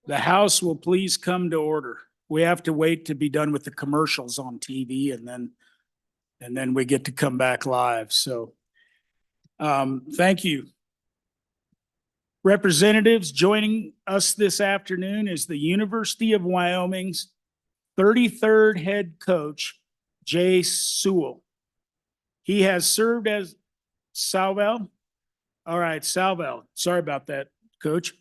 The House will please come to order. We have to wait to be done with the commercials on TV and then we get to come back live. So, thank you. Representatives joining us this afternoon is the University of Wyoming's 33rd head coach, Jay Sewell. He has served as Salvel. All right, Salvel. Sorry about that, Coach.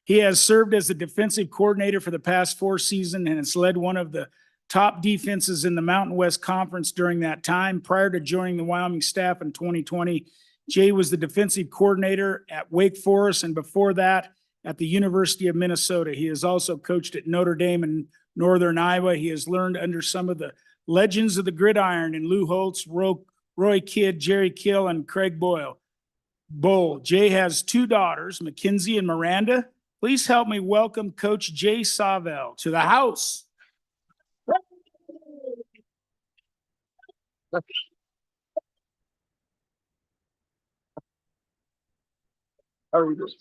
He has served as the defensive coordinator for the past 4 seasons and has led one of the top defenses in the Mountain West Conference during that time. Prior to joining the Wyoming staff in 2020, Jay was the defensive coordinator at Wake Forest, and before that at the University of Minnesota. He has also coached at Notre Dame and Northern Iowa. He has learned under some of the legends of the gridiron in Lou Holtz, Roy Kidd, Jerry Kill, and Craig Boyle. Jay has 2 daughters, Mackenzie and Miranda. Please help me welcome Coach Jay Sewell to the house. How are you doing?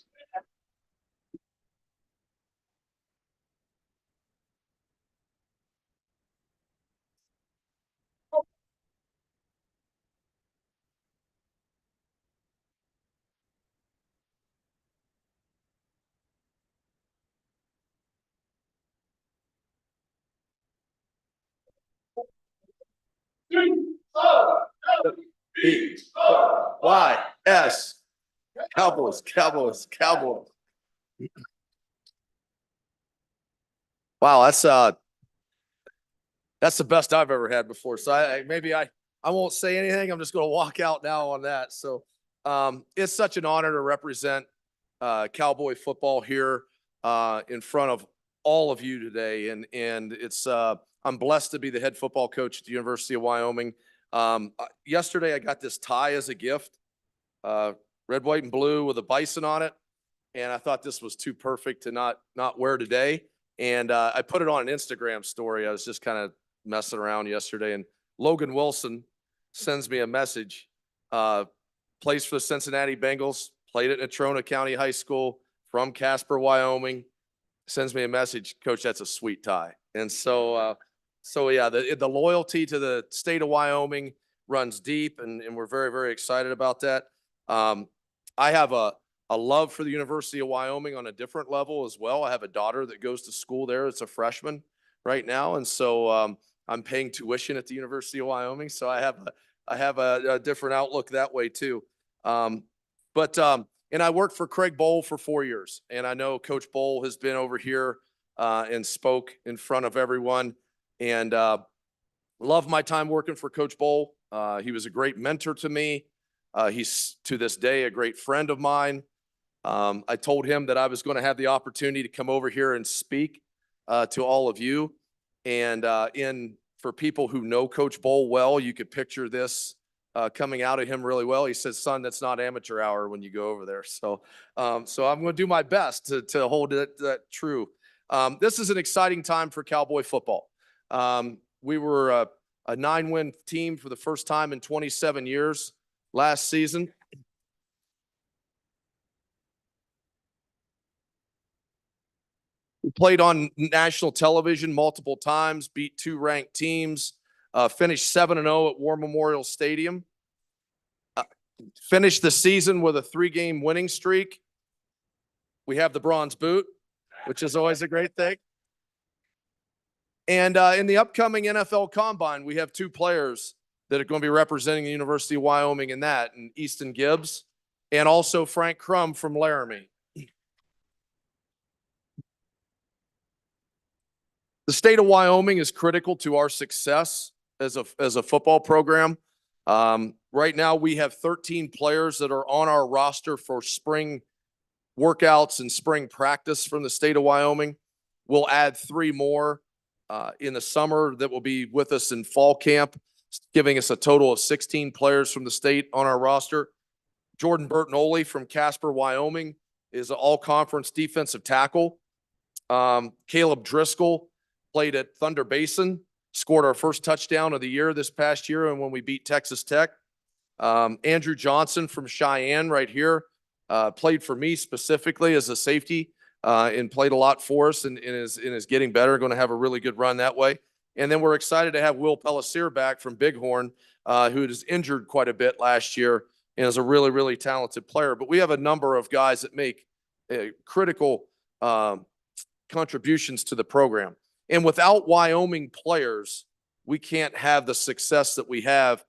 Y-S. Cowboys, Cowboys, Cowboys. Wow, that's the best I've ever had before. So I won't say anything. I'm just going to walk out now on that. So it's such an honor to represent Cowboy football here in front of all of you today, and it's I'm blessed to be the head football coach at the University of Wyoming. Yesterday I got this tie as a gift, red, white, and blue with a bison on it, and I thought this was too perfect to not wear today. And I put it on an Instagram story. I was just kind of messing around yesterday, and Logan Wilson sends me a message. Plays for the Cincinnati Bengals, played at Natrona County High School, from Casper, Wyoming. Sends me a message, Coach, that's a sweet tie. And so yeah, the loyalty to the state of Wyoming runs deep, and we're very, very excited about that. I have a love for the University of Wyoming on a different level as well. I have a daughter that goes to school there. It's a freshman right now. And so I'm paying tuition at the University of Wyoming. So I have a different outlook that way too. And I worked for Craig Bohl for 4 years. And I know Coach Bohl has been over here and spoke in front of everyone. And love my time working for Coach Bohl. He was a great mentor to me. He's to this day a great friend of mine. I told him that I was going to have the opportunity to come over here and speak to all of you. And for people who know Coach Bohl well, you could picture this coming out of him really well. He says, son, that's not amateur hour when you go over there. So I'm going to do my best to hold that true. This is an exciting time for Cowboy football. We were a 9-win team for the first time in 27 years last season. We played on national television multiple times, beat 2 ranked teams, finished 7-0 at War Memorial Stadium, finished the season with a 3-game winning streak. We have the bronze boot, which is always a great thing. And in the upcoming NFL Combine, we have 2 players that are going to be representing the University of Wyoming in that, and Easton Gibbs and also Frank Crum from Laramie. The state of Wyoming is critical to our success as a football program. Right now, we have 13 players that are on our roster for spring workouts and spring practice from the state of Wyoming. We'll add 3 more in the summer that will be with us in fall camp, giving us a total of 16 players from the state on our roster. Jordan Bertinoli from Casper, Wyoming is an all-conference defensive tackle. Caleb Driscoll played at Thunder Basin, scored our first touchdown of the year this past year, and when we beat Texas Tech. Andrew Johnson from Cheyenne right here played for me specifically as a safety and played a lot for us and is getting better, going to have a really good run that way. And then we're excited to have Will Pellissier back from Bighorn, who was injured quite a bit last year and is a really, really talented player. But we have a number of guys that make critical contributions to the program. And without Wyoming players, we can't have the success that we have,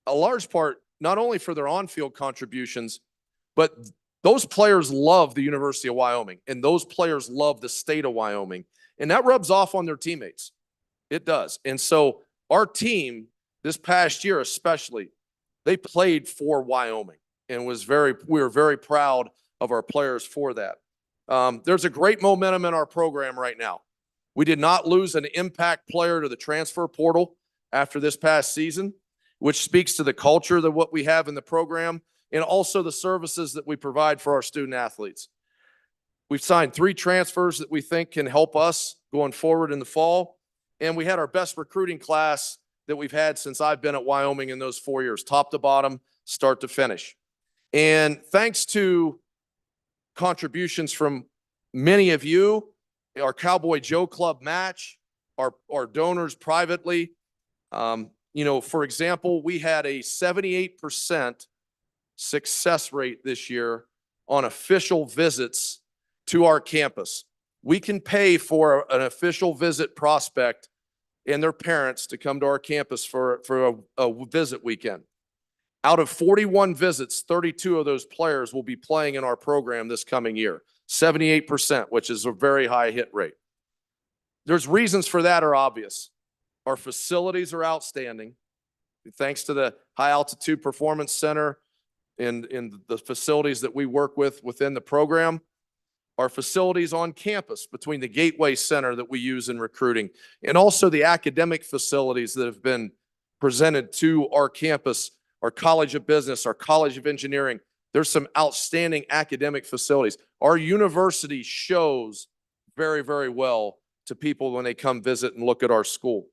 a large part, not only for their on-field contributions, but those players love the University of Wyoming, and those players love the state of Wyoming. And that rubs off on their teammates. It does. And so our team this past year, especially, they played for Wyoming and we were very proud of our players for that. There's a great momentum in our program right now. We did not lose an impact player to the transfer portal after this past season, which speaks to the culture that what we have in the program and also the services that we provide for our student athletes. We've signed 3 transfers that we think can help us going forward in the fall. And we had our best recruiting class that we've had since I've been at Wyoming in those 4 years, top to bottom, start to finish. And thanks to contributions from many of you, our Cowboy Joe Club match, our donors privately. For example, we had a 78% success rate this year on official visits to our campus. We can pay for an official visit prospect and their parents to come to our campus for a visit weekend. Out of 41 visits, 32 of those players will be playing in our program this coming year, 78%, which is a very high hit rate. There's reasons for that are obvious. Our facilities are outstanding. Thanks to the High Altitude Performance Center and the facilities that we work with within the program, our facilities on campus between the Gateway Center that we use in recruiting and also the academic facilities that have been presented to our campus, our College of Business, our College of Engineering. There's some outstanding academic facilities. Our university shows very, very well to people when they come visit and look at our school.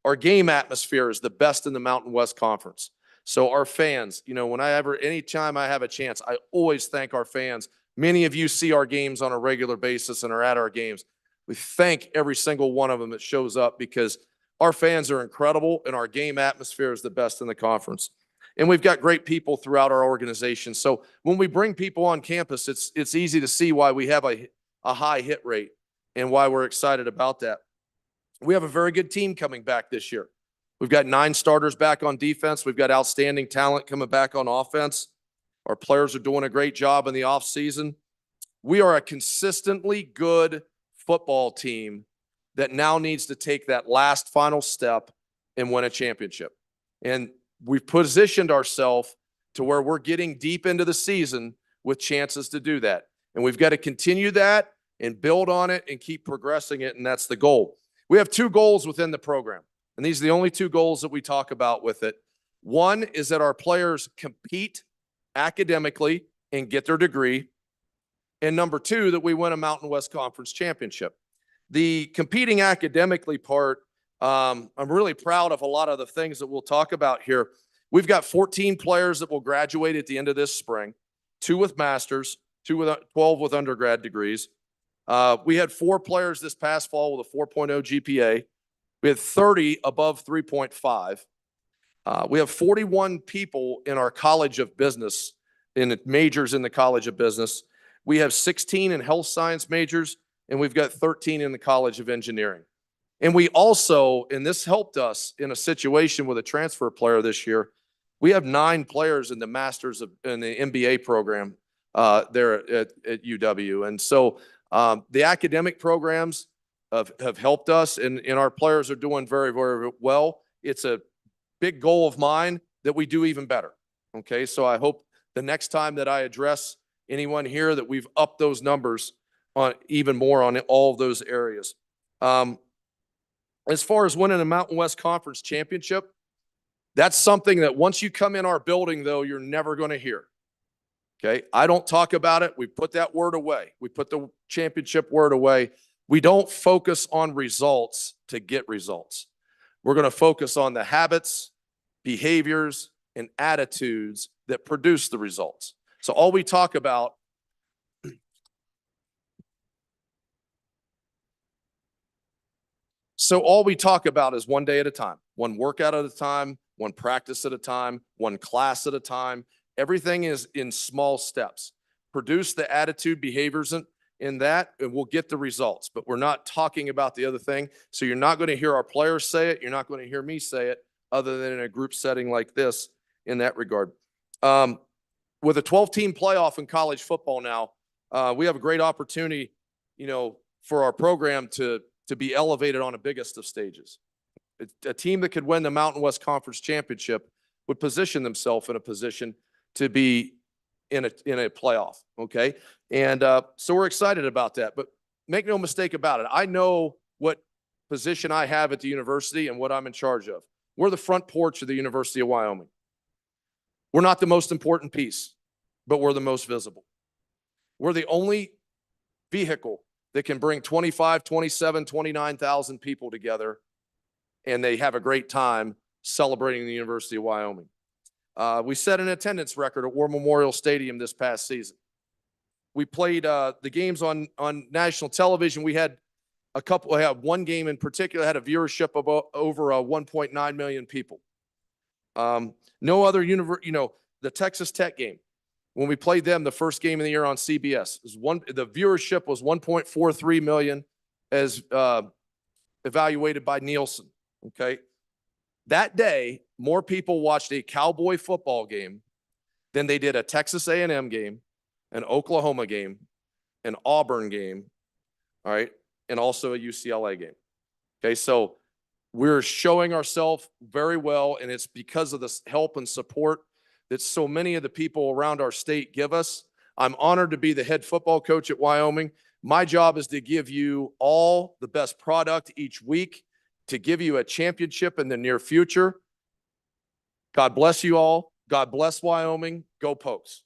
Our game atmosphere is the best in the Mountain West Conference. So our fans, anytime I have a chance, I always thank our fans. Many of you see our games on a regular basis and are at our games. We thank every single one of them that shows up because our fans are incredible and our game atmosphere is the best in the conference. And we've got great people throughout our organization. So when we bring people on campus, it's easy to see why we have a high hit rate and why we're excited about that. We have a very good team coming back this year. We've got 9 starters back on defense. We've got outstanding talent coming back on offense. Our players are doing a great job in the offseason. We are a consistently good football team that now needs to take that last final step and win a championship. And we've positioned ourselves to where we're getting deep into the season with chances to do that. And we've got to continue that and build on it and keep progressing it, and that's the goal. We have 2 goals within the program, and these are the only 2 goals that we talk about with it. One is that our players compete academically and get their degree. And number 2, that we win a Mountain West Conference championship. The competing academically part, I'm really proud of a lot of the things that we'll talk about here. We've got 14 players that will graduate at the end of this spring, 2 with masters, 12 with undergrad degrees. We had 4 players this past fall with a 4.0 GPA. We had 30 above 3.5. We have 41 people in our College of Business, in majors in the College of Business. We have 16 in health science majors, and we've got 13 in the College of Engineering. And we also, and this helped us in a situation with a transfer player this year, we have 9 players in the Masters in the MBA program there at UW. And so the academic programs have helped us, and our players are doing very, very well. It's a big goal of mine that we do even better. Okay, so I hope the next time that I address anyone here that we've upped those numbers on even more on all of those areas. As far as winning a Mountain West Conference championship, that's something that once you come in our building, though, you're never going to hear. Okay, I don't talk about it. We put that word away. We put the championship word away. We don't focus on results to get results. We're going to focus on the habits, behaviors, and attitudes that produce the results. So all we talk about So all we talk about is one day at a time, one workout at a time, one practice at a time, one class at a time. Everything is in small steps. Produce the attitude, behaviors in that, and we'll get the results. But we're not talking about the other thing. So you're not going to hear our players say it. You're not going to hear me say it other than in a group setting like this in that regard. With a 12-team playoff in college football now, we have a great opportunity, for our program to be elevated on a biggest of stages. A team that could win the Mountain West Conference Championship would position themselves in a position to be in a playoff. Okay. And so we're excited about that, but make no mistake about it. I know what position I have at the university and what I'm in charge of. We're the front porch of the University of Wyoming. We're not the most important piece, but we're the most visible. We're the only vehicle that can bring 25, 27, 29,000 people together, and they have a great time celebrating the University of Wyoming. We set an attendance record at War Memorial Stadium this past season. We played the games on national television. We had one game in particular had a viewership of over 1.9 million people. No other the Texas Tech game, when we played them the first game of the year on CBS, the viewership was 1.43 million as evaluated by Nielsen. Okay. That day, more people watched a Cowboy football game than they did a Texas A&M game, an Oklahoma game, an Auburn game, all right, and also a UCLA game. Okay, so we're showing ourselves very well, and it's because of the help and support that so many of the people around our state give us. I'm honored to be the head football coach at Wyoming. My job is to give you all the best product each week, to give you a championship in the near future. God bless you all. God bless Wyoming. Go Pokes.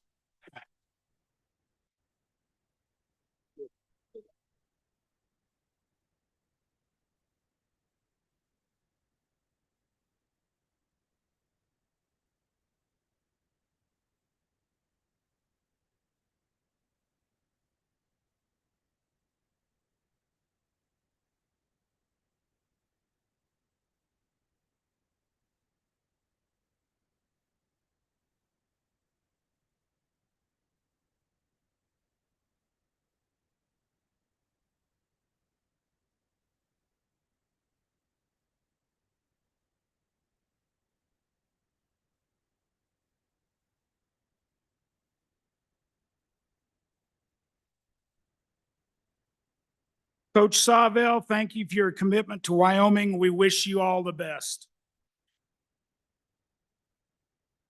Coach Sawvell, thank you for your commitment to Wyoming. We wish you all the best.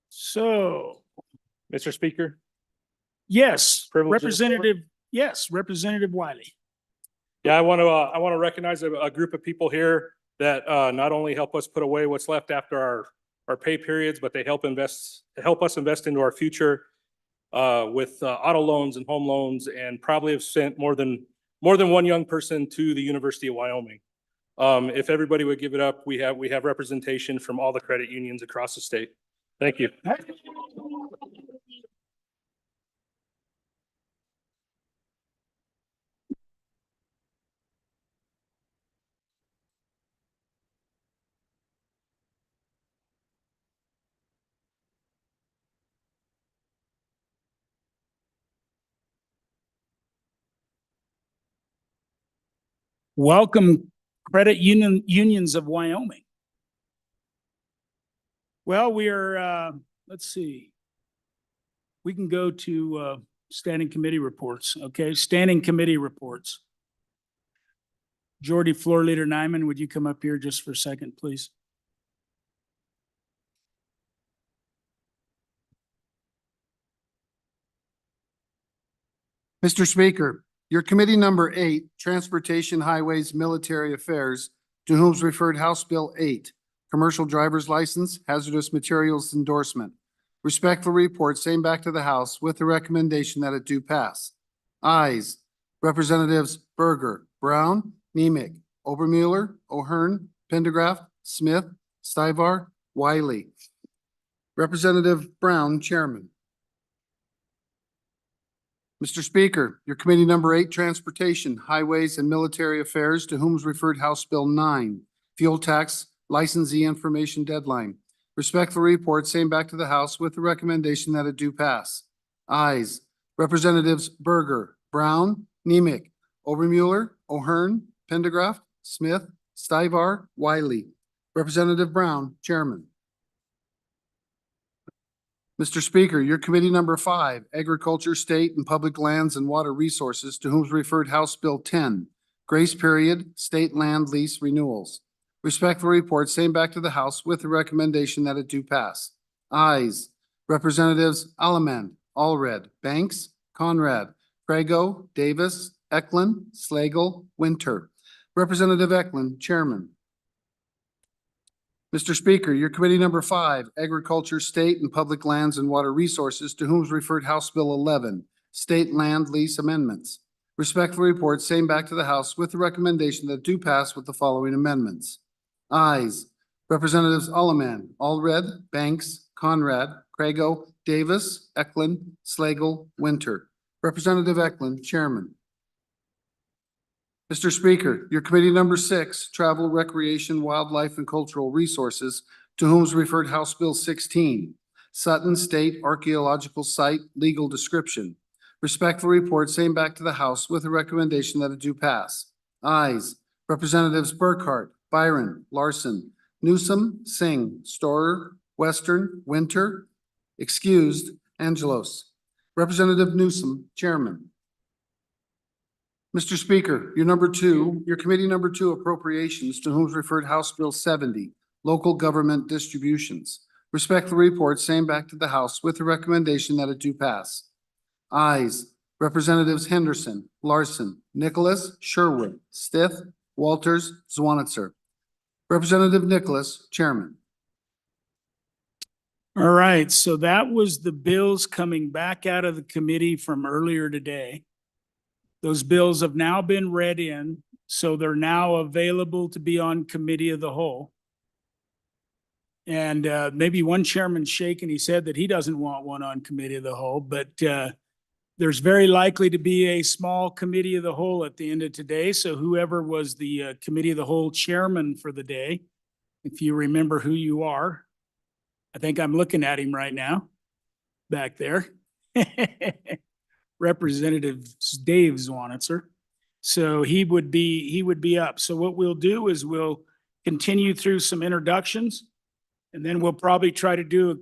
So, Mr. Speaker, yes, Privileges. Representative Wiley. yeah, I want to recognize a group of people here that not only help us put away what's left after our pay periods, but they help us invest into our future with auto loans and home loans, and probably have sent more than one young person to the University of Wyoming. If everybody would give it up, we have representation from all the credit unions across the state. Thank you. Welcome, credit unions of Wyoming. Well, we are, let's see. We can go to standing committee reports. Okay, standing committee reports. Jordy Floor Leader Nyman, would you come up here just for a second, please? Mr. Speaker, your committee number 8, Transportation, Highways, Military Affairs, to whom is referred House Bill 8, Commercial Driver's License, Hazardous Materials Endorsement. Respectful report, same back to the House with the recommendation that it do pass. Ayes, Representatives Berger, Brown, Nemec, Obermueller, O'Hearn, Pendergraft, Smith, Stivar, Wiley. Representative Brown, Chairman. Mr. Speaker, your committee number 8, Transportation, Highways, and Military Affairs, to whom is referred House Bill 9, Fuel Tax Licensee Information Deadline. Respectfully report same back to the House with the recommendation that it do pass. Ayes. Representatives Berger, Brown, Nemec, Obermueller, O'Hearn, Pendergraft, Smith, Stivar, Wiley. Representative Brown, Chairman. Mr. Speaker, your committee number 5, Agriculture, State and Public Lands and Water Resources, to whom is referred House Bill 10, Grace Period, State Land Lease Renewals. Respectfully report same back to the House with the recommendation that it do pass. Ayes. Representatives Alaman, Allred, Banks, Conrad, Prego, Davis, Eklund, Slagle, Winter. Representative Eklund, Chairman. Mr. Speaker, your committee number 5, Agriculture, State and Public Lands and Water Resources, to whom is referred House Bill 11, State Land Lease Amendments. Respectfully report same back to the House with the recommendation that do pass with the following amendments. Ayes. Representatives Alaman, Allred, Banks, Conrad, Prego, Davis, Eklund, Slagle, Winter. Representative Eklund, Chairman. Mr. Speaker, your committee number 6, Travel, Recreation, Wildlife, and Cultural Resources, to whom is referred House Bill 16, Sutton State Archaeological Site Legal Description. Respectfully report same back to the House with a recommendation that it do pass. Ayes. Representatives Burkhart, Byron, Larson, Newsom, Singh, Storer, Western, Winter, excused, Angelos. Representative Newsom, Chairman. Mr. Speaker, your committee number 2, Appropriations, to whom is referred House Bill 70, Local Government Distributions. Respectfully report same back to the House with the recommendation that it do pass. Ayes. Representatives Henderson, Larson, Nicholas, Sherwood, Stith, Walters, Zwanitzer. Representative Nicholas, Chairman. All right, so that was the bills coming back out of the committee from earlier today. Those bills have now been read in, so they're now available to be on committee of the whole. And maybe one chairman's shaking his head that he doesn't want one on committee of the whole, but there's very likely to be a small committee of the whole at the end of today. So whoever was the committee of the whole chairman for the day, if you remember who you are, I think I'm looking at him right now back there. Representative Dave Zwanitzer. So he would be up. So what we'll do is we'll continue through some introductions, and then we'll probably try to do a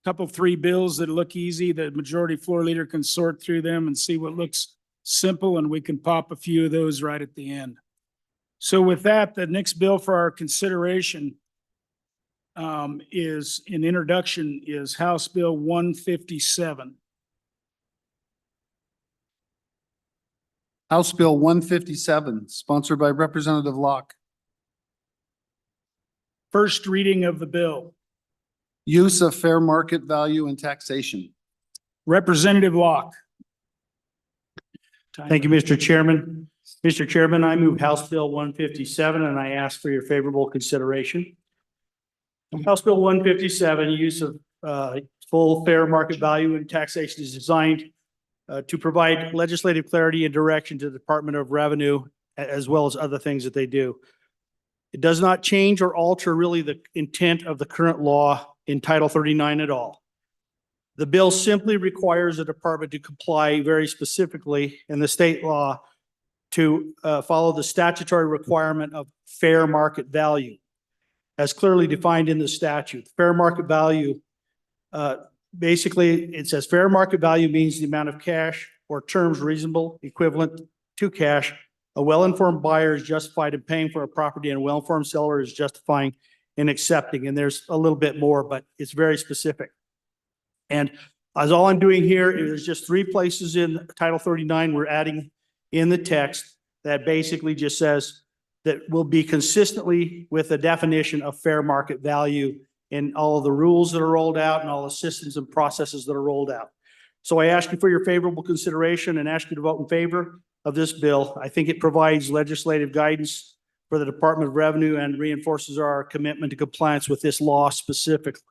couple, 3 bills that look easy. The majority floor leader can sort through them and see what looks simple, and we can pop a few of those right at the end. So with that, the next bill for our consideration is in introduction is House Bill 157. House Bill 157, sponsored by Representative Locke. First reading of the bill. Use of fair market value in taxation. Representative Locke. Thank you, Mr. Chairman. Mr. Chairman, I move House Bill 157 and I ask for your favorable consideration. House Bill 157, use of full fair market value in taxation is designed to provide legislative clarity and direction to the Department of Revenue, as well as other things that they do. It does not change or alter really the intent of the current law in Title 39 at all. The bill simply requires the department to comply very specifically in the state law to follow the statutory requirement of fair market value as clearly defined in the statute. Fair market value, basically it says fair market value means the amount of cash or terms reasonable equivalent to cash. A well-informed buyer is justified in paying for a property and a well-informed seller is justifying in accepting. And there's a little bit more, but it's very specific. And as all I'm doing here is just 3 places in Title 39 we're adding in the text that basically just says that will be consistently with the definition of fair market value in all of the rules that are rolled out and all the systems and processes that are rolled out. So I ask you for your favorable consideration and ask you to vote in favor of this bill. I think it provides legislative guidance for the Department of Revenue and reinforces our commitment to compliance with this law specifically.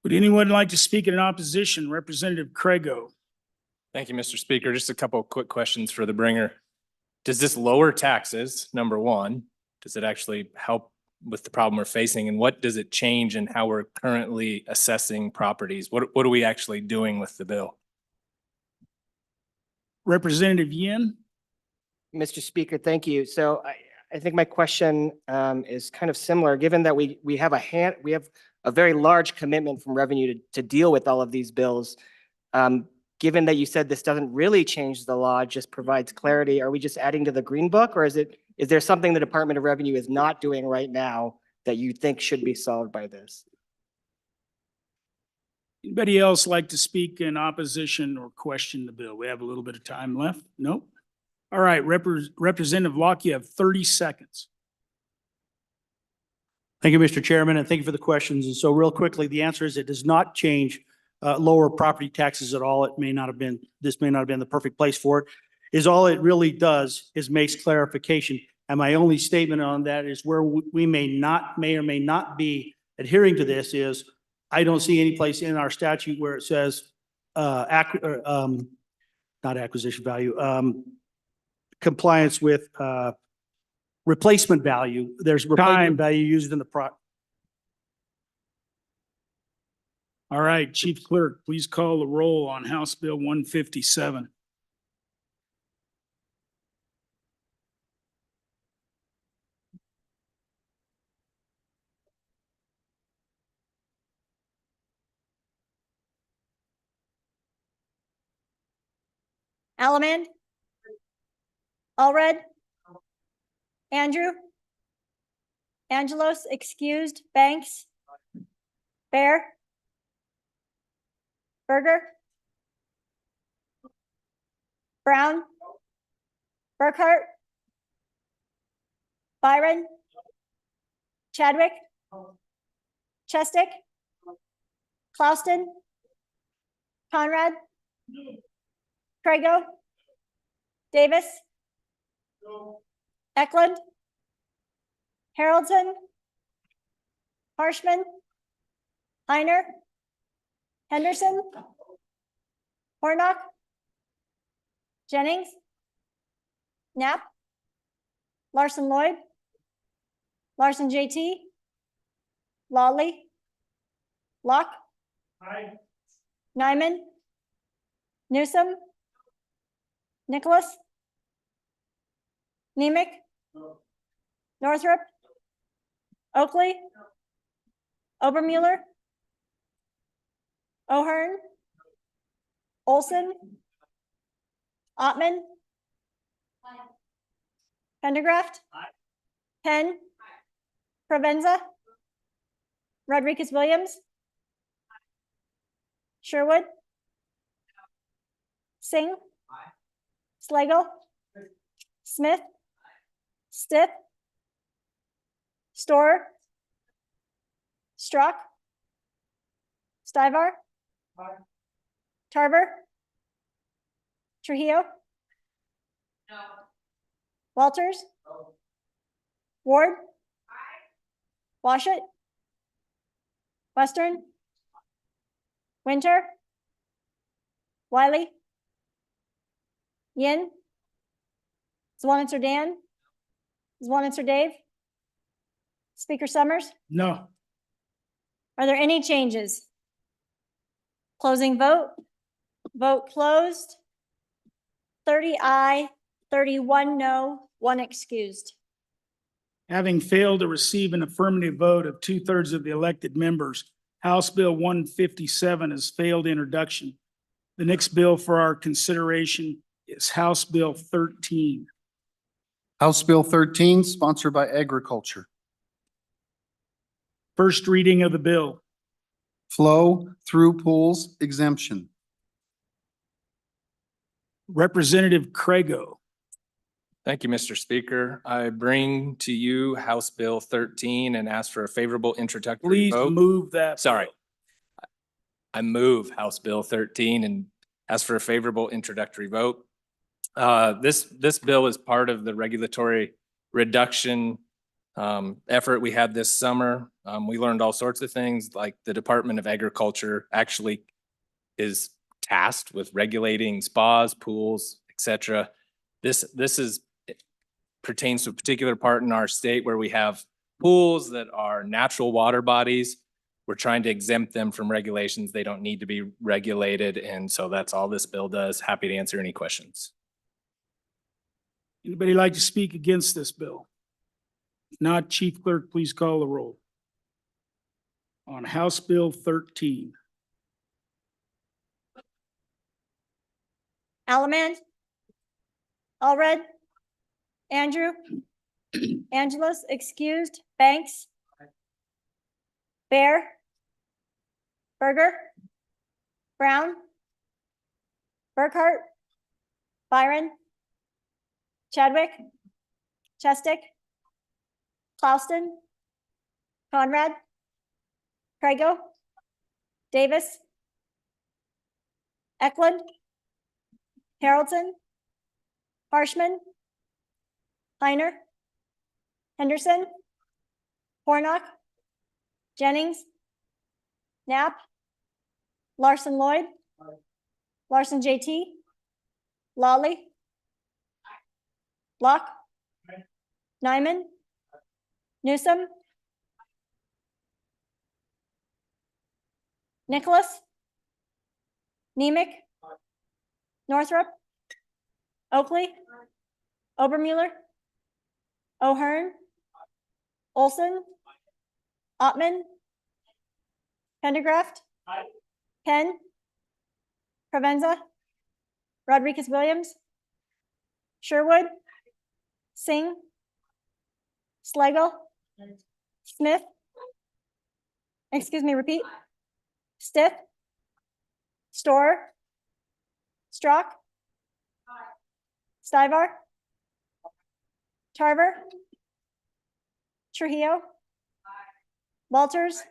Would anyone like to speak in opposition? Representative Craigo. Thank you, Mr. Speaker. Just a couple of quick questions for the bringer. Does this lower taxes, number one? Does it actually help with the problem we're facing? And what does it change in how we're currently assessing properties? What are we actually doing with the bill? Representative Yin. Mr. Speaker, thank you. So I think my question is kind of similar, given that we have a very large commitment from revenue to deal with all of these bills. Given that you said this doesn't really change the law, just provides clarity, are we just adding to the Green Book, or is there something the Department of Revenue is not doing right now that you think should be solved by this? Anybody else like to speak in opposition or question the bill? We have a little bit of time left. Nope. All right, Representative Locke, you have 30 seconds. Thank you, Mr. Chairman, and thank you for the questions. And so real quickly, the answer is it does not change lower property taxes at all. This may not have been the perfect place for it. Is all it really does is makes clarification. And my only statement on that is where we may or may not be adhering to this is I don't see any place in our statute where it says not acquisition value, compliance with replacement value. There's replacement value used in the All right, Chief Clerk, please call the roll on House Bill 157. Alaman. Allred. Andrew. Angelos excused. Banks. Bear. Berger. Brown. Burkhart. Byron. Chadwick. Chestick. Klauston. Conrad. Craigo. Davis. Eklund. Haroldson. Harshman. Heiner. Henderson. Hornock. Jennings. Knapp. Larson Lloyd. Larson JT. Lawley. Locke. Nyman. Newsom. Nicholas. Nemec. Northrop. Oakley. Obermuller. O'Hearn. Olson. Ottman. Pendergraft. Penn. Provenza. Rodriguez Williams. Sherwood. Singh. Slagle. Smith. Stiff. Storer. Strzok. Stivar. Tarver. Trujillo. Walters. Ward. Washut. Western. Winter. Wiley. Yin. Zwanitzer Dan. Zwanitzer Dave. Speaker Summers. No. Are there any changes? Closing vote. Vote closed. 30 aye, 31 no, 1 excused. Having failed to receive an affirmative vote of 2/3 of the elected members, House Bill 157 has failed introduction. The next bill for our consideration is House Bill 13. House Bill 13, sponsored by Agriculture. First reading of the bill. Flow through pools exemption. Representative Craigo. Thank you, Mr. Speaker. I bring to you House Bill 13 and ask for a favorable introductory Please vote. move that. Sorry. I move House Bill 13 and ask for a favorable introductory vote. This bill is part of the regulatory reduction effort we had this summer. We learned all sorts of things, like the Department of Agriculture actually is tasked with regulating spas, pools, et cetera. This is pertains to a particular part in our state where we have pools that are natural water bodies. We're trying to exempt them from regulations. They don't need to be regulated. And so that's all this bill does. Happy to answer any questions. Anybody like to speak against this bill? If not, Chief Clerk, please call the roll. On House Bill 13. Allemand. Allred. Andrew. Angelos, excused. Banks. Bear. Berger. Brown. Burkhart. Byron. Chadwick. Chestick. Clausen. Conrad. Crago. Davis. Eklund. Haroldson. Harshman. Heiner. Henderson. Hornock. Jennings. Knapp. Larson Lloyd. Larson JT. Lawley. Locke. Nyman. Newsom. Nicholas. Nemec. Northrop. Oakley. Obermuller. O'Hearn. Olson. Ottman. Pendergraft. Penn. Provenza. Rodriguez Williams. Sherwood. Singh. Slagle. Smith. Excuse me, repeat. Stiff. Storer. Strock. Stivar. Tarver. Trujillo. Walters.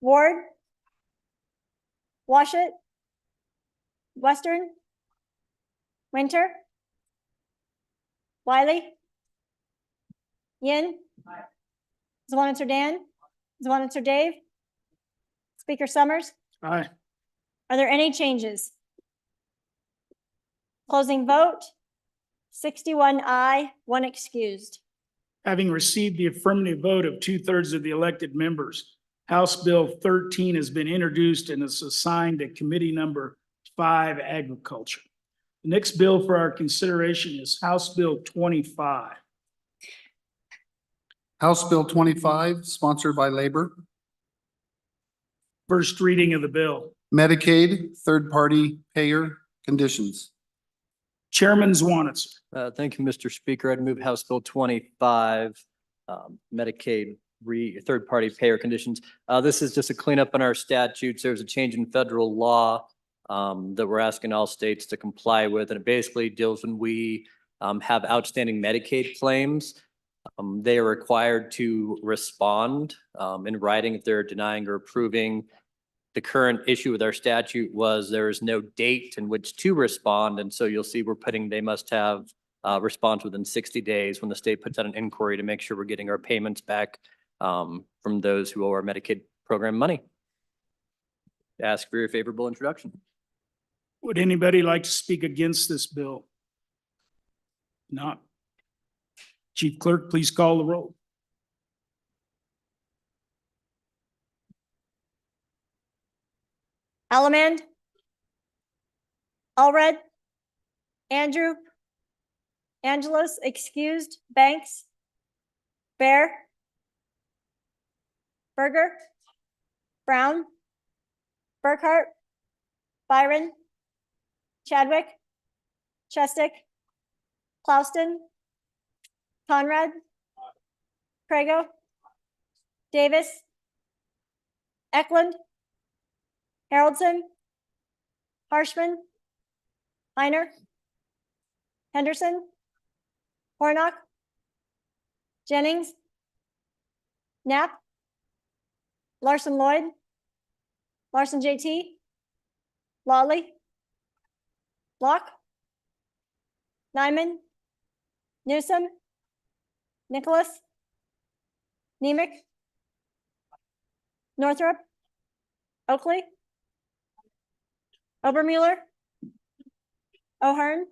Ward. Washit. Western. Winter. Wiley. Yin. Zwanitzer Dan. Zwanitzer Dave. Speaker Summers. Aye. Are there any changes? Closing vote. 61 aye, 1 excused. Having received the affirmative vote of 2/3 of the elected members, House Bill 13 has been introduced and is assigned to Committee Number 5, Agriculture. The next bill for our consideration is House Bill 25. House Bill 25, sponsored by Labor. First reading of the bill. Medicaid, third-party payer conditions. Chairman Zwanitzer. Thank you, Mr. Speaker. I'd move House Bill 25, Medicaid third-party payer conditions. This is just a cleanup in our statutes. There's a change in federal law that we're asking all states to comply with, and it basically deals when we have outstanding Medicaid claims. They are required to respond in writing if they're denying or approving. The current issue with our statute was there is no date in which to respond. And so you'll see we're putting, they must have response within 60 days when the state puts out an inquiry to make sure we're getting our payments back from those who owe our Medicaid program money. Ask for your favorable introduction. Would anybody like to speak against this bill? Not. Chief Clerk, please call the roll. Allemand. Allred. Andrew. Angelos, excused. Banks. Bear. Berger. Brown. Burkhart. Byron. Chadwick. Chestick. Clausen. Conrad. Crago. Davis. Eklund. Haroldson. Harshman. Heiner. Henderson. Hornock. Jennings. Knapp. Larson Lloyd. Larson JT. Lawley. Locke. Nyman. Newsom. Nicholas. Nemec, Northrop, Oakley, Obermueller, O'Hearn,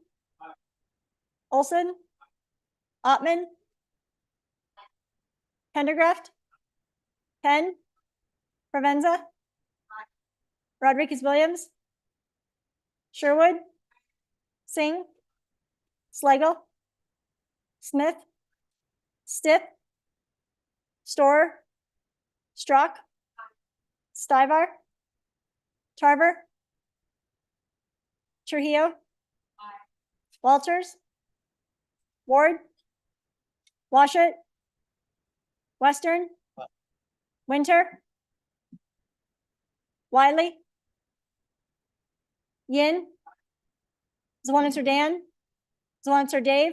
Olson, Ottman, Pendergraft, Penn, Provenza, Rodriguez Williams, Sherwood, Singh, Slagle, Smith, Stiff, Storer, Strock, Stivar, Tarver, Trujillo, Walters, Ward, Washut, Western, Winter, Wiley, Yin, Zwaniter Dan, Zwaniter Dave,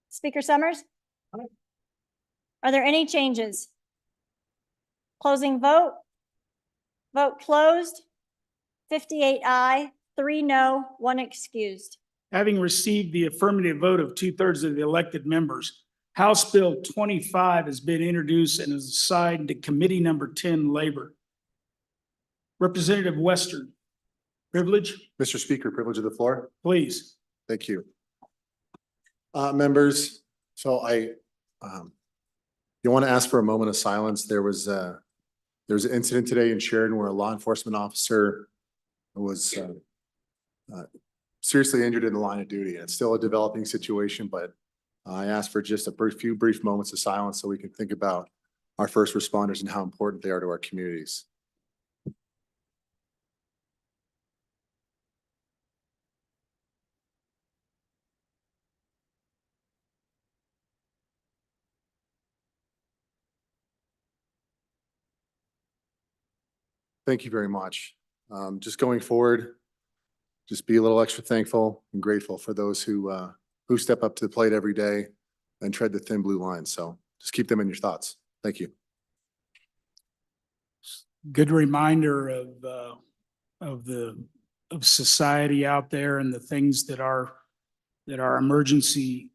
Speaker Summers. Are there any changes? Closing vote. Vote closed. 58 aye, 3 no, 1 excused. Having received the affirmative vote of 2/3 of the elected members, House Bill 25 has been introduced and is assigned to Committee Number 10, Labor. Representative Western, privilege, Mr. Speaker, privilege of the floor. please. Thank you. Members, so you want to ask for a moment of silence. There was an incident today in Sheridan where a law enforcement officer was seriously injured in the line of duty. It's still a developing situation, but I asked for just a few brief moments of silence so we can think about our first responders and how important they are to our communities. Thank you very much. Just going forward, just be a little extra thankful and grateful for those who step up to the plate every day and tread the thin blue line. So just keep them in your thoughts. Thank you. Good reminder of society out there and the things that our emergency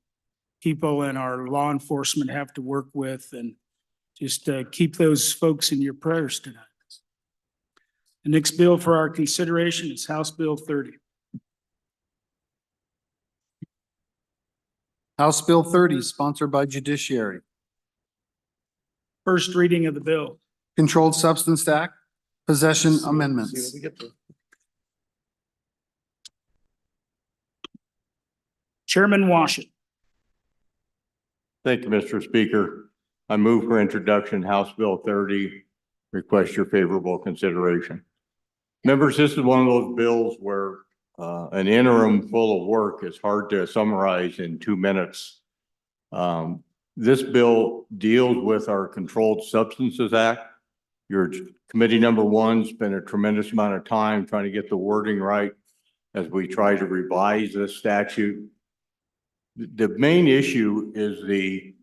people and our law enforcement have to work with, and just keep those folks in your prayers tonight. The next bill for our consideration is House Bill 30. House Bill 30, sponsored by Judiciary. First reading of the bill. Controlled Substance Act, Possession Amendments. Chairman Washut. Thank you, Mr. Speaker. I move for introduction, House Bill 30. Request your favorable consideration. Members, this is one of those bills where an interim full of work is hard to summarize in 2 minutes. This bill deals with our Controlled Substances Act. Your committee number 1 spent a tremendous amount of time trying to get the wording right as we try to revise this statute. The main issue is the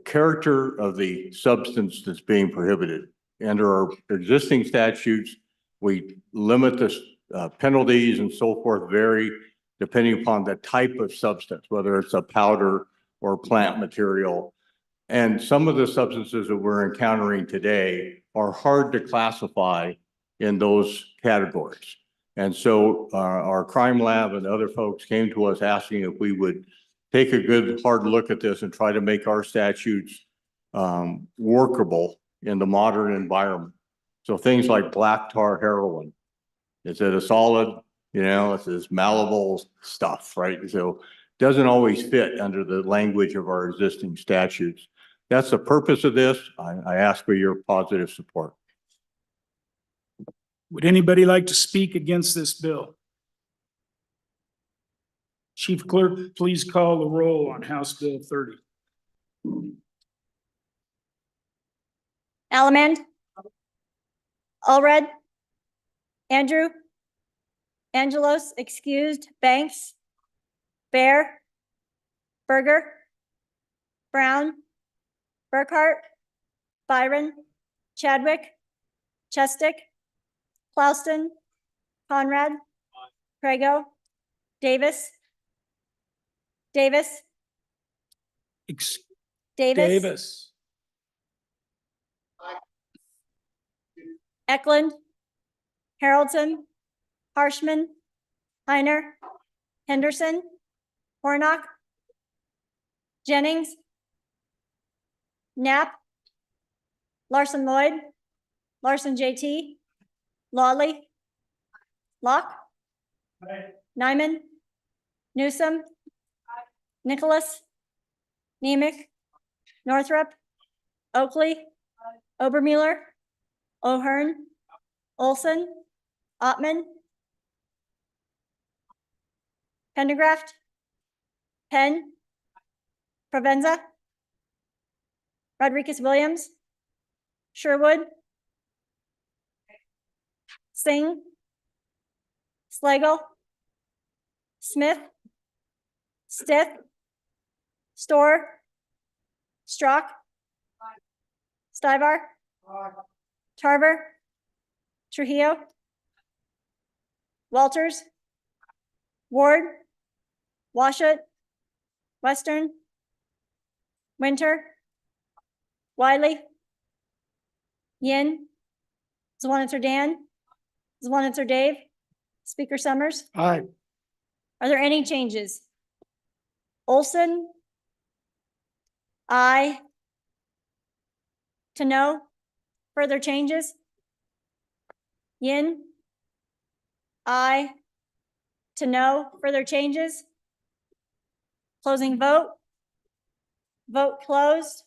character of the substance that's being prohibited. Under our existing statutes, we limit the penalties and so forth vary depending upon the type of substance, whether it's a powder or plant material. And some of the substances that we're encountering today are hard to classify in those categories. And so our crime lab and other folks came to us asking if we would take a good hard look at this and try to make our statutes workable in the modern environment. So things like black tar heroin, is it a solid, it's this malleable stuff, right? So it doesn't always fit under the language of our existing statutes. That's the purpose of this. I ask for your positive support. Would anybody like to speak against this bill? Chief Clerk, please call the roll on House Bill 30. Allemand, Allred, Andrew, Angelos, excused, Banks, Bear, Berger, Brown, Burkhart, Byron, Chadwick, Chestick, Klauston, Conrad, Prego, Davis, Davis. Eklund, Haroldson, Harshman, Heiner, Henderson, Hornock, Jennings, Knapp, Larson Lloyd, Larson JT, Lawley, Locke, Nyman, Newsom, Nicholas, Nemec, Northrup, Oakley, Obermueller, O'Hearn, Olson, Ottman, Pendergraft, Penn, Provenza, Rodriguez Williams, Sherwood, Singh, Slagle, Smith, Stith, Store, Strock, Stivar, Tarver, Trujillo, Walters, Ward, Washut, Western, Winter, Wiley, Yin, Zwanitzer Dan, Zwanitzer Dave, Speaker Summers. Aye. Are there any changes? Olson? Aye. To no? Further changes? Yin? Aye. To no? Further changes? Closing vote? Vote closed.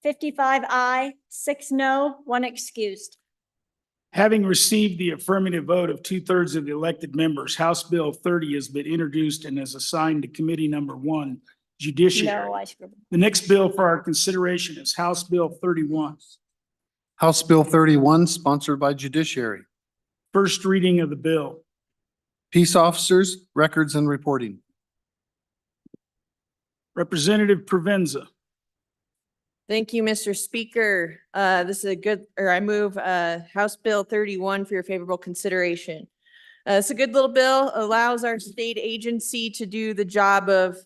55 aye, 6 no, 1 excused. Having received the affirmative vote of 2/3 of the elected members, House Bill 30 has been introduced and is assigned to Committee Number 1, Judiciary. No, I scribbled. The next bill for our consideration is House Bill 31. House Bill 31, sponsored by Judiciary. First reading of the bill. Peace officers, records and reporting. Representative Provenza. Thank you, Mr. Speaker. This is I move House Bill 31 for your favorable consideration. It's a good little bill, allows our state agency to do the job of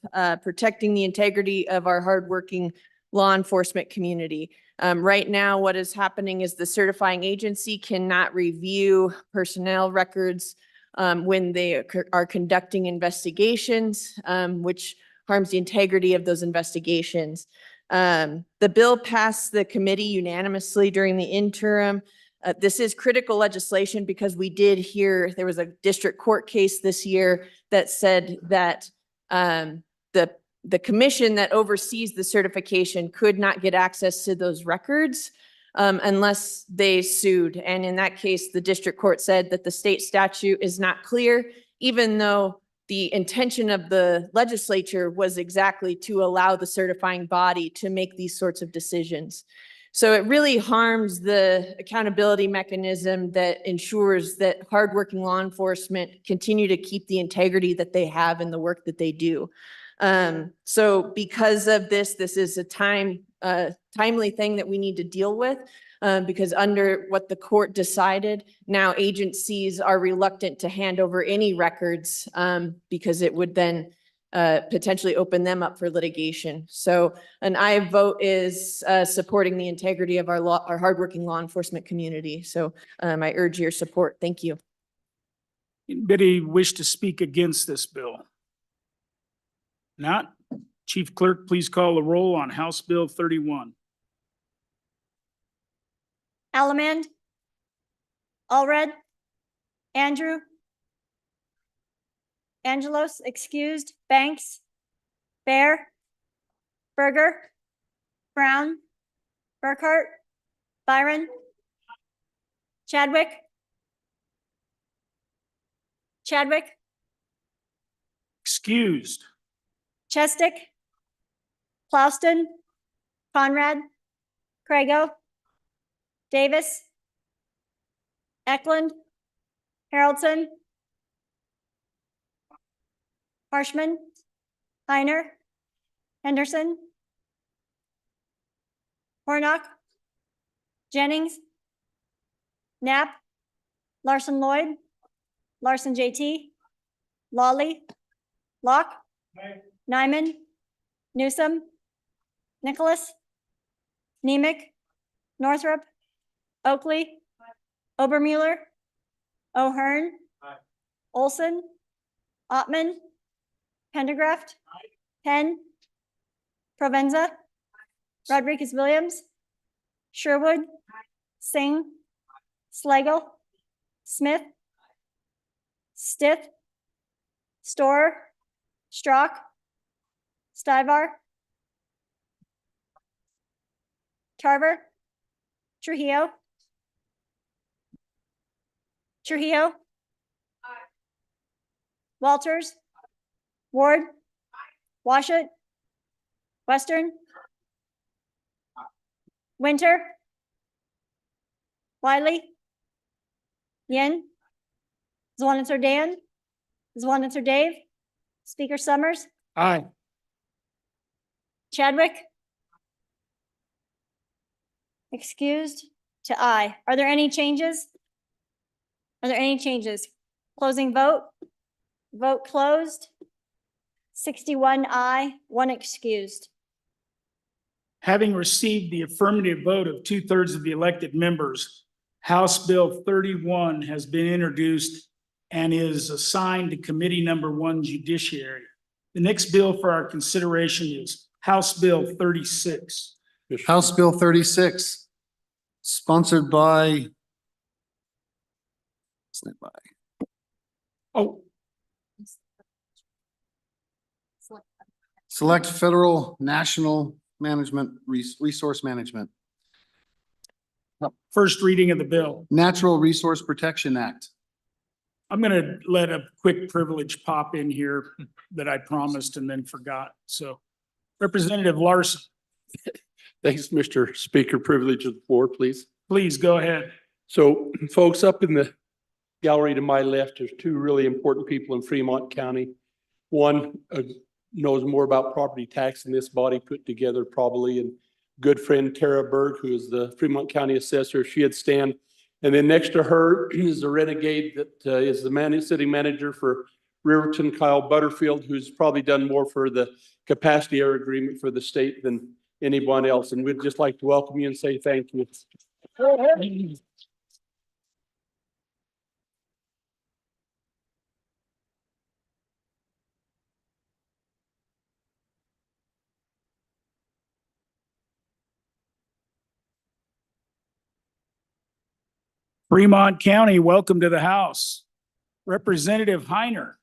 protecting the integrity of our hardworking law enforcement community. Right now, what is happening is the certifying agency cannot review personnel records when they are conducting investigations, which harms the integrity of those investigations. The bill passed the committee unanimously during the interim. This is critical legislation because we did hear there was a district court case this year that said that the commission that oversees the certification could not get access to those records unless they sued. And in that case, the district court said that the state statute is not clear, even though the intention of the legislature was exactly to allow the certifying body to make these sorts of decisions. So it really harms the accountability mechanism that ensures that hardworking law enforcement continue to keep the integrity that they have in the work that they do. So because of this is a timely thing that we need to deal with. Because under what the court decided, now agencies are reluctant to hand over any records because it would then potentially open them up for litigation. So an aye vote is supporting the integrity of our hardworking law enforcement community. So I urge your support. Thank you. Anybody wish to speak against this bill? Not? Chief Clerk, please call the roll on House Bill 31. Allemand, Allred, Andrew, Angelos, excused, Banks, Bear, Berger, Brown, Burkhart, Byron, Chadwick, Excused. Chestick, Plouston, Conrad, Crago, Davis, Eklund, Haroldson, Harshman, Heiner, Henderson, Hornock, Jennings, Knapp, Larson Lloyd, Larson JT, Lawley, Locke, Nyman, Newsom, Nicholas, Nemec, Northrup, Oakley, Obermuller, O'Hearn, Olson, Ottman, Pendergraft, Penn, Provenza, Rodriguez Williams, Sherwood, Singh, Slagle, Smith, Stiff, Storer, Strock, Stivar, Tarver, Trujillo, Trujillo, Walters, Ward, Washut, Western, Winter, Wiley, Yin, Zwanitzer Dan, Zwanitzer Dave, Speaker Summers, Aye. Chadwick. Excused to aye. Are there any changes? Are there any changes? Closing vote? Vote closed. 61 aye, 1 excused. Having received the affirmative vote of 2/3 of the elected members, House Bill 31 has been introduced and is assigned to Committee Number 1 Judiciary. The next bill for our consideration is House Bill 36. House Bill 36, sponsored by Oh, Select Federal National Management, Resource Management, first reading of the bill. Natural Resource Protection Act. I'm gonna let a quick privilege pop in here that I promised and then forgot. So Representative Larson, Thanks, Mr. Speaker. Privilege of the floor, please. please go ahead. So folks, up in the gallery to my left, there's two really important people in Fremont County. One knows more about property tax than this body put together probably, and good friend Tara Berg, who is the Fremont County Assessor. She'd stand. And then next to her is the renegade that is the city manager for Riverton, Kyle Butterfield, who's probably done more for the capacity air agreement for the state than anyone else. And we'd just like to welcome you and say thank you. Fremont County, welcome to the House. Representative Heiner.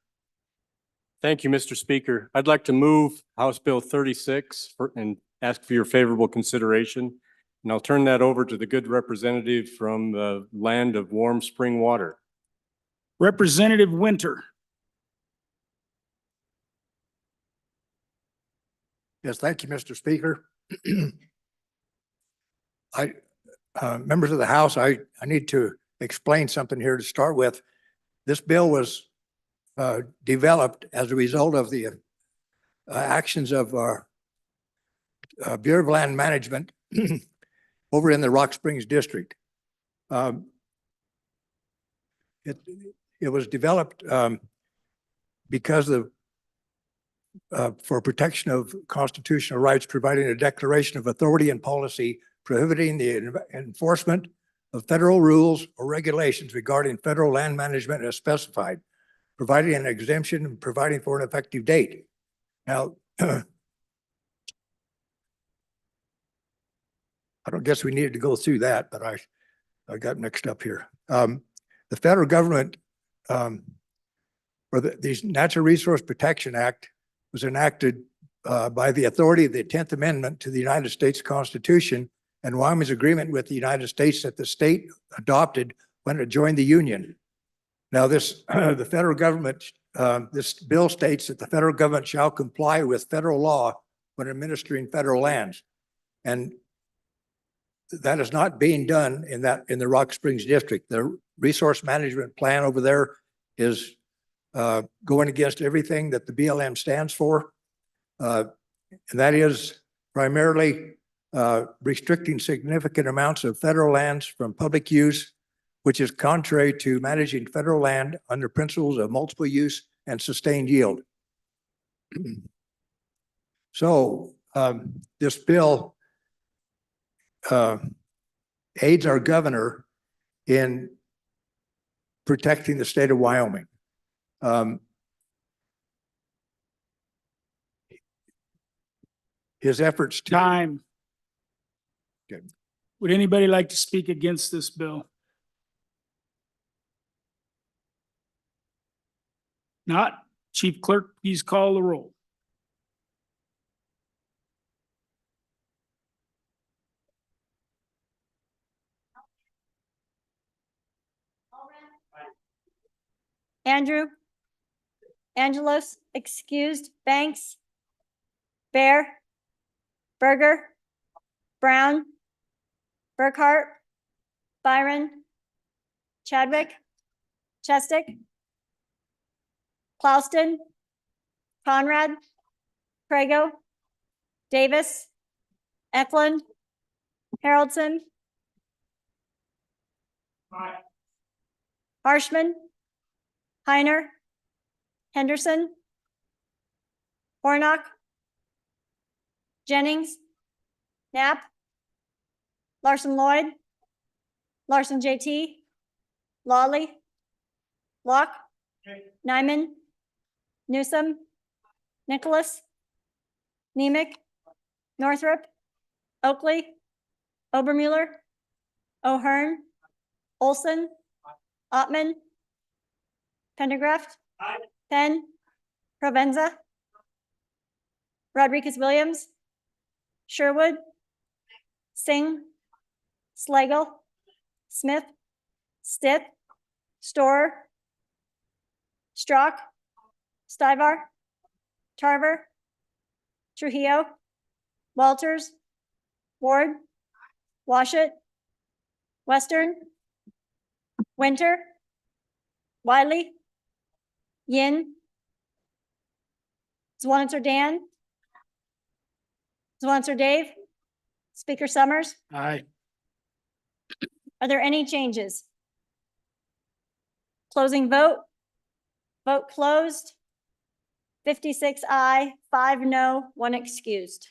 Thank you, Mr. Speaker. I'd like to move House Bill 36 and ask for your favorable consideration. And I'll turn that over to the good representative from the land of warm spring water. Representative Winter. Yes, thank you, Mr. Speaker. Members of the House, I need to explain something here to start with. This bill was developed as a result of the actions of our Bureau of Land Management over in the Rock Springs District. It was developed because of for protection of constitutional rights, providing a declaration of authority and policy prohibiting the enforcement of federal rules or regulations regarding federal land management as specified, providing an exemption and providing for an effective date. Now, I don't guess we needed to go through that, but I got mixed up here. The federal government, or these Natural Resource Protection Act was enacted by the authority of the 10th Amendment to the United States Constitution and Wyoming's agreement with the United States that the state adopted when it joined the Union. Now this, the federal government, this bill states that the federal government shall comply with federal law when administering federal lands. And that is not being done in the Rock Springs District. The resource management plan over there is going against everything that the BLM stands for. And that is primarily restricting significant amounts of federal lands from public use, which is contrary to managing federal land under principles of multiple use and sustained yield. So this bill aids our governor in protecting the state of Wyoming. His efforts to. Time. Okay. Would anybody like to speak against this bill? Not. Chief Clerk, please call the roll. Andrew? Angelos, excused. Banks? Bear? Berger? Brown? Burkhart? Byron? Chadwick? Chestick? Klauston? Conrad? Prego? Davis? Eklund? Haroldson? Harshman? Heiner? Henderson? Hornock? Jennings? Knapp? Larson Lloyd? Larson JT? Lawley? Locke? Nyman? Newsom? Nicholas? Nemec? Northrop? Oakley? Obermuller? O'Hearn? Olson? Ottman? Pendergraft? Penn? Provenza? Rodriguez Williams? Sherwood? Singh? Slagle? Smith? Stitt? Storer? Strock? Stivar? Tarver? Trujillo? Walters? Ward? Washut? Western? Winter? Wiley? Yin? Zwanitzer Dan? Zwanitzer Dave? Speaker Summers? Aye. Are there any changes? Closing vote? Vote closed. 56 aye, 5 no, 1 excused.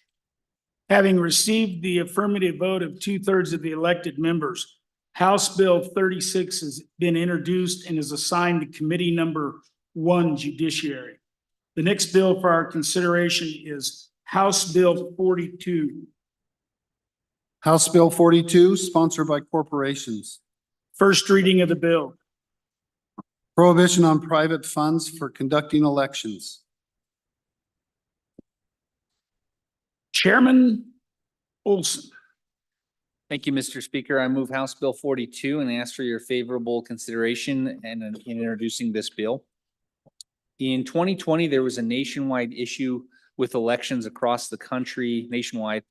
Having received the affirmative vote of 2/3 of the elected members, House Bill 36 has been introduced and is assigned to Committee Number 1, Judiciary. The next bill for our consideration is House Bill 42. House Bill 42, sponsored by corporations. First reading of the bill. Prohibition on private funds for conducting elections. Chairman Olson. Thank you, Mr. Speaker. I move House Bill 42 and ask for your favorable consideration and in introducing this bill. In 2020, there was a nationwide issue with elections across the country nationwide,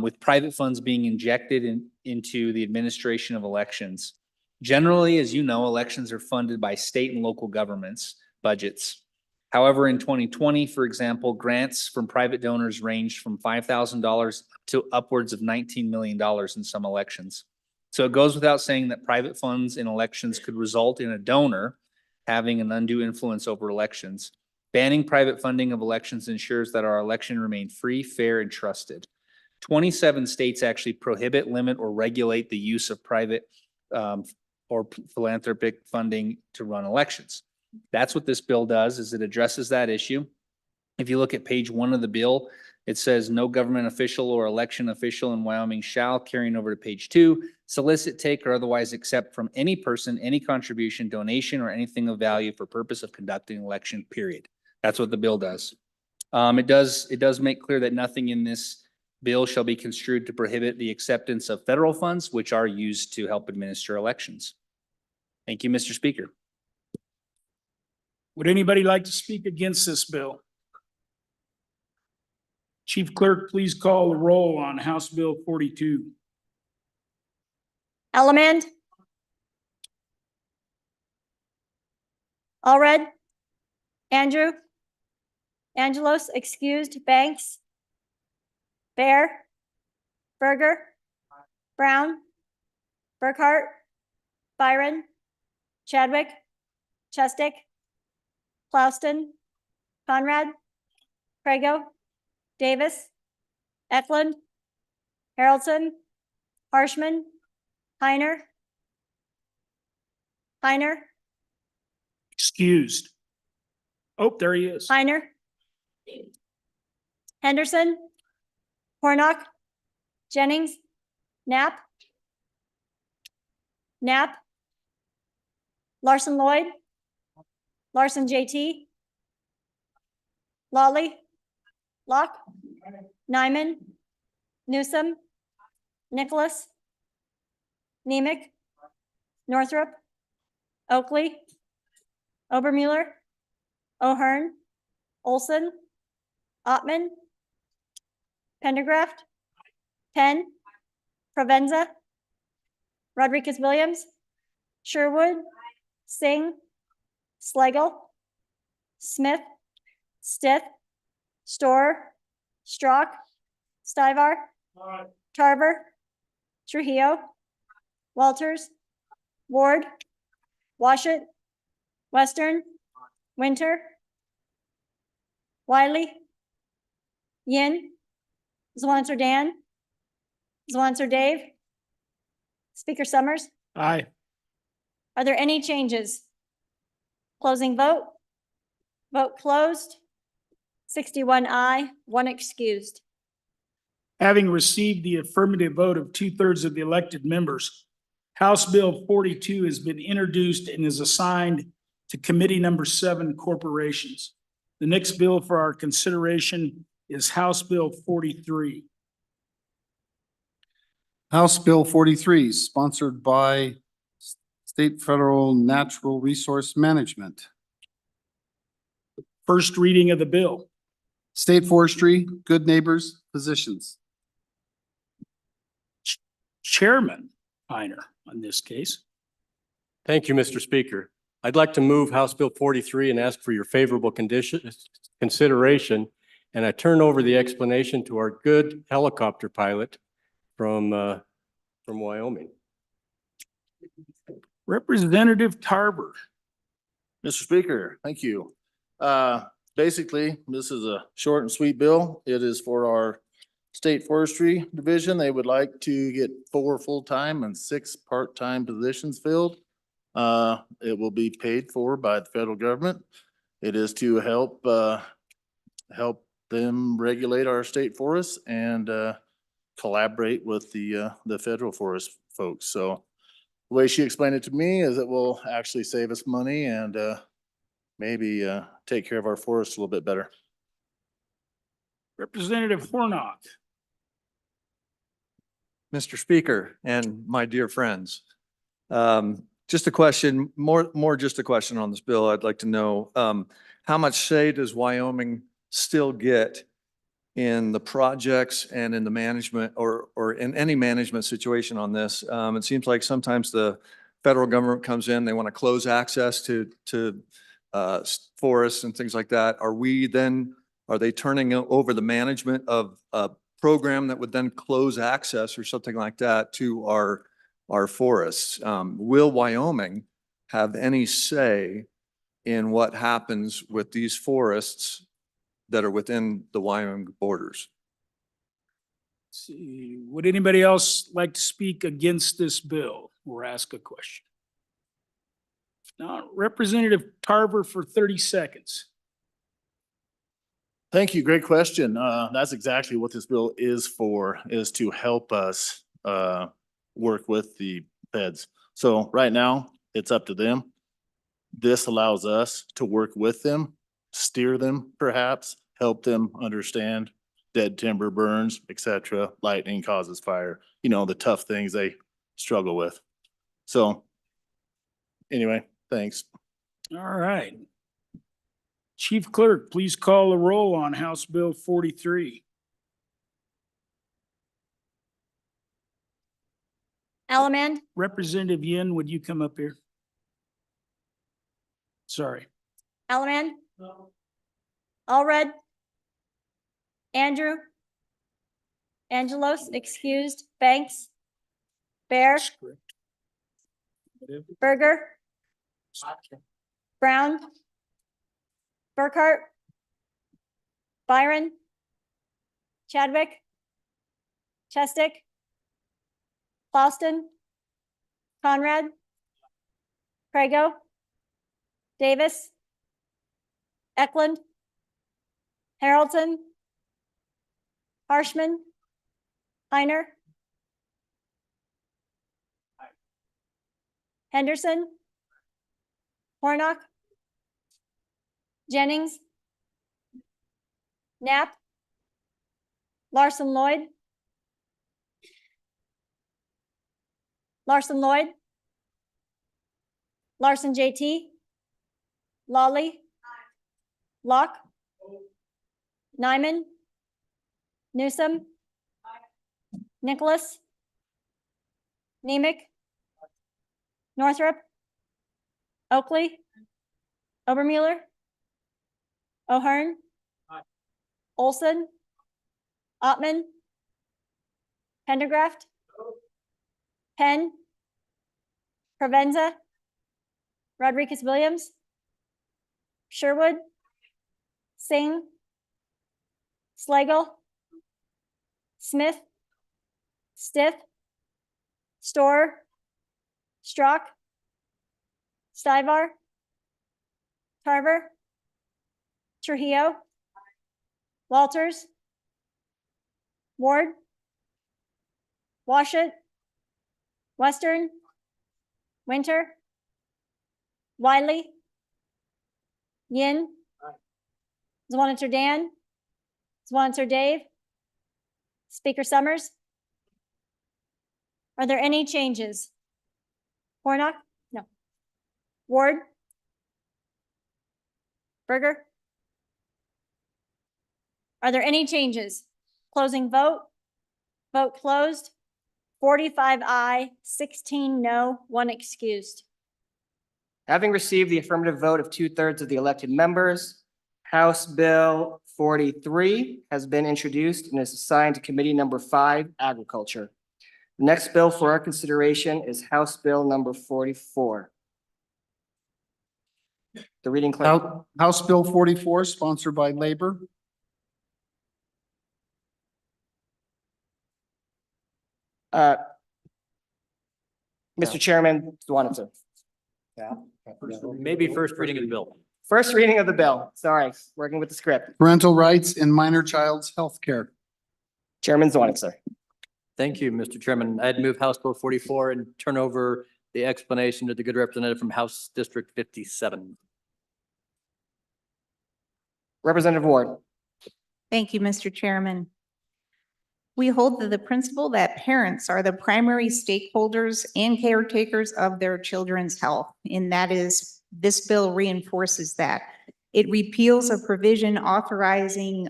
with private funds being injected into the administration of elections. Generally, as you know, elections are funded by state and local governments' budgets. However, in 2020, for example, grants from private donors ranged from $5,000 to upwards of $19 million in some elections. So it goes without saying that private funds in elections could result in a donor having an undue influence over elections. Banning private funding of elections ensures that our election remain free, fair, and trusted. 27 states actually prohibit, limit, or regulate the use of private or philanthropic funding to run elections. That's what this bill does, is it addresses that issue. If you look at page 1 of the bill, it says no government official or election official in Wyoming shall, carrying over to page 2, solicit, take, or otherwise accept from any person any contribution, donation, or anything of value for purpose of conducting an election, period. That's what the bill does. It does make clear that nothing in this bill shall be construed to prohibit the acceptance of federal funds, which are used to help administer elections. Thank you, Mr. Speaker. Would anybody like to speak against this bill? Chief Clerk, please call the roll on House Bill 42. Ellement? Allred? Andrew? Angelos, excused. Banks? Bear? Berger? Brown? Burkhart? Byron? Chadwick? Chestick? Klauston? Conrad? Prego? Davis? Eklund, Haroldson, Harshman, Heiner, Excused. Oh, there he is. Heiner, Henderson, Hornock, Jennings, Knapp, Larson Lloyd, Larson JT, Lawley, Locke, Nyman, Newsom, Nicholas, Nemec, Northrop, Oakley, Obermuller, O'Hearn, Olson, Ottman, Pendergraft, Penn, Provenza, Rodriguez Williams, Sherwood, Singh, Slagle, Smith, Stith, Storer, Strock, Stivar, Tarver, Trujillo, Walters, Ward, Washit, Western, Winter, Wiley, Yin, Zwanzer Dan, Zwanzer Dave, Speaker Summers. Aye. Are there any changes? Closing vote. Vote closed. 61 aye, 1 excused. Having received the affirmative vote of 2/3 of the elected members, House Bill 42 has been introduced and is assigned to Committee Number 7, Corporations. The next bill for our consideration is House Bill 43. House Bill 43, sponsored by State Federal Natural Resource Management. First reading of the bill. State Forestry, Good Neighbors, positions. Chairman Heiner on this case. Thank you, Mr. Speaker. I'd like to move House Bill 43 and ask for your favorable consideration. And I turn over the explanation to our good helicopter pilot from Wyoming. Representative Tarver. Mr. Speaker, thank you. Basically, this is a short and sweet bill. It is for our State Forestry Division. They would like to get 4 full-time and 6 part-time positions filled. It will be paid for by the federal government. It is to help them regulate our state forests and collaborate with the federal forest folks. So the way she explained it to me is it will actually save us money and maybe take care of our forests a little bit better. Representative Hornock. Mr. Speaker and my dear friends, just a question, more just a question on this bill. I'd like to know, how much say does Wyoming still get in the projects and in the management or in any management situation on this? It seems like sometimes the federal government comes in, they want to close access to forests and things like that. Are they turning over the management of a program that would then close access or something like that to our forests? Will Wyoming have any say in what happens with these forests that are within the Wyoming borders? Let's see, would anybody else like to speak against this bill or ask a question? Now, Representative Tarver for 30 seconds. Thank you. Great question. That's exactly what this bill is for, is to help us work with the feds. So right now, it's up to them. This allows us to work with them, steer them perhaps, help them understand dead timber burns, etc. Lightning causes fire, you know, the tough things they struggle with. So anyway, thanks. All right. Chief Clerk, please call the roll on House Bill 43. Allemand, Representative Yin, would you come up here? Sorry. Allemand. Allred. Andrew. Angelos, excused. Banks. Bear. Berger. Brown. Burkhart. Byron. Chadwick. Chestick, Clauston, Conrad, Prego, Davis, Eklund, Haroldson, Harshman, Heiner, Henderson, Hornock, Jennings, Knapp, Larson Lloyd, Larson Lloyd, Larson JT, Lawley, Locke, Nyman, Newsom, Nicholas, Nemec, Northrop, Oakley, Obermueller, O'Hearn, Olson, Ottman, Pendergraft, Penn, Provenza, Rodriguez Williams, Sherwood, Singh, Slagle, Smith, Stith, Storer, Strock, Stivar, Tarver, Trujillo, Walters, Ward, Washit, Western, Winter, Wiley, Yin, Zwaniter Dan, Zwaniter Dave, Speaker Summers. Are there any changes? Hornock? No. Ward? Berger? Are there any changes? Closing vote? Vote closed. 45 aye, 16 no, 1 excused. Having received the affirmative vote of 2/3 of the elected members, House Bill 43 has been introduced and is assigned to Committee Number 5, Agriculture. The next bill for our consideration is House Bill number 44. The reading clerk. House Bill 44, sponsored by Labor. Mr. Chairman, Zwaniter. Maybe first reading of the bill. First reading of the bill. Sorry, working with the script. Parental rights in minor child's health care. Chairman Zwaniter. Thank you, Mr. Chairman. I'd move House Bill 44 and turn over the explanation to the good representative from House District 57. Representative Ward. Thank you, Mr. Chairman. We hold to the principle that parents are the primary stakeholders and caretakers of their children's health, and that is, this bill reinforces that. It repeals a provision authorizing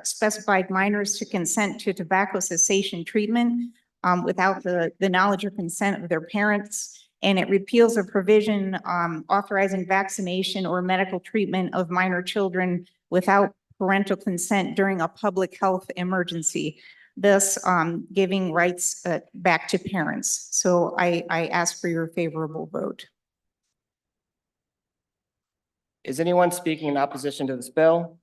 specified minors to consent to tobacco cessation treatment without the knowledge or consent of their parents. And it repeals a provision authorizing vaccination or medical treatment of minor children without parental consent during a public health emergency, thus giving rights back to parents. So I ask for your favorable vote. Is anyone speaking in opposition to this bill?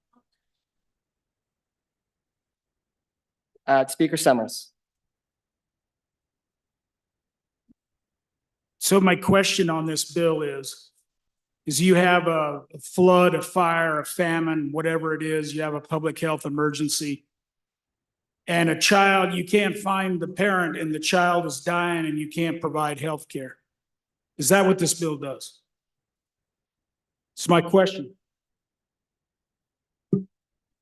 Speaker Summers. So my question on this bill is you have a flood, a fire, a famine, whatever it is, you have a public health emergency. And a child, you can't find the parent and the child is dying and you can't provide health care. Is that what this bill does? It's my question.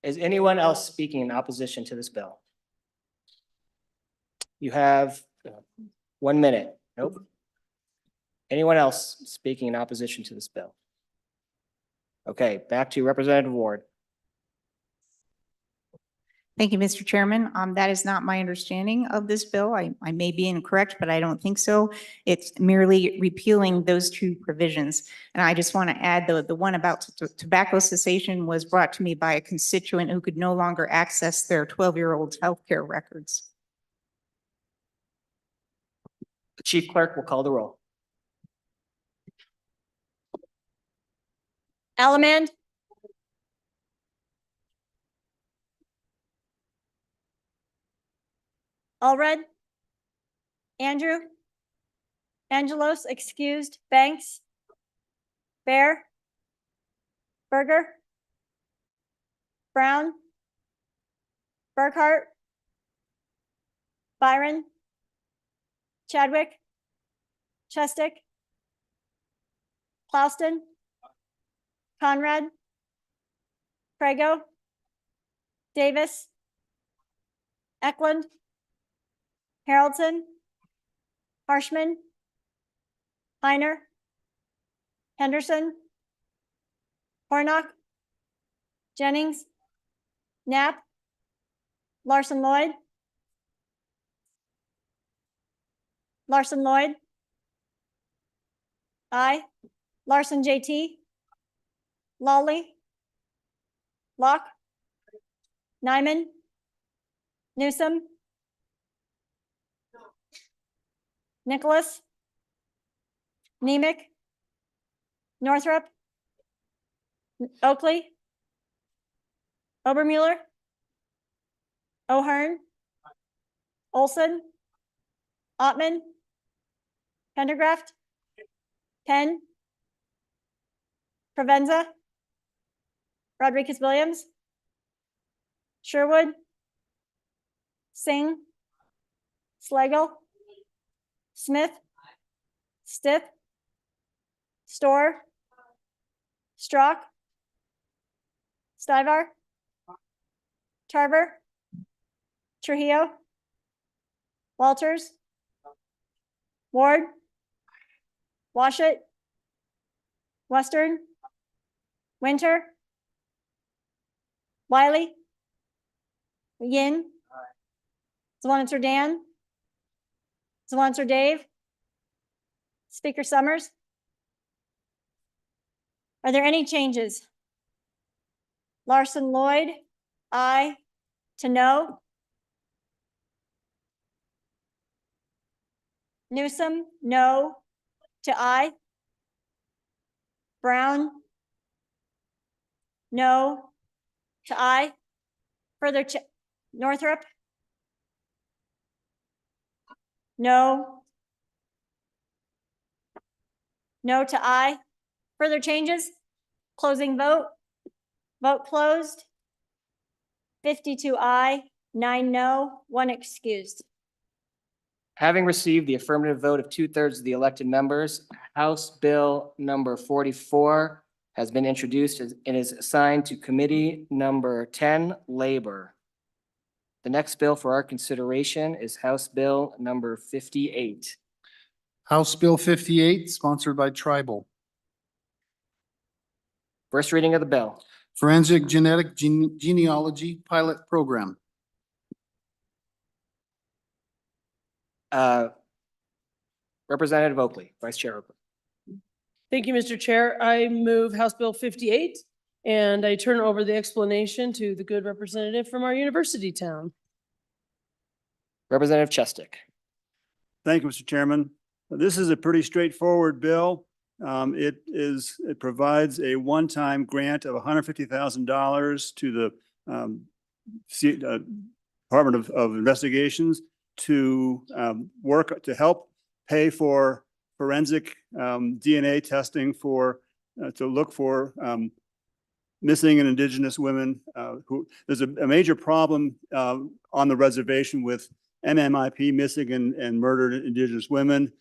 Is anyone else speaking in opposition to this bill? You have 1 minute. Nope. Anyone else speaking in opposition to this bill? Okay, back to Representative Ward. Thank you, Mr. Chairman. That is not my understanding of this bill. I may be incorrect, but I don't think so. It's merely repealing those two provisions. And I just want to add the one about tobacco cessation was brought to me by a constituent who could no longer access their 12-year-old's healthcare records. The Chief Clerk will call the roll. Allemand, Allred? Andrew? Angelos, excused. Banks? Bear? Berger? Brown? Burkhart? Byron? Chadwick? Chestick? Clouston? Conrad? Prego? Davis? Eklund? Haroldson? Harshman? Heiner? Henderson? Hornock? Jennings? Knapp? Larson Lloyd? Larson Lloyd? Aye. Larson JT? Lawley? Locke? Nyman? Newsom? Nicholas? Nemec? Northrop? Oakley? Obermuller? O'Hearn? Olson? Ottman? Pendergraft? Penn? Provenza? Rodriguez Williams? Sherwood? Singh? Slagle? Smith? Stith? Store? Strock? Stivar? Tarver? Trujillo? Walters? Ward? Washut? Western? Winter? Wiley? Yin? Swanitzer Dan? Swanitzer Dave? Speaker Summers? Are there any changes? Larson Lloyd, aye. To no? Newsom, no. To aye? Brown? No. To aye? Further, Northrop? No. No to aye. Further changes? Closing vote? Vote closed. 52 aye, 9 no, 1 excused. Having received the affirmative vote of 2/3 of the elected members, House Bill number 44 has been introduced and is assigned to Committee number 10, Labor. The next bill for our consideration is House Bill number 58. House Bill 58, sponsored by Tribal. First reading of the bill. Forensic Genetic Genealogy Pilot Program. Representative Oakley, Vice Chair Oakley. Thank you, Mr. Chair. I move House Bill 58, and I turn over the explanation to the good representative from our university town. Representative Chestick. Thank you, Mr. Chairman. This is a pretty straightforward bill. It provides a one-time grant of $150,000 to the Department of Investigations to work to help pay for forensic DNA testing to look for missing and indigenous women who there's a major problem on the reservation with MMIP, missing and murdered indigenous women.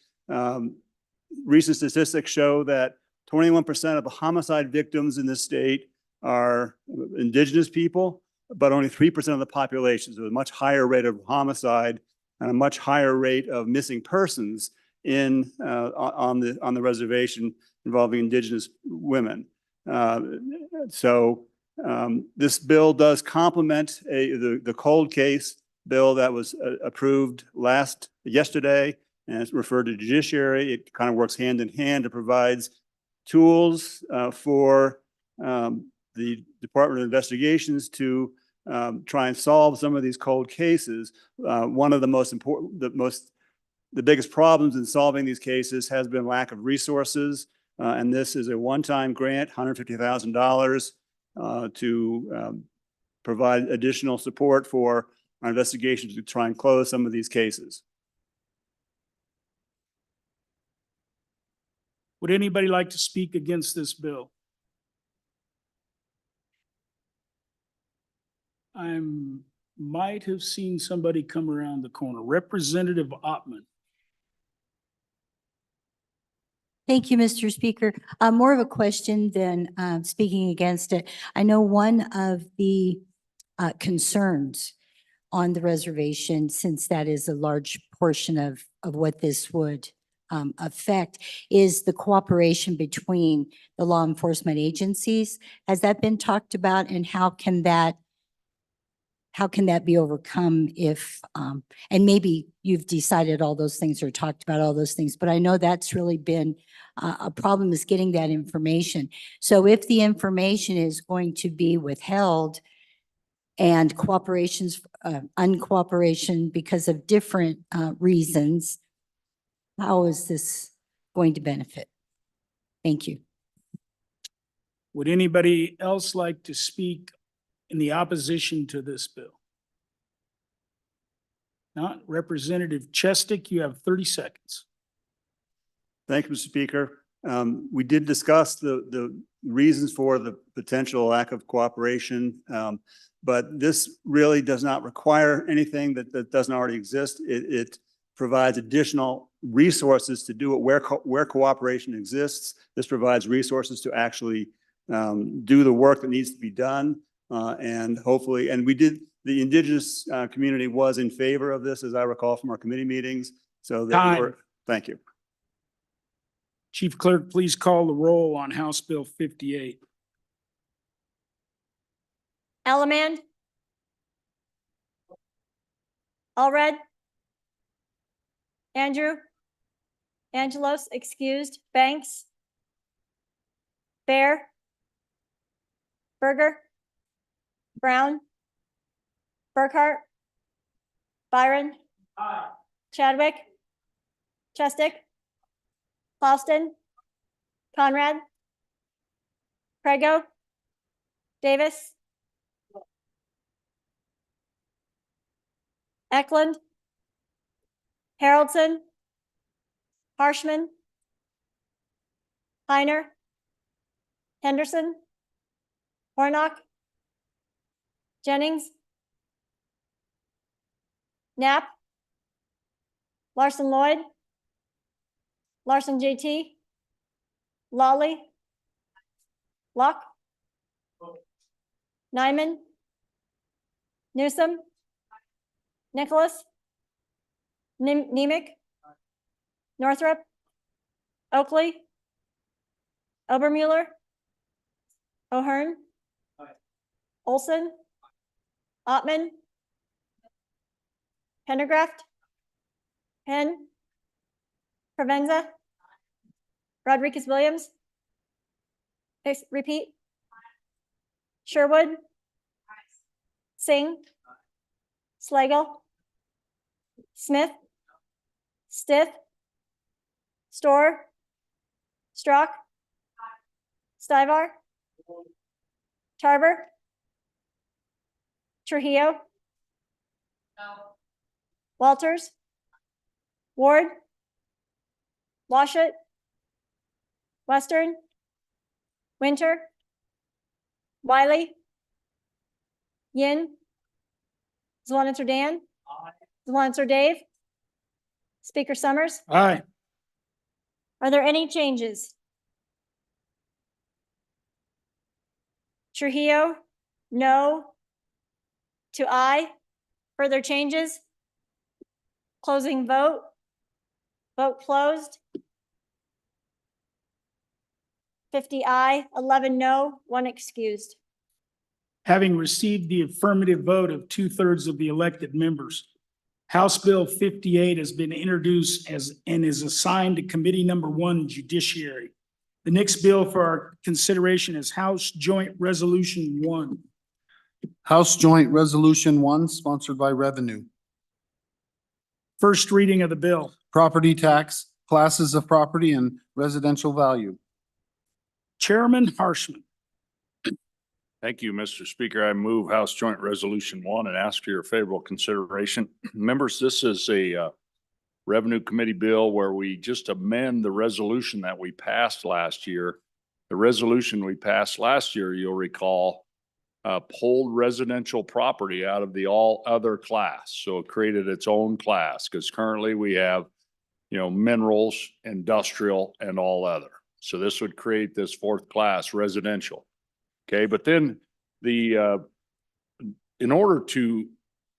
Recent statistics show that 21% of the homicide victims in this state are indigenous people, but only 3% of the population. So a much higher rate of homicide and a much higher rate of missing persons on the reservation involving indigenous women. This bill does complement the cold case bill that was approved yesterday, and it's referred to judiciary. It kind of works hand in hand. It provides tools for the Department of Investigations to try and solve some of these cold cases. One of the biggest problems in solving these cases has been lack of resources. And this is a one-time grant, $150,000 to provide additional support for our investigations to try and close some of these cases. Would anybody like to speak against this bill? Might have seen somebody come around the corner. Representative Ottman. Thank you, Mr. Speaker. More of a question than speaking against it. I know one of the concerns on the reservation, since that is a large portion of what this would affect, is the cooperation between the law enforcement agencies. Has that been talked about, and how can that be overcome if, and maybe you've decided all those things or talked about all those things, but I know that's really been a problem, is getting that information. So if the information is going to be withheld and uncooperation because of different reasons, how is this going to benefit? Thank you. Would anybody else like to speak in the opposition to this bill? Not Representative Chestic, you have 30 seconds. Thank you, Mr. Speaker. We did discuss the reasons for the potential lack of cooperation, but this really does not require anything that doesn't already exist. It provides additional resources to do it where cooperation exists. This provides resources to actually do the work that needs to be done. And hopefully, the indigenous community was in favor of this, as I recall from our committee meetings. So thank you. Chief Clerk, please call the roll on House Bill 58. Elleman? Allred? Andrew? Angelos, excused. Banks? Bear? Berger? Brown? Burkhart? Byron? Chadwick? Chestick? Clauston? Conrad? Prego? Davis? Eklund? Haroldson? Harshman? Heiner? Henderson? Hornock? Jennings? Knapp? Larson Lloyd? Larson JT? Lawley? Locke? Nyman? Newsom? Nicholas? Nemec? Northrop? Oakley? Obermuller? O'Hearn? Olson? Ottman? Pendergraft? Penn? Provenza? Rodriguez Williams? Repeat? Sherwood? Singh? Slagle? Smith? Stith? Storr? Strock? Stivar? Tarver? Trujillo? Walters? Ward? Washut? Western? Winter? Wiley? Yin? Zwanitzer Dan? Zwanitzer Dave? Speaker Summers? Aye. Are there any changes? Trujillo? No. To aye. Further changes? Closing vote. Vote closed. 50 aye, 11 no, 1 excused. Having received the affirmative vote of 2/3 of the elected members, House Bill 58 has been introduced and is assigned to Committee Number 1, Judiciary. The next bill for our consideration is House Joint Resolution 1. House Joint Resolution 1, sponsored by Revenue. First reading of the bill. Property tax, classes of property and residential value. Chairman Harshman. Thank you, Mr. Speaker. I move House Joint Resolution 1 and ask for your favorable consideration. Members, this is a Revenue Committee bill where we just amend the resolution that we passed last year. The resolution we passed last year, you'll recall, pulled residential property out of the all other class. So it created its own class because currently we have, minerals, industrial, and all other. So this would create this fourth class residential. Okay, but then in order to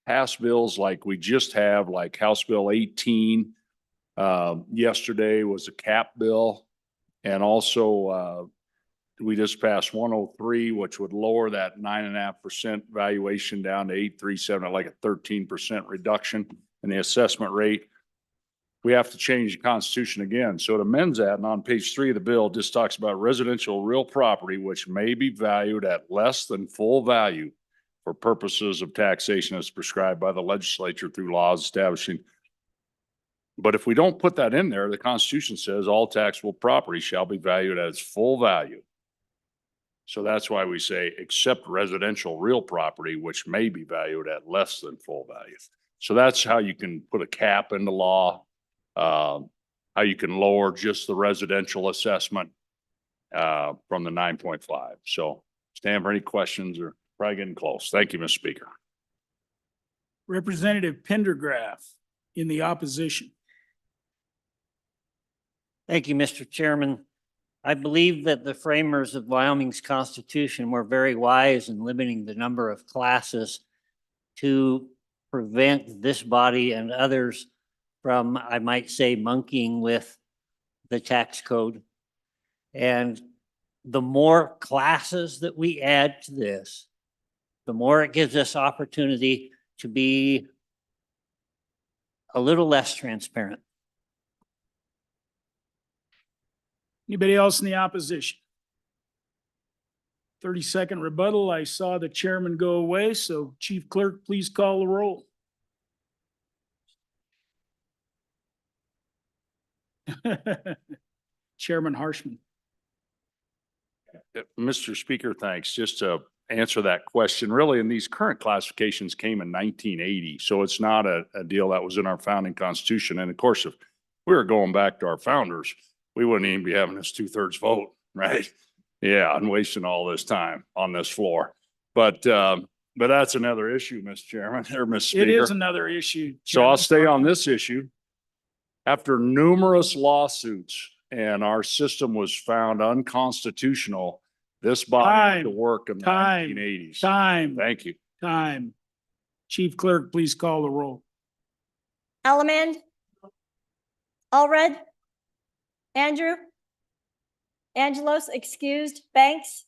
pass bills like we just have, like House Bill 18, yesterday was a cap bill. And also, we just passed 103, which would lower that 9.5% valuation down to 837, like a 13% reduction in the assessment rate. We have to change the Constitution again. So it amends that. And on page 3 of the bill, it just talks about residential real property, which may be valued at less than full value for purposes of taxation as prescribed by the legislature through laws establishing. But if we don't put that in there, the Constitution says all taxable property shall be valued at its full value. So that's why we say except residential real property, which may be valued at less than full value. So that's how you can put a cap into law. How you can lower just the residential assessment from the 9.5. So stand for any questions or probably getting close. Thank you, Mr. Speaker. Representative Pendergraph in the opposition. Thank you, Mr. Chairman. I believe that the framers of Wyoming's Constitution were very wise in limiting the number of classes to prevent this body and others from, I might say, monkeying with the tax code. And the more classes that we add to this, the more it gives us opportunity to be a little less transparent. Anybody else in the opposition? 30-second rebuttal. I saw the chairman go away, so Chief Clerk, please call the roll. Chairman Harshman. Mr. Speaker, thanks. Just to answer that question, really, and these current classifications came in 1980, so it's not a deal that was in our founding Constitution. And of course, if we were going back to our founders, we wouldn't even be having this 2/3 vote, right? Yeah, and wasting all this time on this floor. But that's another issue, Mr. Chairman, or Mr. Speaker. It is another issue. So I'll Chairman. stay on this issue. After numerous lawsuits and our system was found unconstitutional, this body went to work in the 1980s. Time. Thank you. Time. Chief Clerk, please call the roll. Elleman, Allred, Andrew, Angelos excused, Banks,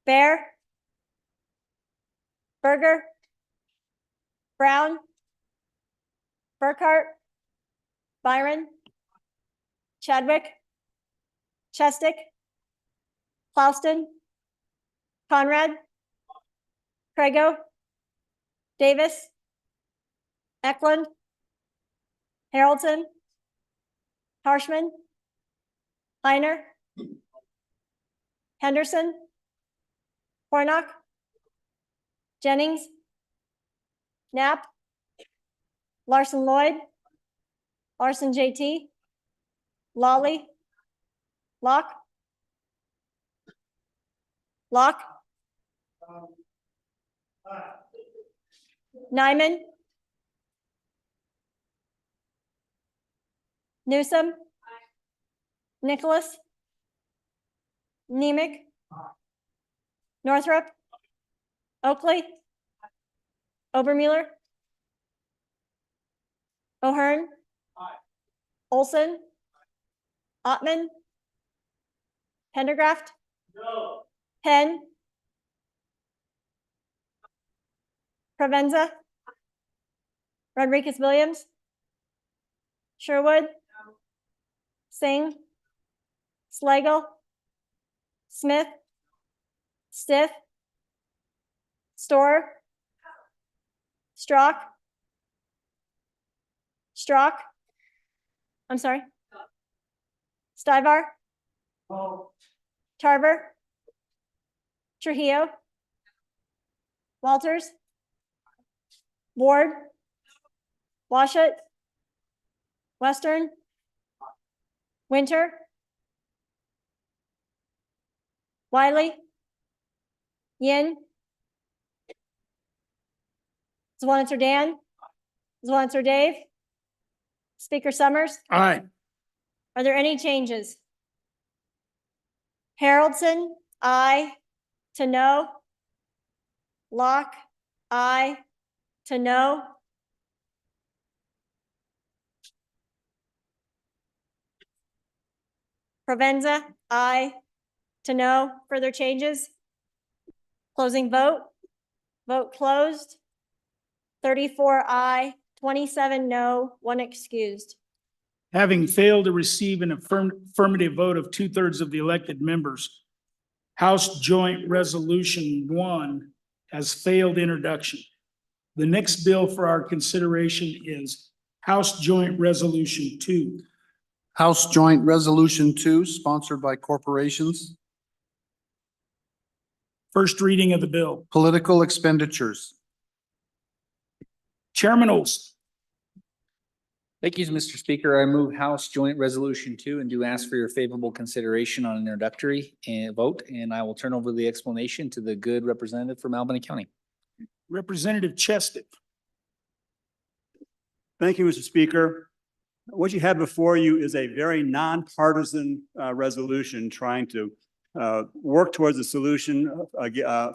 Bear, Berger, Brown, Burkhart, Byron, Chadwick, Chestick, Klauston, Conrad, Craigo, Davis, Eklund, Harrelson, Harshman, Heiner, Henderson, Hornock, Jennings, Knapp, Larson Lloyd, Larson JT, Lawley, Locke, Nyman, Newsom, Nicholas, Nemec, Northrop, Oakley, Obermueller, O'Hearn, Olson, Ottman, Pendergraft, Penn, Provenza, Rodriguez Williams, Sherwood, Singh, Slagle, Smith, Stiff, Storer, Strock, I'm sorry, Stivar, Tarver, Trujillo, Walters? Ward? Washut? Western? Winter? Wiley? Yin? Swanser Dan? Swanser Dave? Speaker Summers? Aye. Are there any changes? Haroldson? Aye. To no? Locke? Aye. To no? Provenza? Aye. To no? Further changes? Closing vote? Vote closed. 34 aye, 27 no, 1 excused. Having failed to receive an affirmative vote of 2/3 of the elected members, House Joint Resolution 1 has failed introduction. The next bill for our consideration is House Joint Resolution 2. House Joint Resolution 2, sponsored by corporations. First reading of the bill. Political expenditures. Chairman Olson. Thank you, Mr. Speaker. I move House Joint Resolution 2 and do ask for your favorable consideration on an introductory and vote, and I will turn over the explanation to the good representative from Albany County. Representative Chested. Thank you, Mr. Speaker. What you have before you is a very nonpartisan resolution trying to work towards a solution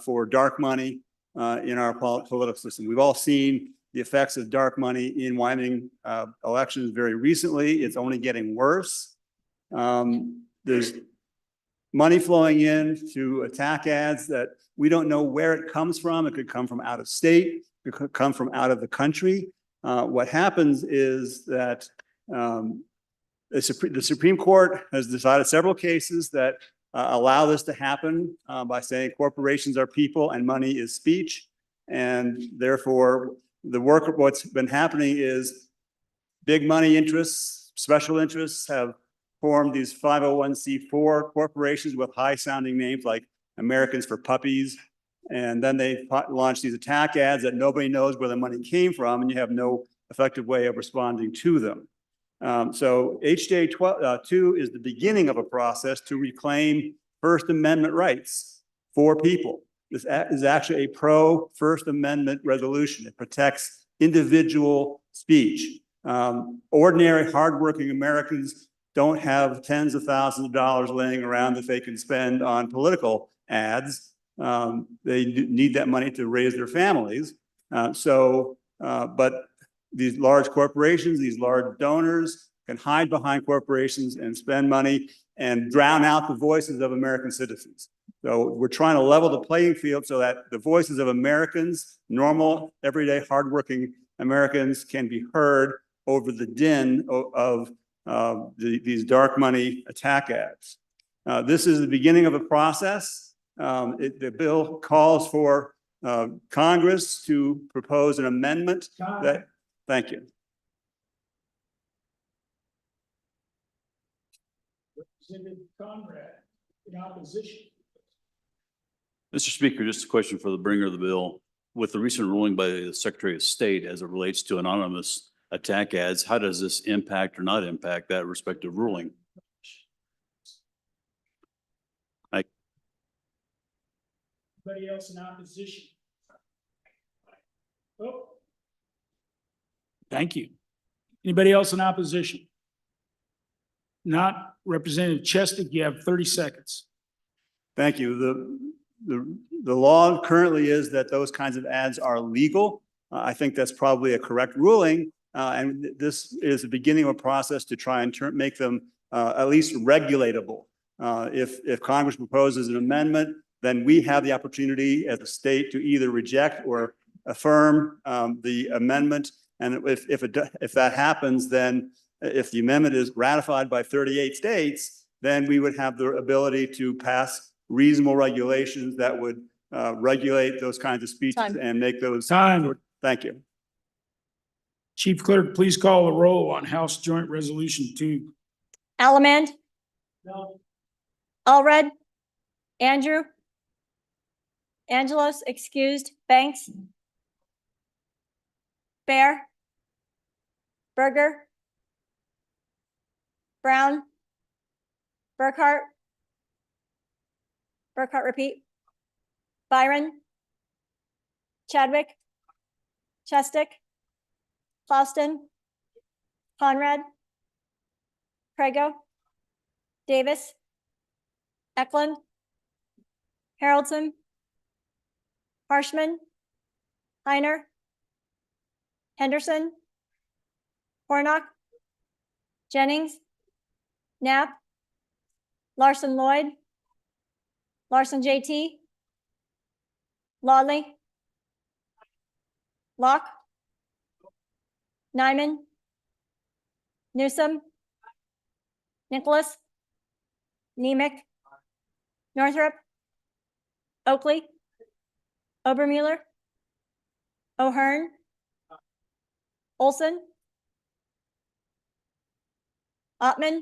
for dark money in our political system. We've all seen the effects of dark money in Wyoming elections very recently. It's only getting worse. There's money flowing in to attack ads that we don't know where it comes from. It could come from out of state. It could come from out of the country. What happens is that the Supreme Court has decided several cases that allow this to happen by saying corporations are people and money is speech. And therefore, the work of what's been happening is big money interests, special interests have formed these 501c4 corporations with high sounding names like Americans for Puppies. And then they launch these attack ads that nobody knows where the money came from, and you have no effective way of responding to them. So HJ 2 is the beginning of a process to reclaim First Amendment rights for people. This is actually a pro First Amendment resolution. It protects individual speech. Ordinary hardworking Americans don't have tens of thousands of dollars laying around that they can spend on political ads. They need that money to raise their families. But these large corporations, these large donors can hide behind corporations and spend money and drown out the voices of American citizens. So we're trying to level the playing field so that the voices of Americans, normal, everyday, hardworking Americans, can be heard over the din of these dark money attack ads. This is the beginning of a process. The bill calls for Congress to propose an amendment that, thank you. Representative Conrad in opposition. Mr. Speaker, just a question for the bringer of the bill. With the recent ruling by the Secretary of State as it relates to anonymous attack ads, how does this impact or not impact that respective ruling? Anybody else in opposition? Oh. Thank you. Anybody else in opposition? Not. Representative Chested, you have 30 seconds. Thank you. The law currently is that those kinds of ads are legal. I think that's probably a correct ruling. And this is the beginning of a process to try and make them at least regulatable. If Congress proposes an amendment, then we have the opportunity as a state to either reject or affirm the amendment. And if that happens, then if the amendment is ratified by 38 states, then we would have the ability to pass reasonable regulations that would regulate those kinds of speeches and make those. Time. Thank you. Chief Clerk, please call the roll on House Joint Resolution 2. Allemande? No. Allred? Andrew? Angelos excused. Banks? Bear? Berger? Brown? Burkhart? Burkhart, repeat. Byron? Chadwick? Chestick? Clauston? Conrad? Prego? Davis? Eklund? Haroldson? Harshman? Heiner? Henderson? Hornock? Jennings? Knapp? Larson Lloyd? Larson JT? Lawley? Locke? Nyman? Newsom? Nicholas? Nemec? Northrop? Oakley? Obermueller? O'Hearn? Olson? Ottman?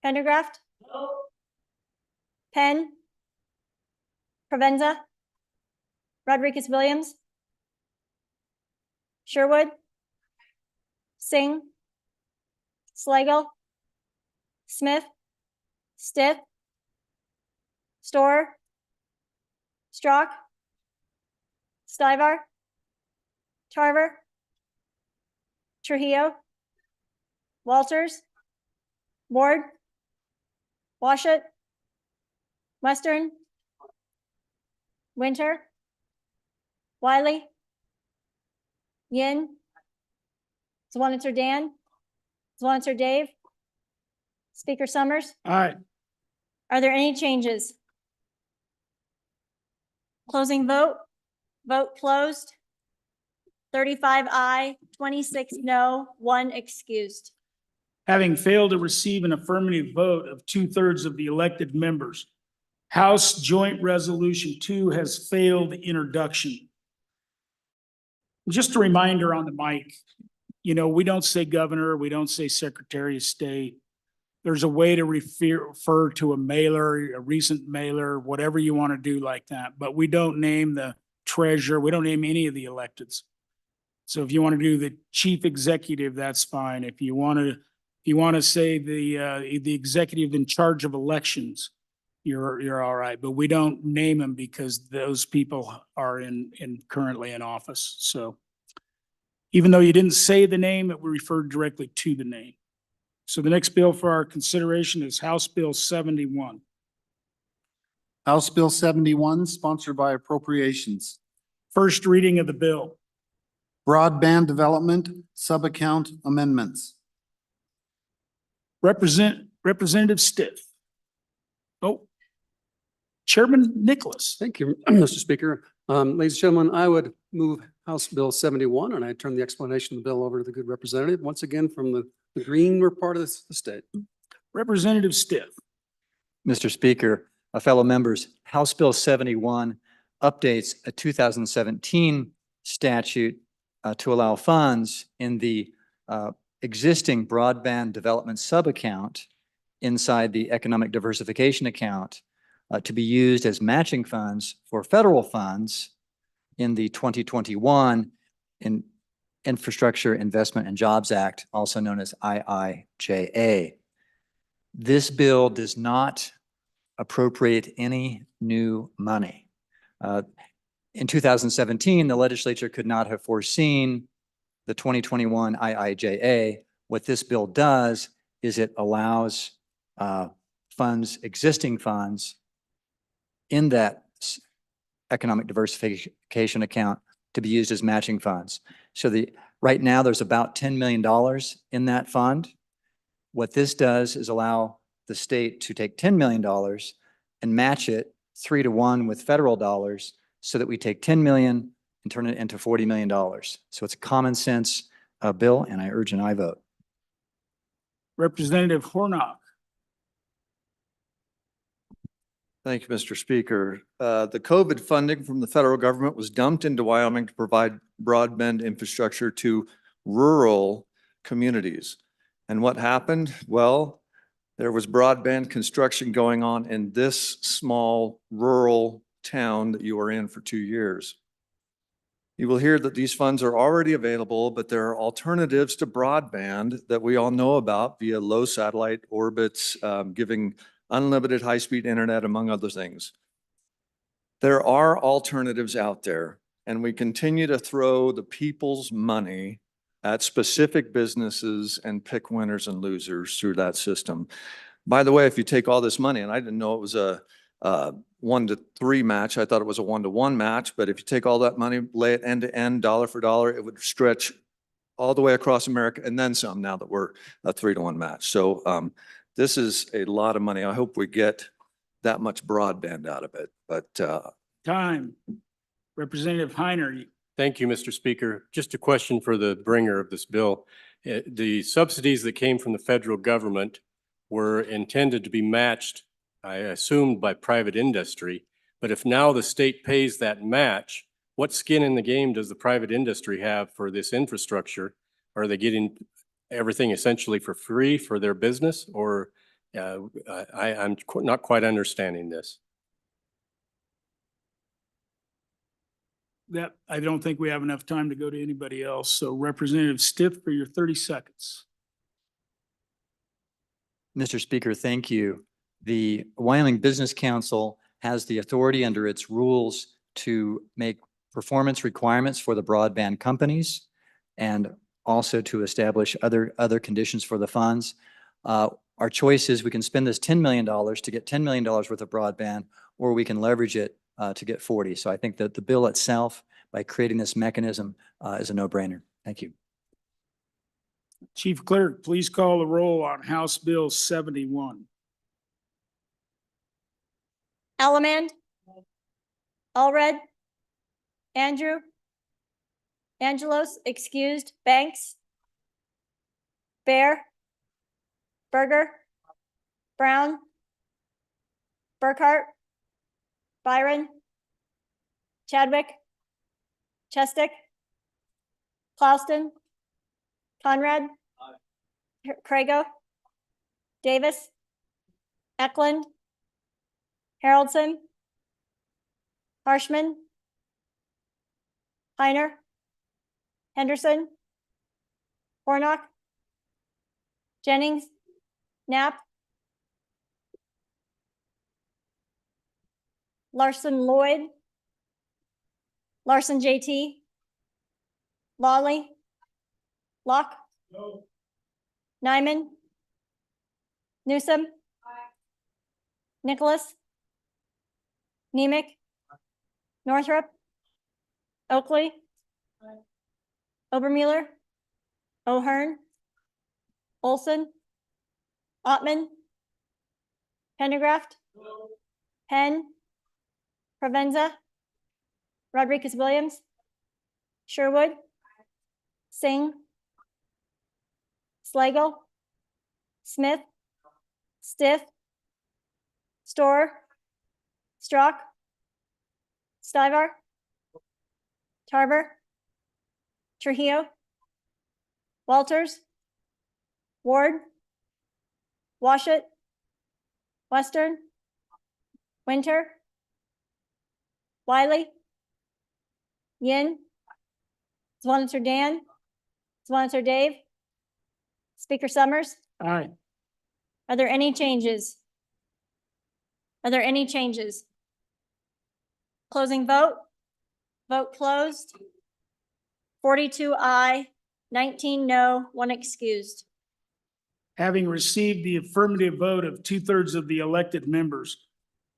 Pendergraft? Penn? Provenza? Rodriguez Williams? Sherwood? Singh? Slagle? Smith? Stith? Storer? Strock? Stivar? Tarver? Trujillo? Walters? Ward? Washut? Western? Winter? Wiley? Yin? Swanitzer Dan? Swanitzer Dave? Speaker Summers? Aye. Are there any changes? Closing vote? Vote closed. 35 aye, 26 no, 1 excused. Having failed to receive an affirmative vote of 2/3 of the elected members, House Joint Resolution 2 has failed introduction. Just a reminder on the mic, you know, we don't say governor, we don't say secretary of state. There's a way to refer to a mailer, a recent mailer, whatever you want to do like that, but we don't name the treasurer, we don't name any of the electeds. So if you want to do the chief executive, that's fine. If you want to say the executive in charge of elections, you're all right, but we don't name them because those people are currently in office. So even though you didn't say the name, it referred directly to the name. So the next bill for our consideration is House Bill 71. House Bill 71, sponsored by Appropriations. First reading of the bill. Broadband Development Sub-Account Amendments. Representative Stiff. Oh, Chairman Nicholas. Thank you, Mr. Speaker. Ladies and gentlemen, I would move House Bill 71, and I turn the explanation of the bill over to the good representative, once again from the green part of the state. Representative Stiff. Mr. Speaker, fellow members, House Bill 71 updates a 2017 statute to allow funds in the existing broadband development sub-account inside the economic diversification account to be used as matching funds for federal funds in the 2021 Infrastructure Investment and Jobs Act, also known as IIJA. This bill does not appropriate any new money. In 2017, the legislature could not have foreseen the 2021 IIJA. What this bill does is it allows funds, existing funds in that economic diversification account to be used as matching funds. So right now there's about $10 million in that fund. What this does is allow the state to take $10 million and match it 3-to-1 with federal dollars so that we take 10 million and turn it into $40 million. So it's a common sense bill, and I urge an aye vote. Representative Hornock. Thank you, Mr. Speaker. The COVID funding from the federal government was dumped into Wyoming to provide broadband infrastructure to rural communities. And what happened? Well, there was broadband construction going on in this small rural town that you are in for 2 years. You will hear that these funds are already available, but there are alternatives to broadband that we all know about via low satellite orbits, giving unlimited high-speed internet, among other things. There are alternatives out there, and we continue to throw the people's money at specific businesses and pick winners and losers through that system. By the way, if you take all this money, and I didn't know it was a 1-to-3 match, I thought it was a 1-to-1 match, but if you take all that money, lay it end to end, dollar for dollar, it would stretch all the way across America and then some, now that we're a 3-to-1 match. So this is a lot of money. I hope we get that much broadband out of it, but Time. Representative Heiner. Thank you, Mr. Speaker. Just a question for the bringer of this bill. The subsidies that came from the federal government were intended to be matched, I assumed, by private industry. But if now the state pays that match, what skin in the game does the private industry have for this infrastructure? Are they getting everything essentially for free for their business? Or I'm not quite understanding this. That, I don't think we have enough time to go to anybody else. So Representative Stiff for your 30 seconds. Mr. Speaker, thank you. The Wyoming Business Council has the authority under its rules to make performance requirements for the broadband companies and also to establish other conditions for the funds. Our choice is we can spend this $10 million to get $10 million worth of broadband, or we can leverage it to get 40. So I think that the bill itself, by creating this mechanism, is a no-brainer. Thank you. Chief Clerk, please call the roll on House Bill 71. Elleman, Allred, Andrew, Angelos, excused, Banks, Bear, Berger, Brown, Burkhart, Byron, Chadwick, Chestick, Clauston, Conrad, Crago, Davis, Eklund, Haroldson, Harshman, Heiner, Henderson, Warnock, Jennings, Knapp, Larson Lloyd, Larson JT, Lawley, Locke, Nyman, Newsom, Nicholas, Nemec, Northrop, Oakley, Obermueller, O'Hearn, Olson, Ottman, Pendergraft, Penn, Provenza, Rodriguez Williams, Sherwood, Singh, Slagle, Smith, Stiff, Storr, Strock, Stivar, Tarver, Trujillo, Walters, Ward, Washut, Western, Winter, Wiley, Yin, Swanitzer Dan, Swanitzer Dave, Speaker Summers. Aye. Are there any changes? Are there any changes? Closing vote. Vote closed. 42 aye, 19 no, 1 excused. Having received the affirmative vote of 2/3 of the elected members,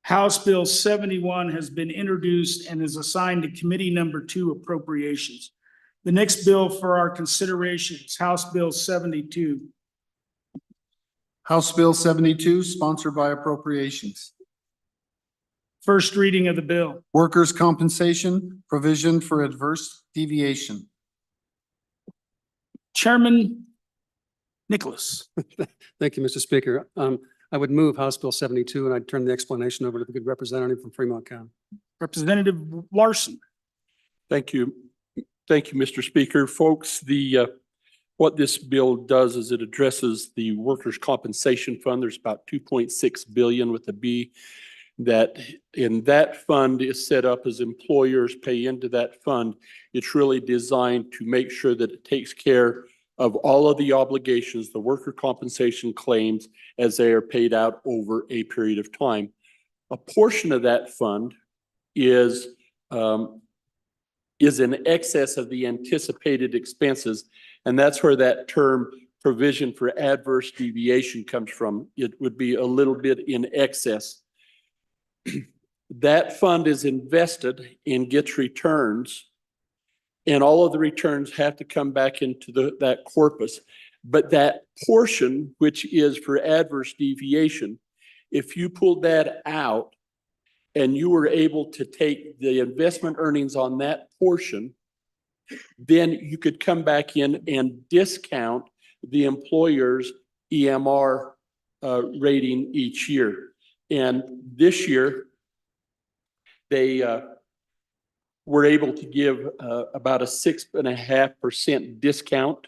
House Bill 71 has been introduced and is assigned to Committee Number 2 Appropriations. The next bill for our consideration is House Bill 72. House Bill 72, sponsored by Appropriations. First reading of the bill. Workers' compensation, provision for adverse deviation. Chairman Nicholas. Thank you, Mr. Speaker. I would move House Bill 72, and I'd turn the explanation over to the good representative from Fremont County. Representative Larson. Thank you. Thank you, Mr. Speaker. Folks, what this bill does is it addresses the workers' compensation fund. There's about 2.6 billion with a B that in that fund is set up as employers pay into that fund. It's really designed to make sure that it takes care of all of the obligations, the worker compensation claims, as they are paid out over a period of time. A portion of that fund is in excess of the anticipated expenses. And that's where that term provision for adverse deviation comes from. It would be a little bit in excess. That fund is invested and gets returns, and all of the returns have to come back into that corpus. But that portion, which is for adverse deviation, if you pulled that out and you were able to take the investment earnings on that portion, then you could come back in and discount the employer's EMR rating each year. And this year, they were able to give about a 6.5% discount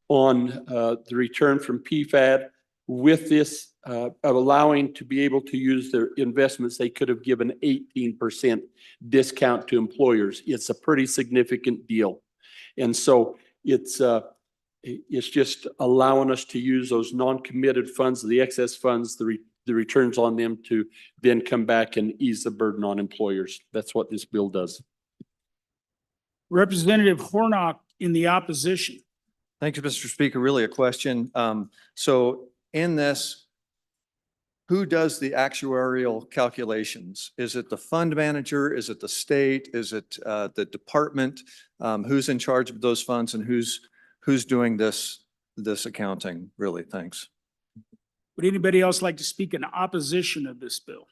on the return from PFAD. With this allowing to be able to use their investments, they could have given 18% discount to employers. It's a pretty significant deal. And so it's just allowing us to use those non-committed funds, the excess funds, the returns on them, to then come back and ease the burden on employers. That's what this bill does. Representative Hornock in the opposition. Thank you, Mr. Speaker. Really a question. So in this, who does the actuarial calculations? Is it the fund manager? Is it the state? Is it the department? Who's in charge of those funds, and who's doing this accounting? Really, thanks. Would anybody else like to speak in opposition of this bill?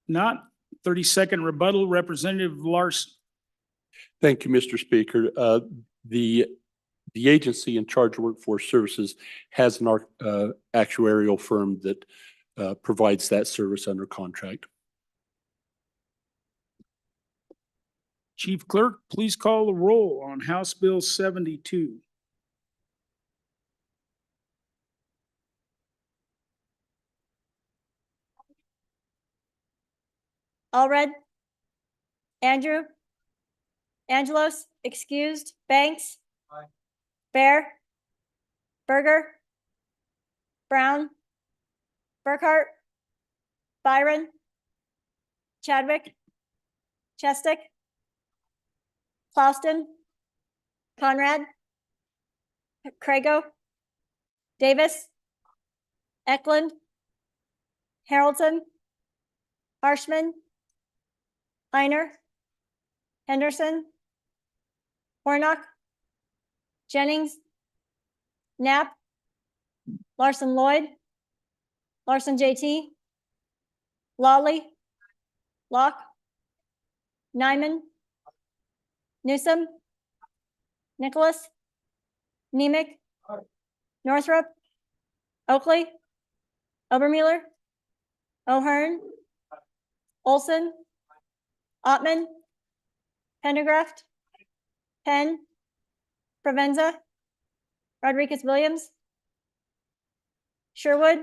Not. 30-second rebuttal, Representative Larson. Thank you, Mr. Speaker. The agency in charge of workforce services has an actuarial firm that provides that service under contract. Chief Clerk, please call the roll on House Bill 72. Allred? Andrew? Angelos, excused. Banks? Bear? Berger? Brown? Burkhart? Byron? Chadwick? Chestick? Clauston? Conrad? Crago? Davis? Eklund? Haroldson? Harshman? Heiner? Henderson? Hornock? Jennings? Knapp? Larson Lloyd? Larson JT? Lawley? Locke? Nyman? Newsom? Nicholas? Nemec? Northrop? Oakley? Obermueller? O'Hearn? Olson? Ottman? Pendergraft? Penn? Provenza? Rodriguez Williams? Sherwood?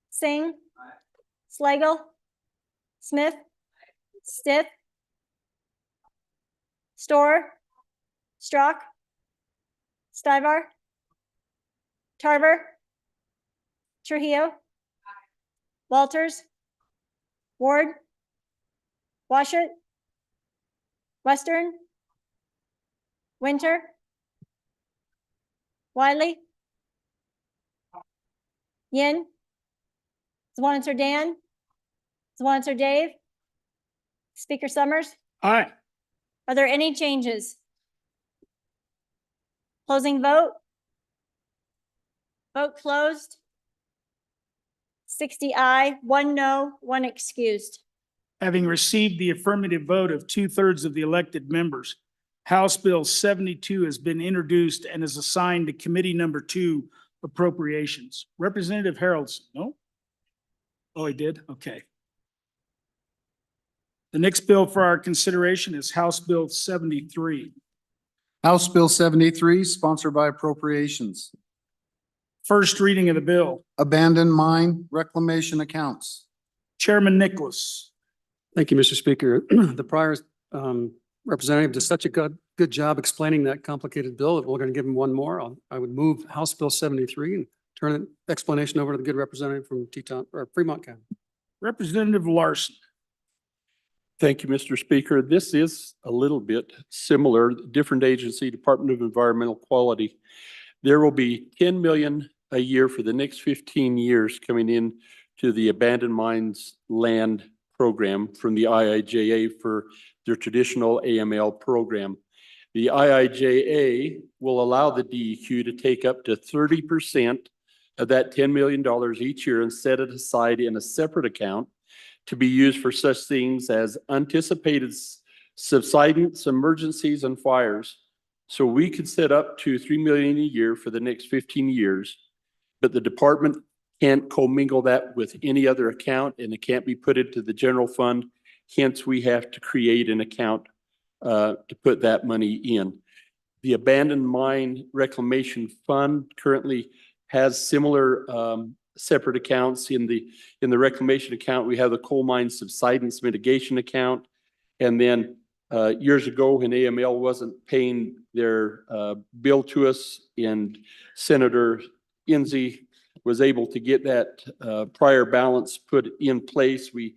Singh? Slagle? Smith? Stiff? Storr? Strock? Stivar? Tarver? Trujillo? Walters? Ward? Washut? Western? Winter? Wiley? Yin? Zwaniter Dan? Zwaniter Dave? Speaker Summers? Aye. Are there any changes? Closing vote? Vote closed. 60 aye, 1 no, 1 excused. Having received the affirmative vote of 2/3 of the elected members, House Bill 72 has been introduced and is assigned to Committee Number 2, Appropriations. Representative Haroldson, no? Oh, he did? Okay. The next bill for our consideration is House Bill 73. House Bill 73, sponsored by Appropriations. First reading of the bill. Abandoned mine reclamation accounts. Chairman Nicholas. Thank you, Mr. Speaker. The prior representative did such a good job explaining that complicated bill that we're going to give him one more. I would move House Bill 73 and turn the explanation over to the good representative from Teton or Fremont County. Representative Larson. Thank you, Mr. Speaker. This is a little bit similar, different agency, Department of Environmental Quality. There will be 10 million a year for the next 15 years coming in to the abandoned mines land program from the IIJA for their traditional AML program. The IIJA will allow the DEQ to take up to 30% of that $10 million each year and set it aside in a separate account to be used for such things as anticipated subsidence, emergencies, and fires. So we could set up to $3 million a year for the next 15 years, but the department can't commingle that with any other account, and it can't be put into the general fund. Hence, we have to create an account to put that money in. The Abandoned Mine Reclamation Fund currently has similar separate accounts. In the reclamation account, we have the coal mine subsidence mitigation account. And then years ago, when AML wasn't paying their bill to us, and Senator Enzi was able to get that prior balance put in place, we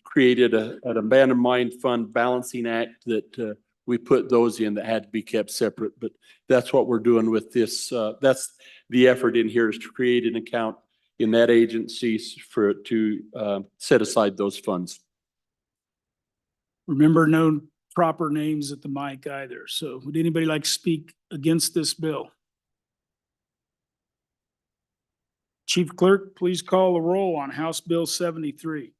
created an abandoned mine fund balancing act that we put those in that had to be kept separate. But that's what we're doing with this. That's the effort in here, is to create an account in that agency for it to set aside those funds. Remember, no proper names at the mic either. So would anybody like to speak against this bill? Chief Clerk, please call the roll on House Bill 73.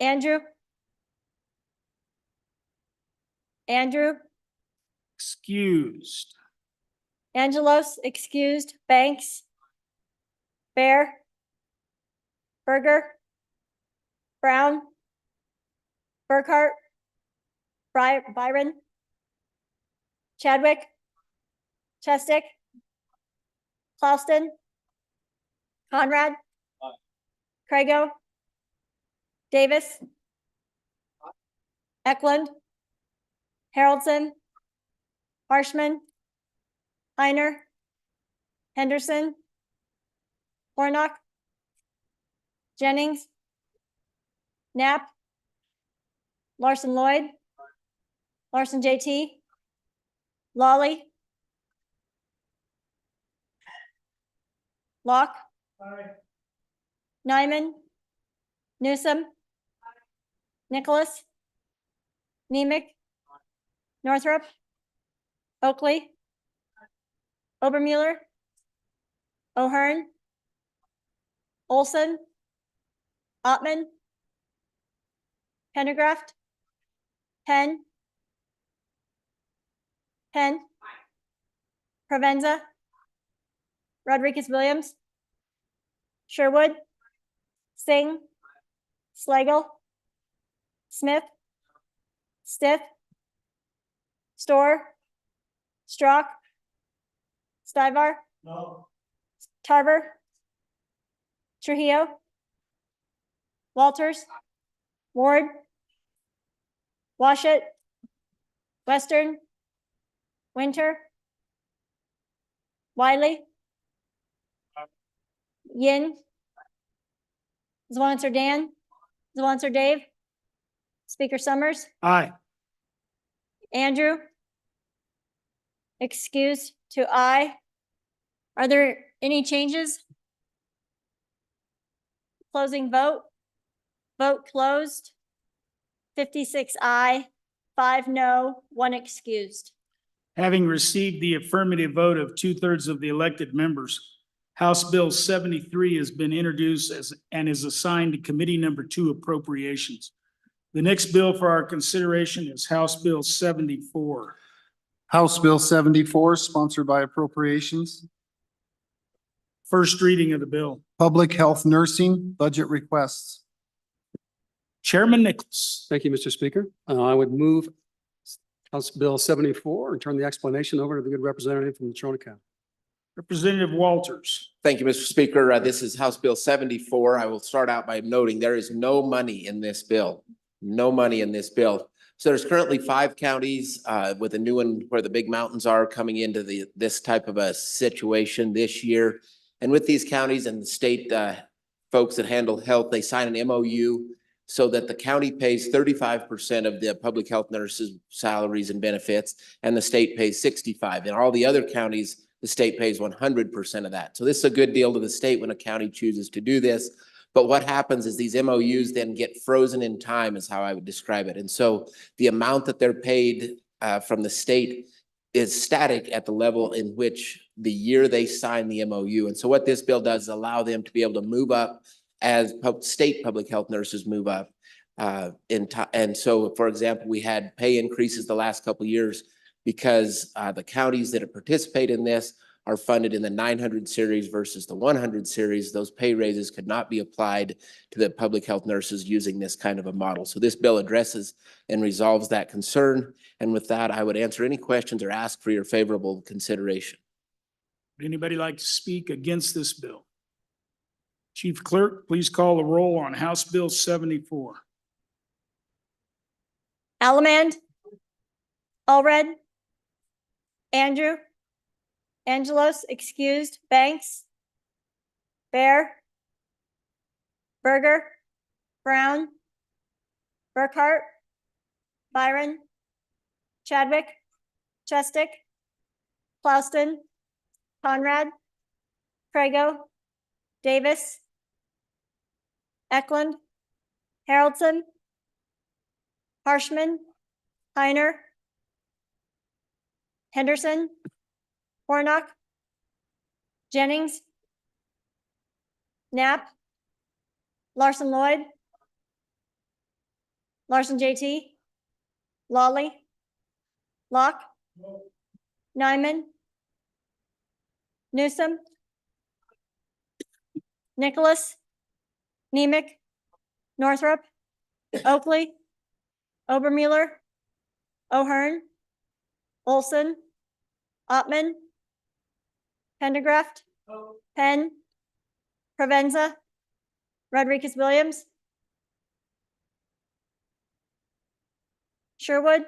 Andrew? Andrew? Excused. Angelos, excused. Banks? Bear? Berger? Brown? Burkhart? Byron? Chadwick? Chestick? Clauston? Conrad? Crago? Davis? Eklund? Haroldson? Harshman? Heiner? Henderson? Hornock? Jennings? Knapp? Larson Lloyd? Larson JT? Lawley? Locke? Nyman? Newsom? Nicholas? Nemec? Northrop? Oakley? Obermuller? O'Hearn? Olson? Ottman? Pendergraft? Penn? Provenza? Rodriguez-Williams? Sherwood? Singh? Slagle? Smith? Stith? Storr? Strock? Stivar? No. Tarver? Trujillo? Walters? Ward? Washut? Western? Winter? Wiley? Yin? Zwanzer Dan? Zwanzer Dave? Speaker Summers? Aye. Andrew? Excused to aye. Are there any changes? Closing vote. Vote closed. 56 aye, 5 no, 1 excused. Having received the affirmative vote of 2/3 of the elected members, House Bill 73 has been introduced and is assigned to Committee Number 2 Appropriations. The next bill for our consideration is House Bill 74. House Bill 74, sponsored by Appropriations. First reading of the bill. Public Health Nursing Budget Requests. Chairman Nichols. Thank you, Mr. Speaker. I would move House Bill 74 and turn the explanation over to the good representative from Trona County. Representative Walters. Thank you, Mr. Speaker. This is House Bill 74. I will start out by noting there is no money in this bill. No money in this bill. So there's currently 5 counties with a new one where the big mountains are coming into this type of a situation this year. And with these counties and the state folks that handle health, they sign an MOU so that the county pays 35% of the public health nurses' salaries and benefits, and the state pays 65%. In all the other counties, the state pays 100% of that. So this is a good deal to the state when a county chooses to do this. But what happens is these MOUs then get frozen in time, is how I would describe it. And so the amount that they're paid from the state is static at the level in which the year they sign the MOU. And so what this bill does is allow them to be able to move up as state public health nurses move up. And so, for example, we had pay increases the last couple of years because the counties that participate in this are funded in the 900 series versus the 100 series. Those pay raises could not be applied to the public health nurses using this kind of a model. So this bill addresses and resolves that concern. And with that, I would answer any questions or ask for your favorable consideration. Would anybody like to speak against this bill? Chief Clerk, please call the roll on House Bill 74. Allemand, Allred, Andrew, Angelos, excused, Banks, Bear, Berger, Brown, Burkhart, Byron, Chadwick, Chestick, Klauston, Conrad, Prego, Davis, Eklund, Haroldson, Harshman, Heiner, Henderson, Warnock, Jennings, Knapp, Larson Lloyd, Larson JT, Lawley, Locke, Nyman, Newsom, Nicholas, Nemec, Northrop, Oakley, Obermueller, O'Hearn, Olson, Ottman, Pendergraft, Penn, Provenza, Rodriguez Williams, Sherwood,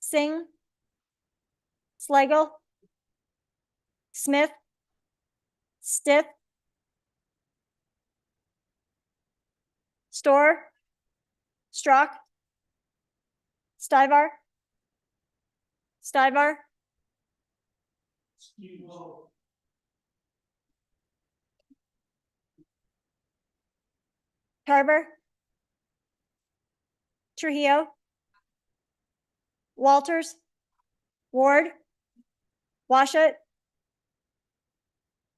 Singh, Slagle, Smith, Stiff, Storr, Strock, Stivar, Stivar, Tarver, Trujillo, Walters, Ward, Washut,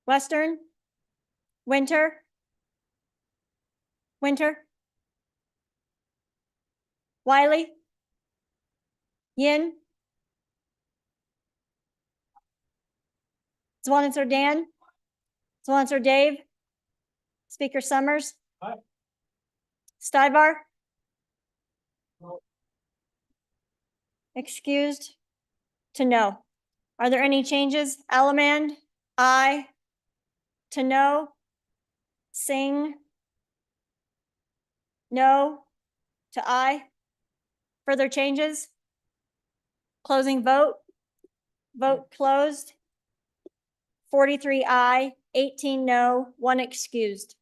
Western, Winter, Wiley, Yin, Swanitzer Dan, Swanitzer Dave, Speaker Summers, Stivar, excused to no. Are there any changes? Allemand, aye. To no. Singh, no. To aye. Further changes? Closing vote. Vote closed. 43 aye, 18 no, 1 excused.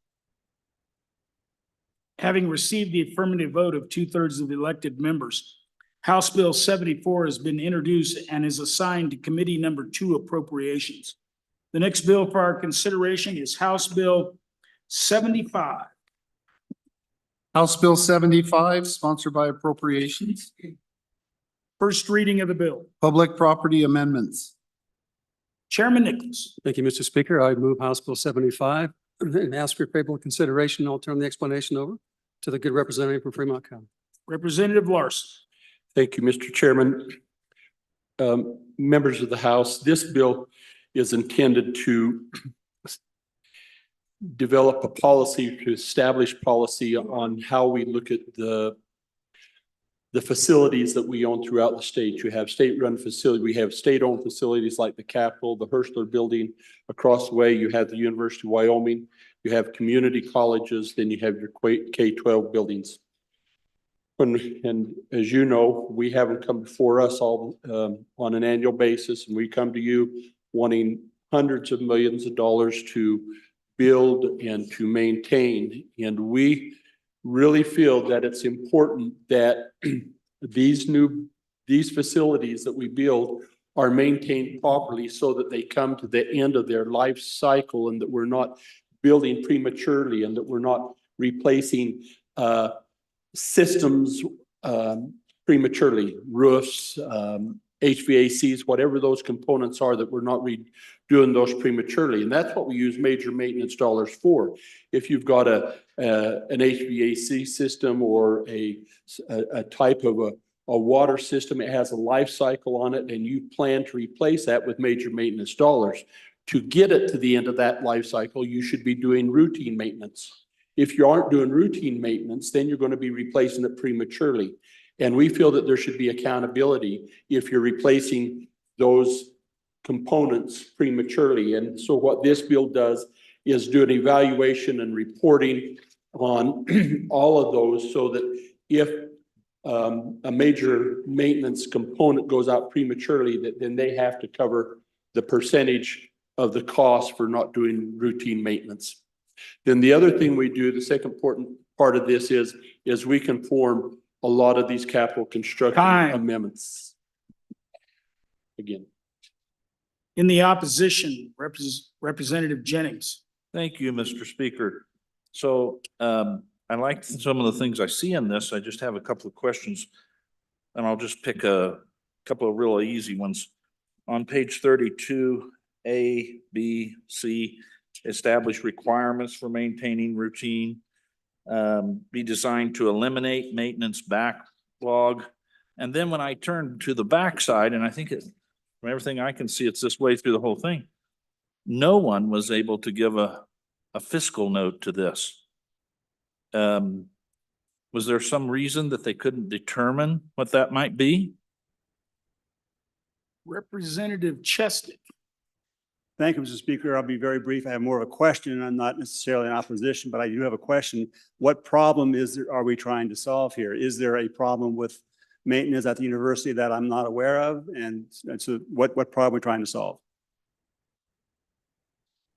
Having received the affirmative vote of 2/3 of the elected members, House Bill 74 has been introduced and is assigned to Committee Number 2 Appropriations. The next bill for our consideration is House Bill 75. House Bill 75, sponsored by Appropriations. First reading of the bill. Public Property Amendments. Chairman Nichols. Thank you, Mr. Speaker. I move House Bill 75 and ask for your favorable consideration. I'll turn the explanation over to the good representative from Fremont County. Representative Larson. Thank you, Mr. Chairman. Members of the House, this bill is intended to develop a policy to establish policy on how we look at the facilities that we own throughout the state. You have state-run facilities, we have state-owned facilities like the Capitol, the Hirschler Building. Across the way, you have the University of Wyoming, you have community colleges, then you have your K-12 buildings. And as you know, we have them come before us all on an annual basis, and we come to you wanting hundreds of millions of dollars to build and to maintain. And we really feel that it's important that these facilities that we build are maintained properly so that they come to the end of their life cycle, and that we're not building prematurely, and that we're not replacing systems prematurely, roofs, HVACs, whatever those components are, that we're not doing those prematurely. And that's what we use major maintenance dollars for. If you've got an HVAC system or a type of a water system, it has a life cycle on it, and you plan to replace that with major maintenance dollars. To get it to the end of that life cycle, you should be doing routine maintenance. If you aren't doing routine maintenance, then you're going to be replacing it prematurely. And we feel that there should be accountability if you're replacing those components prematurely. And so what this bill does is do an evaluation and reporting on all of those, so that if a major maintenance component goes out prematurely, then they have to cover the percentage of the cost for not doing routine maintenance. Then the other thing we do, the second important part of this is we conform a lot of these capital construction amendments. Again. In the opposition, Representative Jennings. Thank you, Mr. Speaker. So I like some of the things I see in this. I just have a couple of questions, and I'll just pick a couple of really easy ones. On page 32, A, B, C, establish requirements for maintaining routine, be designed to eliminate maintenance backlog. And then when I turn to the backside, and I think from everything I can see, it's this way through the whole thing. No one was able to give a fiscal note to this. Was there some reason that they couldn't determine what that might be? Representative Chested. Thank you, Mr. Speaker. I'll be very brief. I have more of a question. I'm not necessarily in opposition, but I do have a question. What problem are we trying to solve here? Is there a problem with maintenance at the university that I'm not aware of? And so what problem are we trying to solve?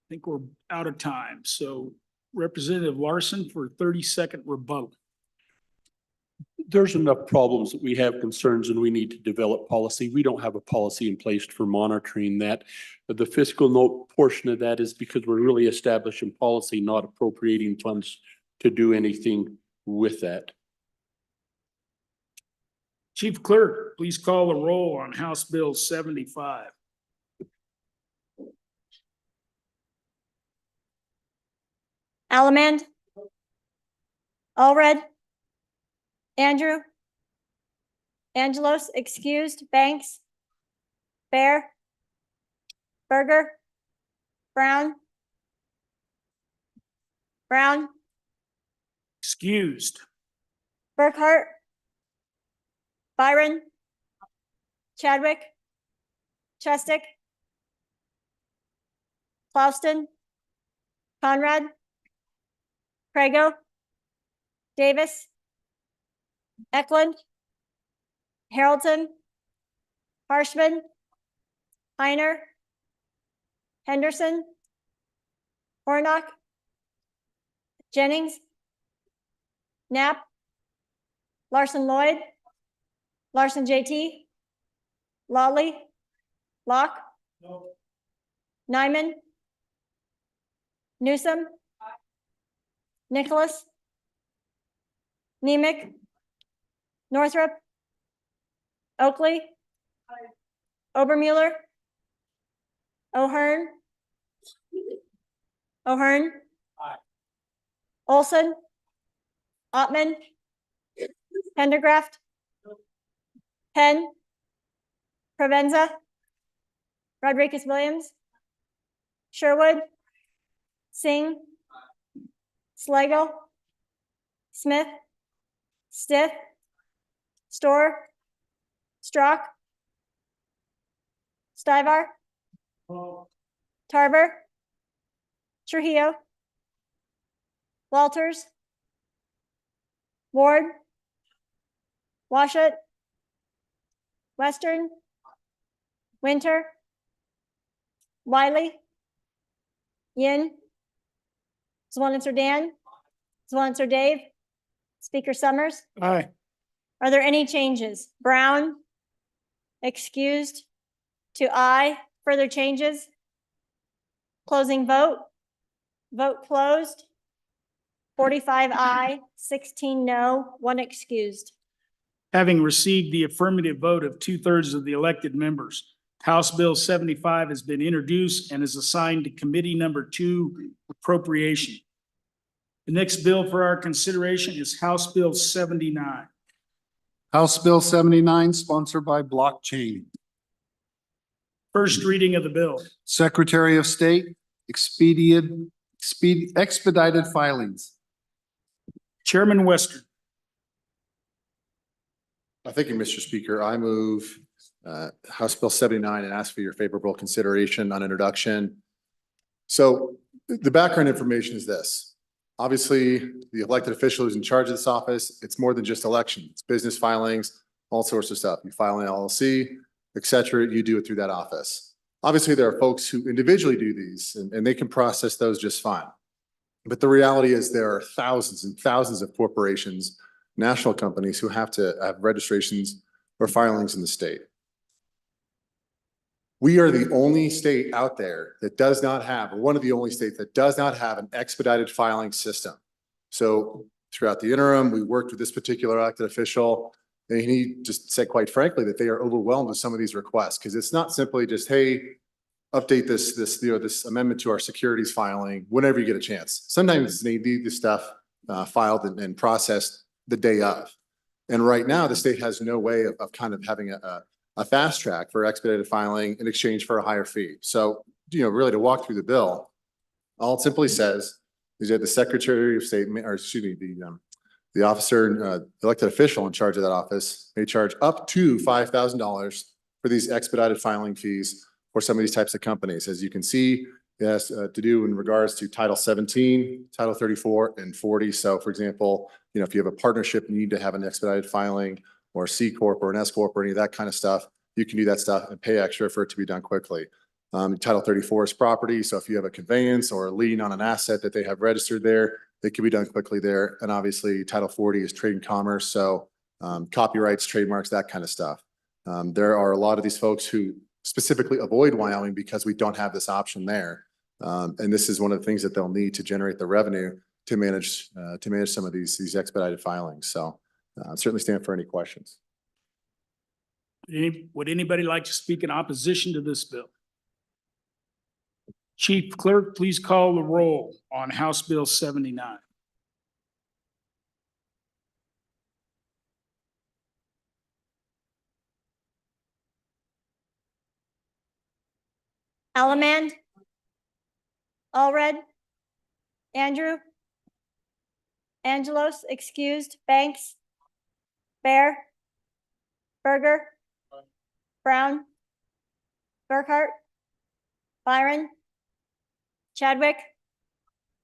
I think we're out of time. So Representative Larson for 30-second rebuttal. There's enough problems that we have concerns, and we need to develop policy. We don't have a policy in place for monitoring that. But the fiscal note portion of that is because we're really establishing policy, not appropriating funds to do anything with that. Chief Clerk, please call the roll on House Bill 75. Allemande. Allred. Andrew. Angelos, excused. Banks. Bear. Berger. Brown. Brown. Excused. Burkhart. Byron. Chadwick. Chestick. Clauston. Conrad. Prego. Davis. Eklund. Harrelton. Harshman. Heiner. Henderson. Hornock. Jennings. Knapp. Larson Lloyd. Larson JT. Lawley. Locke. Nyman. Newsom. Nicholas. Nemec. Northrop. Oakley. Obermuller. O'Hearn. O'Hearn. Olson. Ottman. Pendergraft. Penn. Provenza. Rodriguez Williams. Sherwood. Singh. Slagle, Smith, Stiff, Store, Strock, Stivart, Tarver, Trujillo, Walters, Ward, Washut, Western, Winter, Wiley, Yin, Swannitzer Dan, Swannitzer Dave, Speaker Summers. Aye. Are there any changes? Brown, excused to aye. Further changes? Closing vote. Vote closed. 45 aye, 16 no, 1 excused. Having received the affirmative vote of 2/3 of the elected members, House Bill 75 has been introduced and is assigned to Committee Number 2 Appropriation. The next bill for our consideration is House Bill 79. House Bill 79, sponsored by Blockchain. First reading of the bill. Secretary of State, expedited filings. Chairman Western. Thank you, Mr. Speaker. I move House Bill 79 and ask for your favorable consideration on introduction. So the background information is this. Obviously, the elected official who's in charge of this office, it's more than just election. It's business filings, all sorts of stuff. You file an LLC, et cetera, you do it through that office. Obviously, there are folks who individually do these and they can process those just fine. But the reality is there are thousands and thousands of corporations, national companies who have to have registrations or filings in the state. We are the only state out there that does not have, or one of the only states that does not have an expedited filing system. So throughout the interim, we worked with this particular elected official, and he just said, quite frankly, that they are overwhelmed with some of these requests, because it's not simply just, hey, update this amendment to our securities filing whenever you get a chance. Sometimes they need this stuff filed and processed the day of. And right now, the state has no way of kind of having a fast track for expedited filing in exchange for a higher fee. So, really to walk through the bill, all it simply says is that the Secretary of State, or excuse me, the officer, elected official in charge of that office may charge up to $5,000 for these expedited filing fees for some of these types of companies. As you can see, it has to do in regards to Title 17, Title 34, and 40. So for example, if you have a partnership, you need to have an expedited filing, or a C Corp or an S Corp or any of that kind of stuff, you can do that stuff and pay extra for it to be done quickly. Title 34 is property. So if you have a conveyance or a lien on an asset that they have registered there, it can be done quickly there. And obviously Title 40 is trade and commerce. So copyrights, trademarks, that kind of stuff. There are a lot of these folks who specifically avoid Wyoming because we don't have this option there. And this is one of the things that they'll need to generate the revenue to manage some of these expedited filings. So certainly stand for any questions. Would anybody like to speak in opposition to this bill? Chief Clerk, please call the roll on House Bill 79. Allemand, Allred, Andrew, Angelos, excused, Banks, Bear, Berger, Brown, Burkhart, Byron, Chadwick,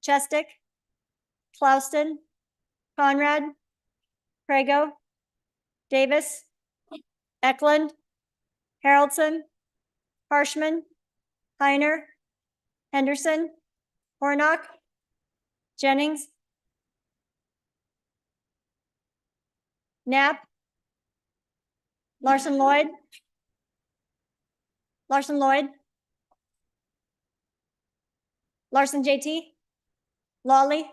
Chestick, Clouston, Conrad, Prego, Davis, Eklund, Haroldson, Harshman, Heiner, Henderson, Hornock, Jennings, Knapp, Larson Lloyd, Larson Lloyd, Larson JT, Lawley,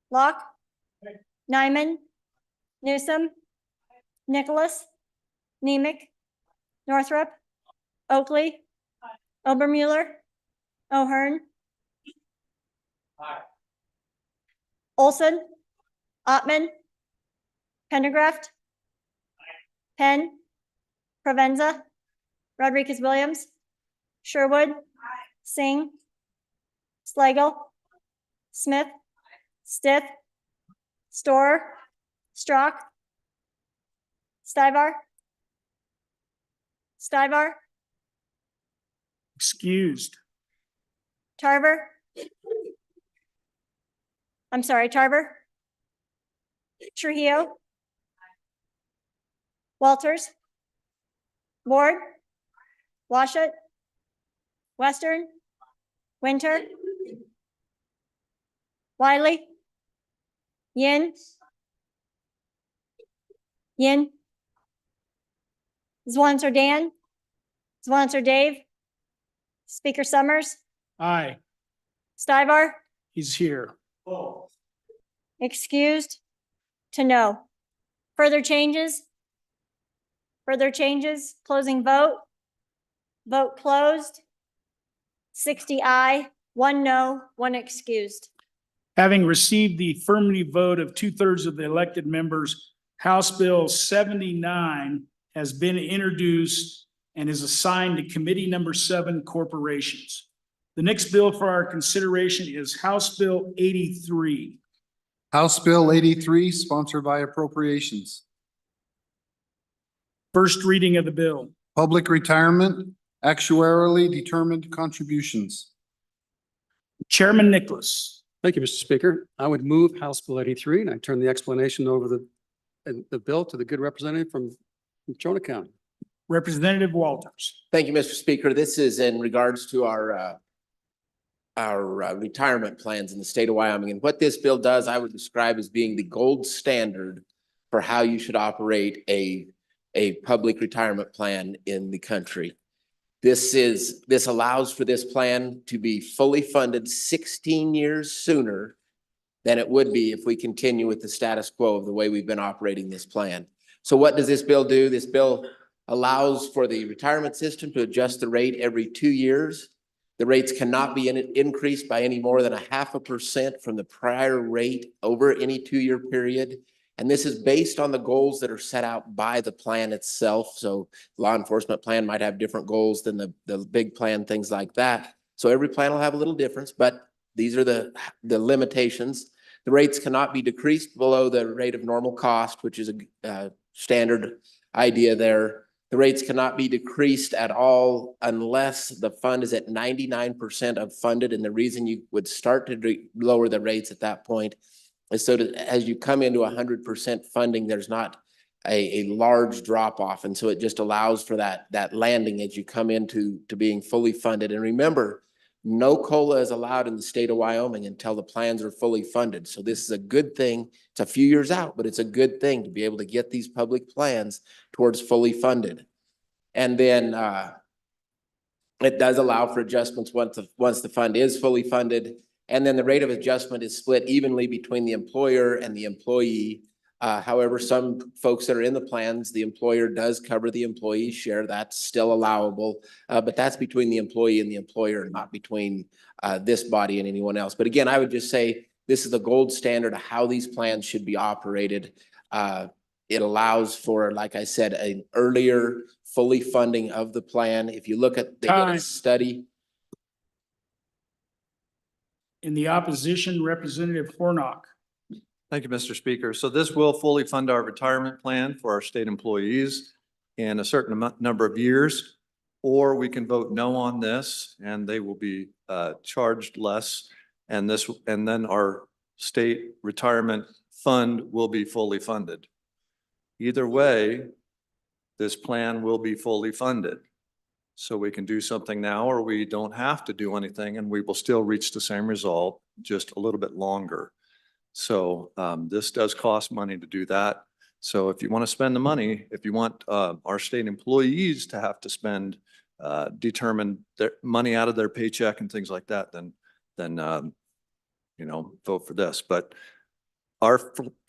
Locke, Nyman, Newsom, Nicholas, Nemec, Northrup, Oakley, Obermuller, O'Hearn, Olson, Ottman, Pendergraft, Penn, Provenza, Rodriguez Williams, Sherwood, Singh, Slagle, Smith, Stith, Store, Strock, Stivart, Stivart, Excused. Tarver. I'm sorry, Tarver. Trujillo. Walters. Ward. Washut. Western. Winter. Wiley. Yin. Yin. Zwanzer Dan. Zwanzer Dave. Speaker Summers. Aye, Stivart. he's here. Excused to no. Further changes? Further changes? Closing vote? Vote closed. 60 aye, 1 no, 1 excused. Having received the affirmative vote of 2/3 of the elected members, House Bill 79 has been introduced and is assigned to Committee Number 7, Corporations. The next bill for our consideration is House Bill 83. House Bill 83, sponsored by Appropriations. First reading of the bill. Public retirement, actuarially determined contributions. Chairman Nicholas. Thank you, Mr. Speaker. I would move House Bill 83, and I turn the explanation over the bill to the good representative from Trona County. Representative Walters. Thank you, Mr. Speaker. This is in regards to our retirement plans in the state of Wyoming. And what this bill does, I would describe as being the gold standard for how you should operate a public retirement plan in the country. This allows for this plan to be fully funded 16 years sooner than it would be if we continue with the status quo of the way we've been operating this plan. So what does this bill do? This bill allows for the retirement system to adjust the rate every 2 years. The rates cannot be increased by any more than 0.5% from the prior rate over any 2-year period. And this is based on the goals that are set out by the plan itself. So law enforcement plan might have different goals than the big plan, things like that. So every plan will have a little difference, but these are the limitations. The rates cannot be decreased below the rate of normal cost, which is a standard idea there. The rates cannot be decreased at all unless the fund is at 99% of funded. And the reason you would start to lower the rates at that point is so that as you come into 100% funding, there's not a large drop off. And so it just allows for that landing as you come into being fully funded. And remember, no COLA is allowed in the state of Wyoming until the plans are fully funded. So this is a good thing. It's a few years out, but it's a good thing to be able to get these public plans towards fully funded. And then it does allow for adjustments once the fund is fully funded. And then the rate of adjustment is split evenly between the employer and the employee. However, some folks that are in the plans, the employer does cover the employee's share. That's still allowable, but that's between the employee and the employer, not between this body and anyone else. But again, I would just say this is the gold standard of how these plans should be operated. It allows for, like I said, an earlier fully funding of the plan. If you look at the study. In the opposition, Representative Hornock. Thank you, Mr. Speaker. So this will fully fund our retirement plan for our state employees in a certain number of years, or we can vote no on this and they will be charged less. And then our state retirement fund will be fully funded. Either way, this plan will be fully funded. So we can do something now, or we don't have to do anything and we will still reach the same result, just a little bit longer. So this does cost money to do that. So if you want to spend the money, if you want our state employees to have to spend, determine their money out of their paycheck and things like that, then vote for this. But our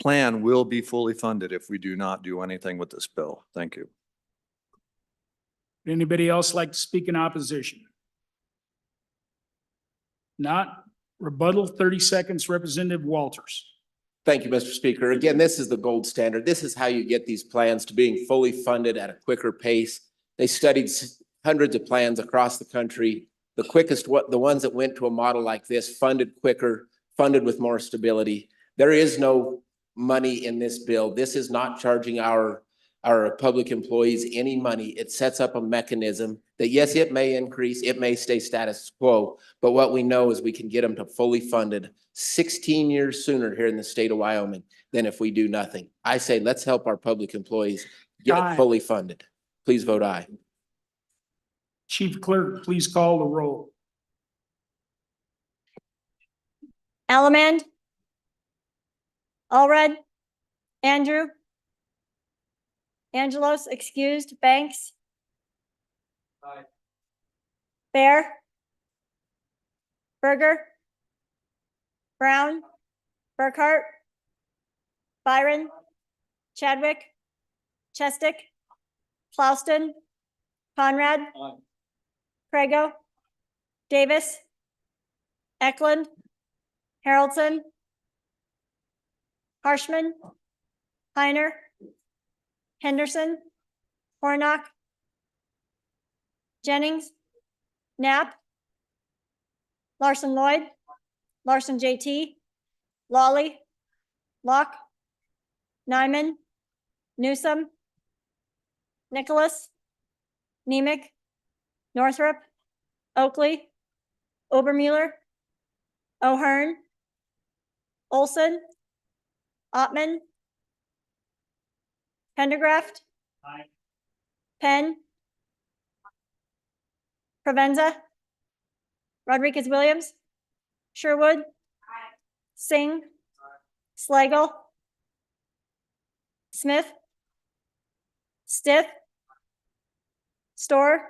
plan will be fully funded if we do not do anything with this bill. Thank you. Would anybody else like to speak in opposition? Not. Rebuttal, 30 seconds, Representative Walters. Thank you, Mr. Speaker. Again, this is the gold standard. This is how you get these plans to being fully funded at a quicker pace. They studied hundreds of plans across the country. The ones that went to a model like this funded quicker, funded with more stability. There is no money in this bill. This is not charging our public employees any money. It sets up a mechanism that, yes, it may increase, it may stay status quo, but what we know is we can get them to fully funded 16 years sooner here in the state of Wyoming than if we do nothing. I say, let's help our public employees get Aye. it fully funded. Please vote aye. Chief Clerk, please call the roll. Allemand. Allred. Andrew. Angelos, excused. Banks. Bear. Berger. Brown. Burkhart. Byron. Chadwick. Chestick. Plouston. Conrad. Prego. Davis. Eklund. Haroldson. Harshman. Heiner. Henderson. Hornock. Jennings. Knapp. Larson Lloyd. Larson JT. Lawley. Locke. Nyman. Newsom. Nicholas. Nemec. Northrop. Oakley. Obermueller. O'Hearn. Olson. Ottman. Pendergraft. Penn. Provenza. Rodriguez Williams. Sherwood. Singh. Slagle. Smith. Stiff. Store.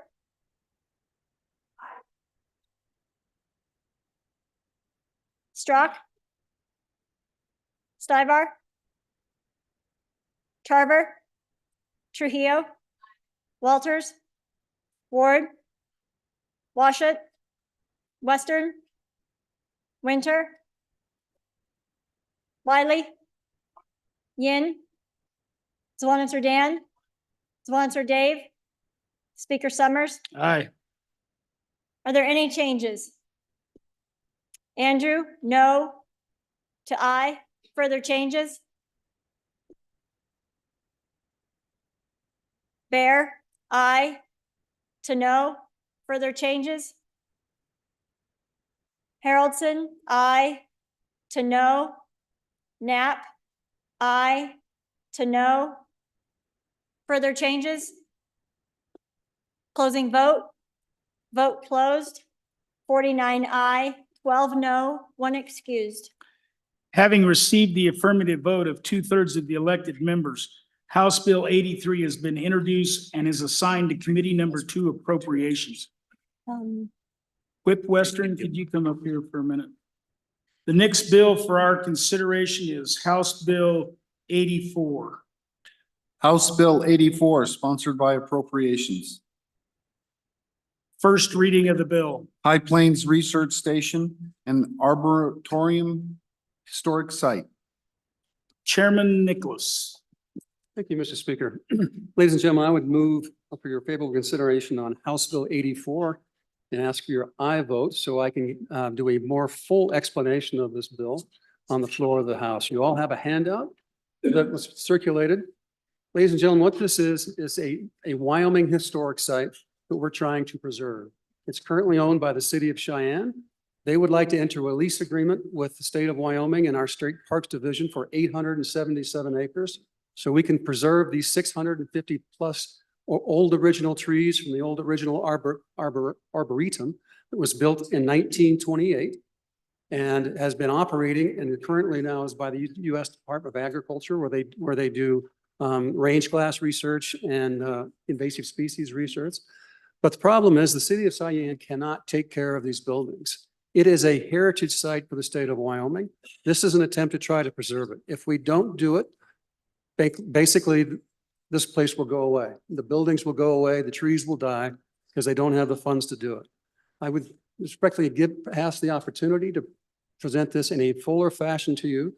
Strock. Stivar. Tarver. Trujillo. Walters. Ward. Washut. Western. Winter. Wiley. Yin. Zwanitzer Dan. Zwanitzer Dave. Speaker Summers. Aye. Are there any changes? Andrew, no to aye. Further changes? Bear, aye to no. Further changes? Haroldson, aye to no. Knapp, aye to no. Further changes? Closing vote. Vote closed. 49 aye, 12 no, 1 excused. Having received the affirmative vote of 2/3 of the elected members, House Bill 83 has been introduced and is assigned to Committee Number 2 Appropriations. Whip Western, could you come up here for a minute? The next bill for our consideration is House Bill 84. House Bill 84, sponsored by Appropriations. First reading of the bill. High Plains Research Station and Arboretum Historic Site. Chairman Nicholas. Thank you, Mr. Speaker. Ladies and gentlemen, I would move for your favorable consideration on House Bill 84 and ask for your aye vote so I can do a more full explanation of this bill on the floor of the House. You all have a handout that was circulated. Ladies and gentlemen, what this is a Wyoming historic site that we're trying to preserve. It's currently owned by the city of Cheyenne. They would like to enter a lease agreement with the state of Wyoming and our State Parks Division for 877 acres. So we can preserve these 650 plus old original trees from the old original arboretum that was built in 1928 and has been operating and currently now is by the U.S. Department of Agriculture where they do range glass research and invasive species research. But the problem is the city of Cheyenne cannot take care of these buildings. It is a heritage site for the state of Wyoming. This is an attempt to try to preserve it. If we don't do it, basically this place will go away. The buildings will go away, the trees will die because they don't have the funds to do it. I would respectfully ask the opportunity to present this in a fuller fashion to you.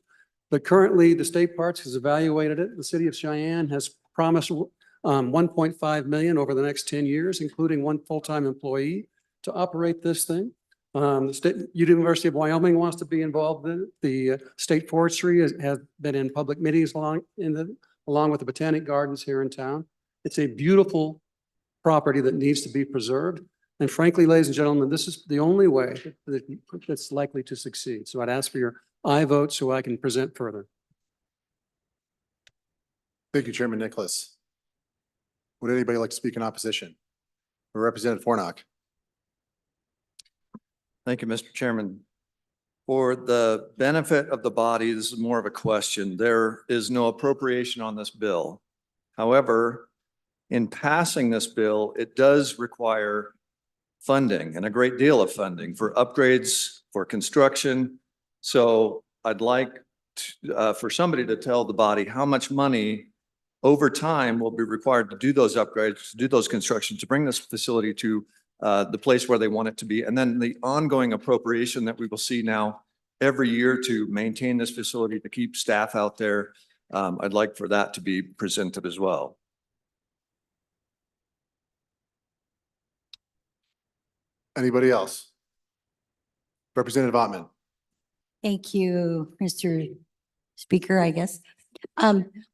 But currently the state parks has evaluated it. The city of Cheyenne has promised 1.5 million over the next 10 years, including 1 full-time employee to operate this thing. The State, University of Wyoming wants to be involved in it. The State Forestry has been in public meetings along with the Botanic Gardens here in town. It's a beautiful property that needs to be preserved. And frankly, ladies and gentlemen, this is the only way that's likely to succeed. So I'd ask for your aye vote so I can present further. Thank you, Chairman Nicholas. Would anybody like to speak in opposition? Or Representative Warnock? Thank you, Mr. Chairman. For the benefit of the body, this is more of a question. There is no appropriation on this bill. However, in passing this bill, it does require funding and a great deal of funding for upgrades, for construction. So I'd like for somebody to tell the body how much money over time will be required to do those upgrades, to do those constructions, to bring this facility to the place where they want it to be. And then the ongoing appropriation that we will see now every year to maintain this facility, to keep staff out there. I'd like for that to be presented as well. Anybody else? Representative Ottman. Thank you, Mr. Speaker, I guess.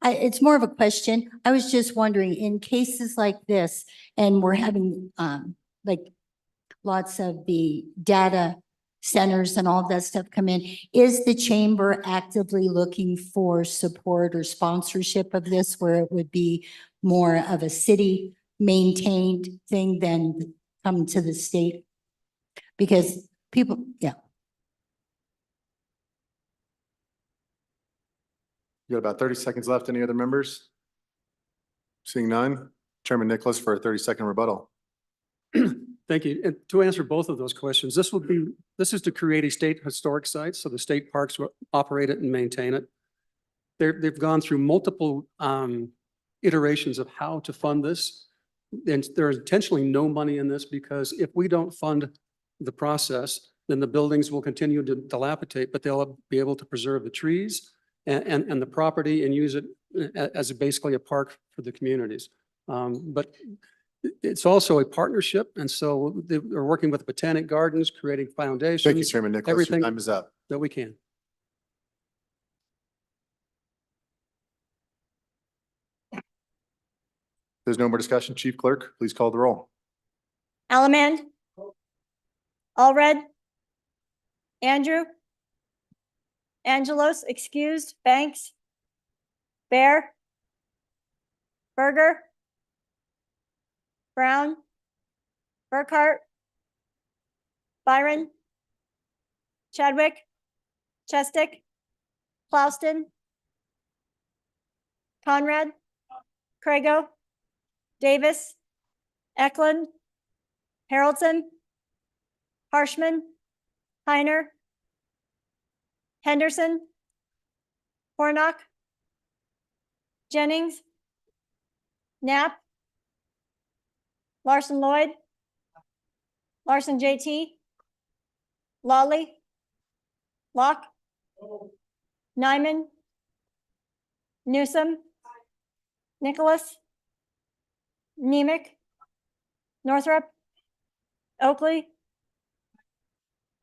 It's more of a question. I was just wondering, in cases like this, and we're having like lots of the data centers and all that stuff come in, is the chamber actively looking for support or sponsorship of this, where it would be more of a city maintained thing than come to the state? Because people, yeah. You got about 30 seconds left. Any other members? Seeing none, Chairman Nicholas for a 30-second rebuttal. Thank you. And to answer both of those questions, this is to create a state historic site, so the state parks will operate it and maintain it. They've gone through multiple iterations of how to fund this. And there is intentionally no money in this, because if we don't fund the process, then the buildings will continue to dilapidate, but they'll be able to preserve the trees and the property and use it as basically a park for the communities. But it's also a partnership. And so they're working with the Botanic Gardens, creating foundations. Thank you, Chairman Nicholas. Your Everything time is up. that we can. There's no more discussion. Chief Clerk, please call the roll. Allemand. Allred. Andrew. Angelos, excused. Banks. Bear. Berger. Brown. Burkhart. Byron. Chadwick. Chestick. Plouston. Conrad. Crago. Davis. Eklund. Haroldson. Harshman. Heiner. Henderson. Hornock. Jennings. Knapp. Larson Lloyd. Larson JT. Lawley. Locke. Nyman. Newsom. Nicholas. Nemec. Northrup. Oakley.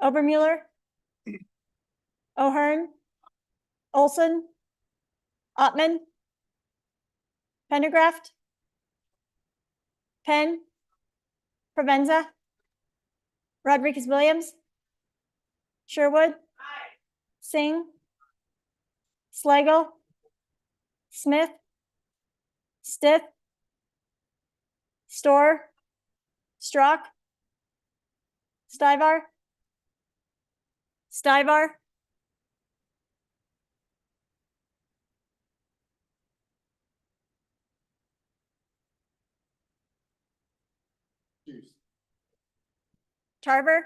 Obermuller. O'Hearn. Olson. Ottman. Pendergraft. Penn. Provenza. Rodriguez Williams. Sherwood. Singh. Slagle. Smith. Stiff. Storr. Strock. Stivar. Stivar. Tarver.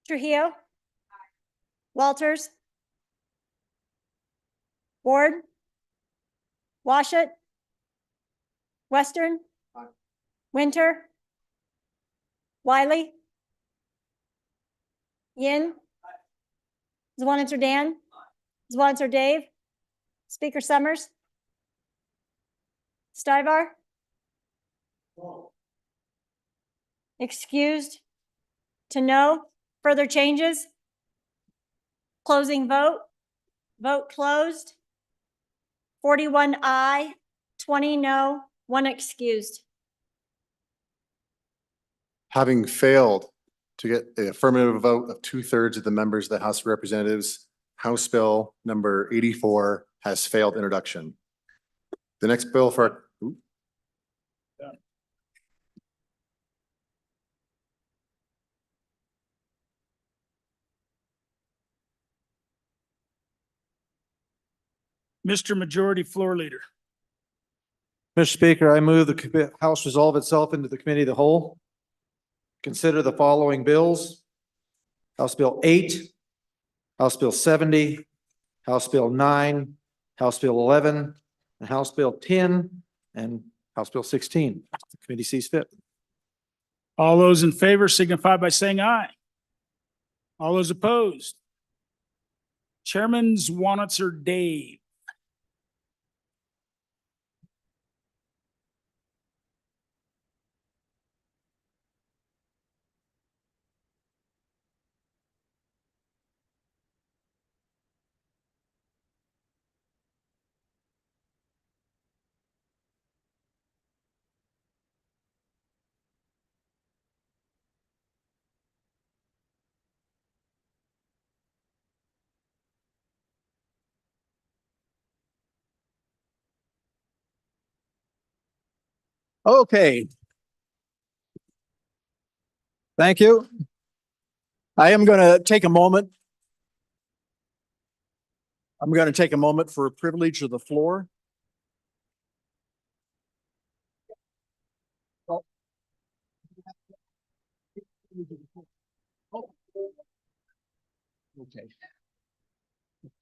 Trujillo. Walters. Ward. Washut. Western. Winter. Wiley. Yin. Zwanitzer Dan. Zwanitzer Dave. Speaker Summers. Stivar. Excused? To no? Further changes? Closing vote? Vote closed. 41 aye, 20 no, 1 excused. Having failed to get the affirmative vote of 2/3 of the members of the House of Representatives, House Bill number 84 has failed introduction. The next bill for, Mr. Majority Floor Leader. Mr. Speaker, I move the House resolve itself into the Committee of the Whole. Consider the following bills: House Bill 8, House Bill 70, House Bill 9, House Bill 11, and House Bill 10, and House Bill 16. The committee sees fit. All those in favor signify by saying aye. All those opposed? Chairman Zwanitzer Dave. Okay. Thank you. I am going to take a moment. I'm going to take a moment for a privilege of the floor. Okay.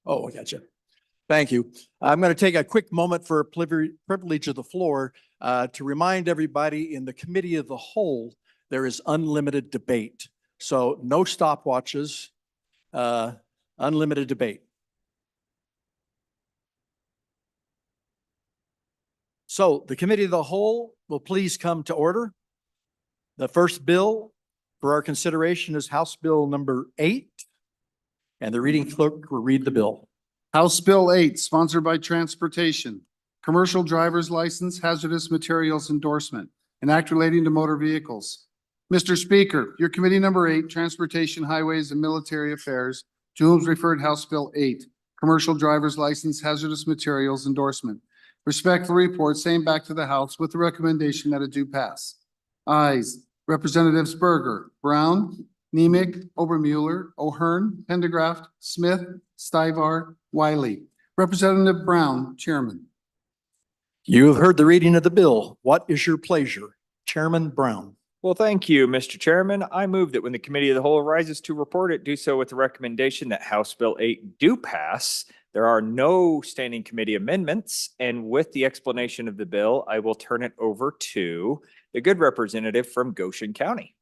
Oh, I got you. Thank you. I'm going to take a quick moment for a privilege of the floor to remind everybody in the Committee of the Whole, there is unlimited debate. So no stopwatches, unlimited debate. So the Committee of the Whole will please come to order. The first bill for our consideration is House Bill number 8, and the reading clerk will read the bill. House Bill 8, sponsored by Transportation, Commercial Driver's License, Hazardous Materials Endorsement, an act relating to motor vehicles. Mr. Speaker, your Committee number 8, Transportation, Highways, and Military Affairs, to whom is referred House Bill 8, Commercial Driver's License, Hazardous Materials Endorsement. Respectfully report same back to the House with the recommendation that it do pass. Ayes, Representatives Berger, Brown, Nemec, Obermueller, O'Hearn, Pendergraft, Smith, Stivar, Wiley. Representative Brown, Chairman. You have heard the reading of the bill. What is your pleasure? Chairman Brown. Well, thank you, Mr. Chairman. I move that when the Committee of the Whole arises to report it, do so with the recommendation that House Bill 8 do pass. There are no standing committee amendments, and with the explanation of the bill, I will turn it over to the good representative from Goshen County.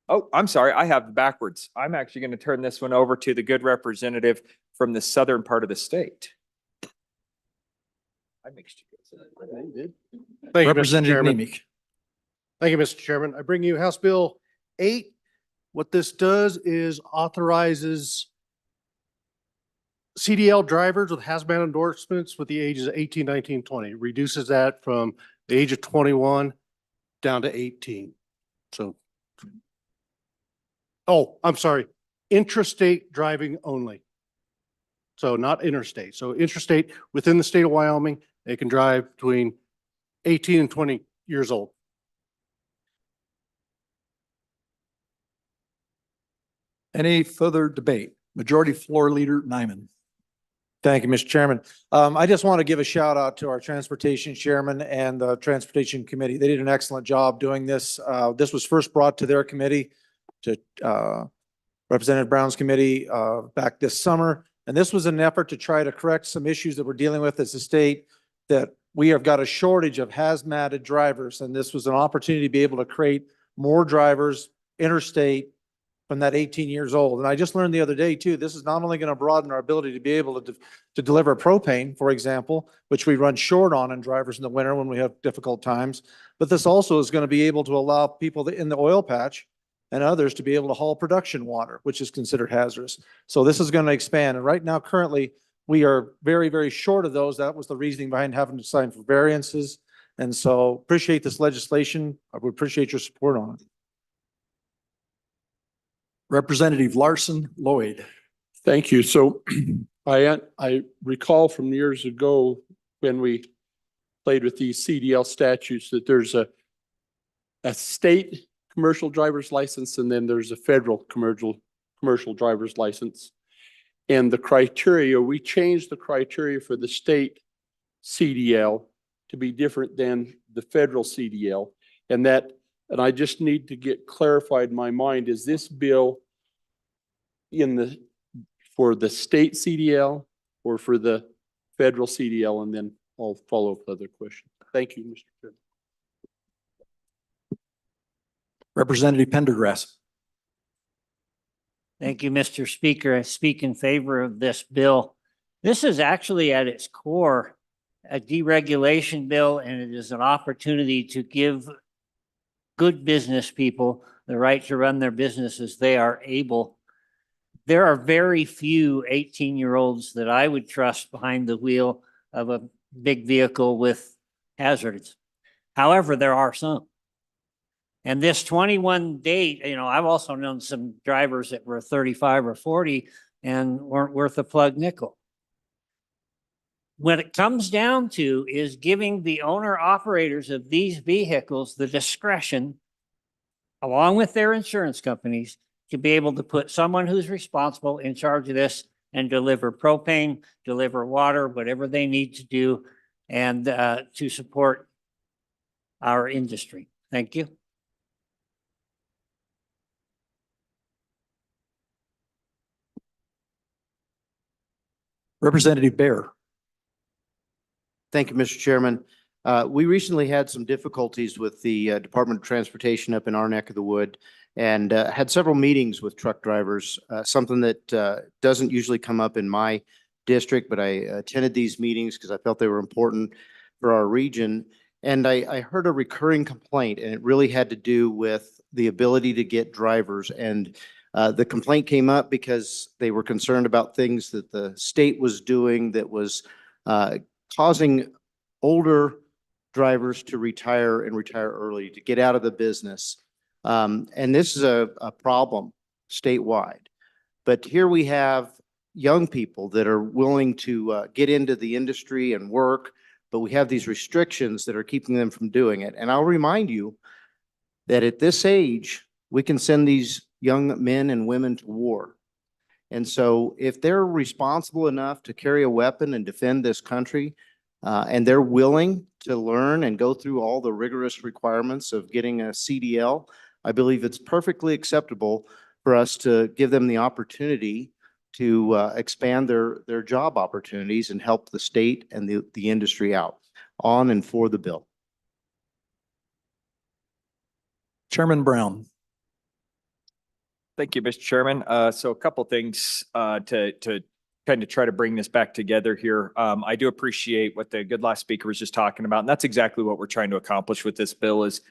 Oh, I'm sorry, I have it backwards. I'm actually going to turn this one over to the good representative from the southern part of the state. I mixed you guys. Thank you, Representative Nemec. Thank you, Mr. Chairman. I bring you House Bill 8. What this does is authorizes CDL drivers with hazmat endorsements with the ages of 18, 19, 20. Reduces that from the age of 21 down to 18. So, oh, I'm sorry, intrastate driving only. So not interstate. So interstate within the state of Wyoming, they can drive between 18 and 20 years old. Any further debate? Majority Floor Leader Nyman. Thank you, Mr. Chairman. I just want to give a shout out to our Transportation Chairman and the Transportation Committee. They did an excellent job doing this. This was first brought to their committee, to Representative Brown's committee back this summer. And this was an effort to try to correct some issues that we're dealing with as a state, that we have got a shortage of hazmated drivers. And this was an opportunity to be able to create more drivers interstate from that 18 years old. And I just learned the other day too, this is not only going to broaden our ability to be able to deliver propane, for example, which we run short on in drivers in the winter when we have difficult times, but this also is going to be able to allow people in the oil patch and others to be able to haul production water, which is considered hazardous. So this is going to expand. And right now, currently, we are very, very short of those. That was the reasoning behind having to sign for variances. And so appreciate this legislation. I would appreciate your support on it. Representative Larson Lloyd. Thank you. So I recall from years ago when we played with these CDL statutes that there's a state commercial driver's license and then there's a federal commercial driver's license. And the criteria, we changed the criteria for the state CDL to be different than the federal CDL. And I just need to get clarified in my mind, is this bill for the state CDL or for the federal CDL? And then I'll follow up with other questions. Thank you, Mr. Chairman. Representative Pendergrass. Thank you, Mr. Speaker. I speak in favor of this bill. This is actually at its core a deregulation bill, and it is an opportunity to give good business people the right to run their business as they are able. There are very few 18-year-olds that I would trust behind the wheel of a big vehicle with hazards. However, there are some. And this 21 date, I've also known some drivers that were 35 or 40 and weren't worth a plug nickel. What it comes down to is giving the owner operators of these vehicles the discretion, along with their insurance companies, to be able to put someone who's responsible in charge of this and deliver propane, deliver water, whatever they need to do, and to support our industry. Thank you. Representative Bear. Thank you, Mr. Chairman. We recently had some difficulties with the Department of Transportation up in our neck of the wood and had several meetings with truck drivers, something that doesn't usually come up in my district, but I attended these meetings because I felt they were important for our region. And I heard a recurring complaint, and it really had to do with the ability to get drivers. And the complaint came up because they were concerned about things that the state was doing that was causing older drivers to retire and retire early, to get out of the business. And this is a problem statewide. But here we have young people that are willing to get into the industry and work, but we have these restrictions that are keeping them from doing it. And I'll remind you that at this age, we can send these young men and women to war. And so if they're responsible enough to carry a weapon and defend this country, and they're willing to learn and go through all the rigorous requirements of getting a CDL, I believe it's perfectly acceptable for us to give them the opportunity to expand their job opportunities and help the state and the industry out on and for the bill. Chairman Brown. Thank you, Mr. Chairman. So a couple things to kind of try to bring this back together here. I do appreciate what the good last speaker was just talking about, and that's exactly what we're trying to accomplish with this bill is,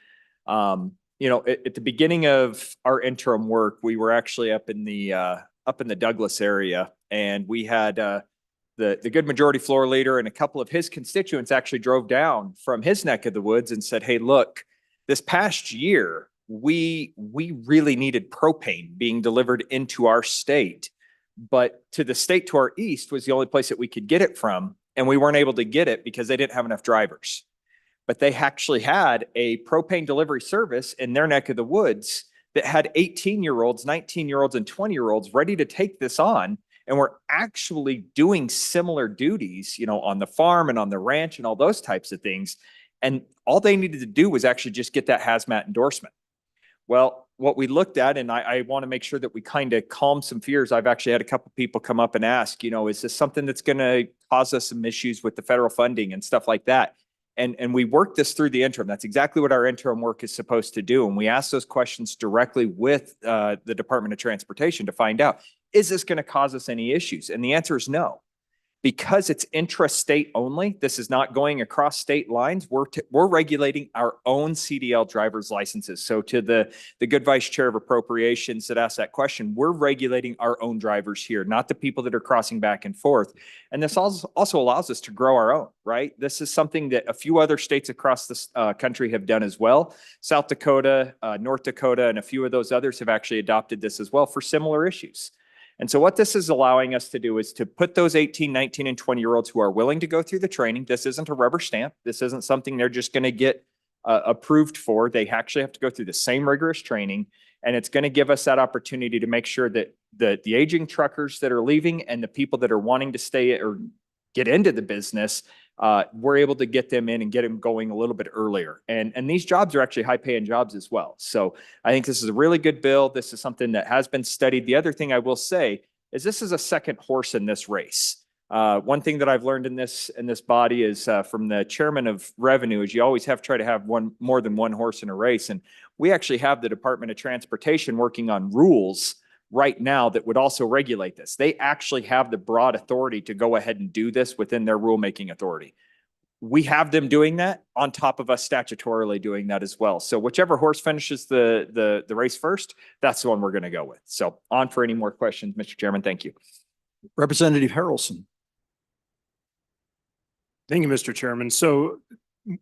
at the beginning of our interim work, we were actually up in the Douglas area, and we had the good majority floor leader and a couple of his constituents actually drove down from his neck of the woods and said, hey, look, this past year, we really needed propane being delivered into our state. But to the state to our east was the only place that we could get it from. And we weren't able to get it because they didn't have enough drivers. But they actually had a propane delivery service in their neck of the woods that had 18-year-olds, 19-year-olds, and 20-year-olds ready to take this on. And we're actually doing similar duties, on the farm and on the ranch and all those types of things. And all they needed to do was actually just get that hazmat endorsement. Well, what we looked at, and I want to make sure that we kind of calm some fears. I've actually had a couple people come up and ask, is this something that's going to cause us some issues with the federal funding and stuff like that? And we work this through the interim. That's exactly what our interim work is supposed to do. And we ask those questions directly with the Department of Transportation to find out, is this going to cause us any issues? And the answer is no. Because it's intrastate only, this is not going across state lines. We're regulating our own CDL driver's licenses. So to the good Vice Chair of Appropriations that asked that question, we're regulating our own drivers here, not the people that are crossing back and forth. And this also allows us to grow our own, right? This is something that a few other states across this country have done as well. South Dakota, North Dakota, and a few of those others have actually adopted this as well for similar issues. And so what this is allowing us to do is to put those 18, 19, and 20-year-olds who are willing to go through the training. This isn't a rubber stamp. This isn't something they're just going to get approved for. They actually have to go through the same rigorous training. And it's going to give us that opportunity to make sure that the aging truckers that are leaving and the people that are wanting to stay or get into the business, we're able to get them in and get them going a little bit earlier. And these jobs are actually high-paying jobs as well. So I think this is a really good bill. This is something that has been studied. The other thing I will say is this is a second horse in this race. One thing that I've learned in this body is from the chairman of revenue is you always have to try to have more than one horse in a race. And we actually have the Department of Transportation working on rules right now that would also regulate this. They actually have the broad authority to go ahead and do this within their rulemaking authority. We have them doing that on top of us statutorily doing that as well. So whichever horse finishes the race first, that's the one we're going to go with. So on for any more questions, Mr. Chairman. Thank you. Representative Harrelson. Thank you, Mr. Chairman. So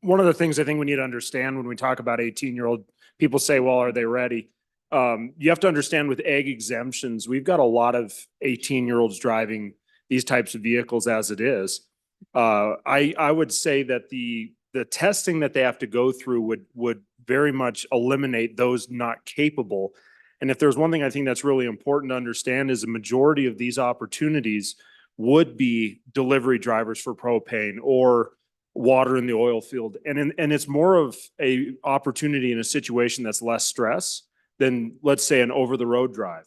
one of the things I think we need to understand when we talk about 18-year-old, people say, well, are they ready? You have to understand with ag exemptions, we've got a lot of 18-year-olds driving these types of vehicles as it is. I would say that the testing that they have to go through would very much eliminate those not capable. And if there's one thing I think that's really important to understand is a majority of these opportunities would be delivery drivers for propane or water in the oil field. And it's more of a opportunity in a situation that's less stress than, let's say, an over-the-road drive.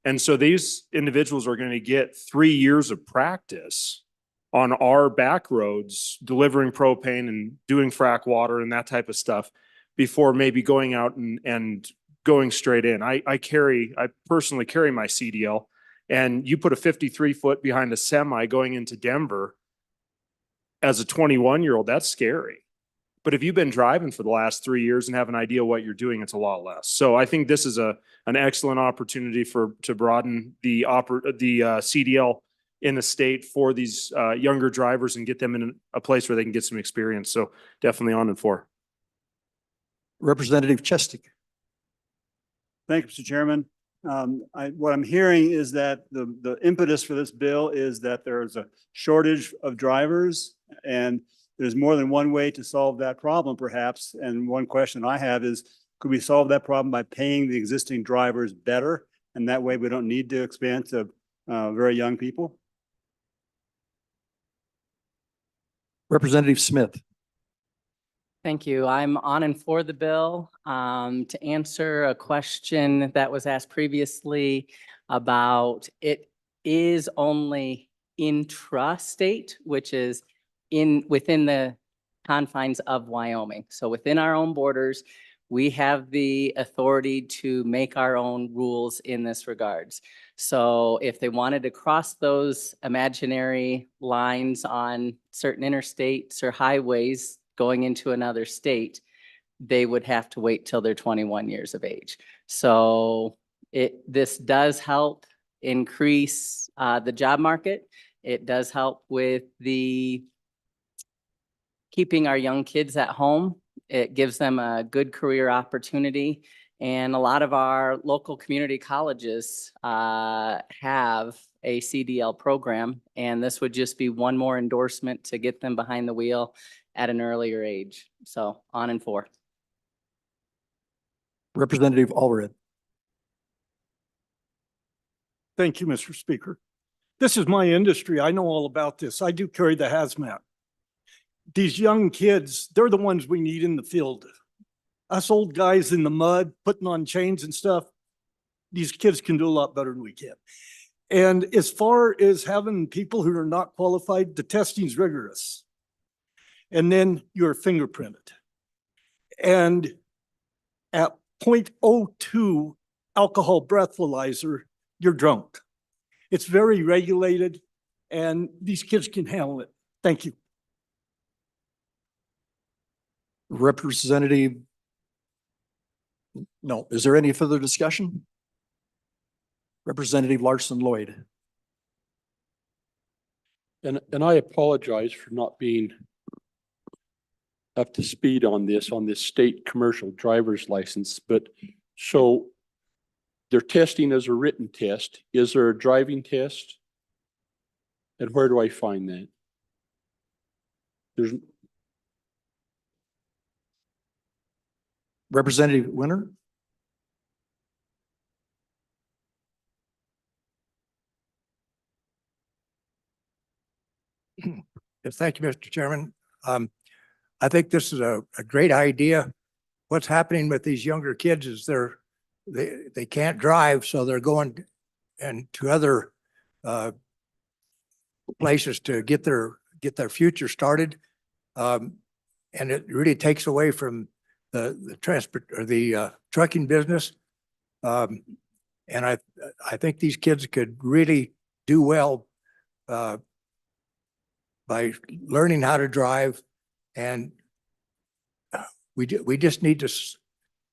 And so these individuals are going to get 3 years of practice on our back roads, delivering propane and doing frac water and that type of stuff before maybe going out and going straight in. I personally carry my CDL, and you put a 53-foot behind a semi going into Denver as a 21-year-old, that's scary. But if you've been driving for the last 3 years and have an idea what you're doing, it's a lot less. So I think this is an excellent opportunity to broaden the CDL in the state for these younger drivers and get them in a place where they can get some experience. So definitely on and for. Representative Chestik. Thank you, Mr. Chairman. What I'm hearing is that the impetus for this bill is that there's a shortage of drivers, and there's more than one way to solve that problem, perhaps. And one question I have is, could we solve that problem by paying the existing drivers better? And that way we don't need to expand to very young people? Representative Smith. Thank you. I'm on and for the bill. To answer a question that was asked previously about it is only intrastate, which is within the confines of Wyoming. So within our own borders, we have the authority to make our own rules in this regards. So if they wanted to cross those imaginary lines on certain interstates or highways going into another state, they would have to wait till they're 21 years of age. So this does help increase the job market. It does help with the keeping our young kids at home. It gives them a good career opportunity. And a lot of our local community colleges have a CDL program, and this would just be one more endorsement to get them behind the wheel at an earlier age. So on and for. Representative Allred. Thank you, Mr. Speaker. This is my industry. I know all about this. I do carry the hazmat. These young kids, they're the ones we need in the field. Us old guys in the mud, putting on chains and stuff, these kids can do a lot better than we can. And as far as having people who are not qualified, the testing's rigorous. and then you're fingerprinted. And at 0.02 alcohol breathalyzer, you're drunk. It's very regulated and these kids can handle it. Thank you. Representative. No, is there any further discussion? Representative Larson Lloyd. And I apologize for not being up to speed on this state commercial driver's license, but so they're testing as a written test. Is there a driving test? And where do I find that? There's, Representative Winter. Yes, thank you, Mr. Chairman. I think this is a great idea. What's happening with these younger kids is they can't drive, so they're going and to other places to get their future started. And it really takes away from the transport or the trucking business. And I think these kids could really do well by learning how to drive, and we just need to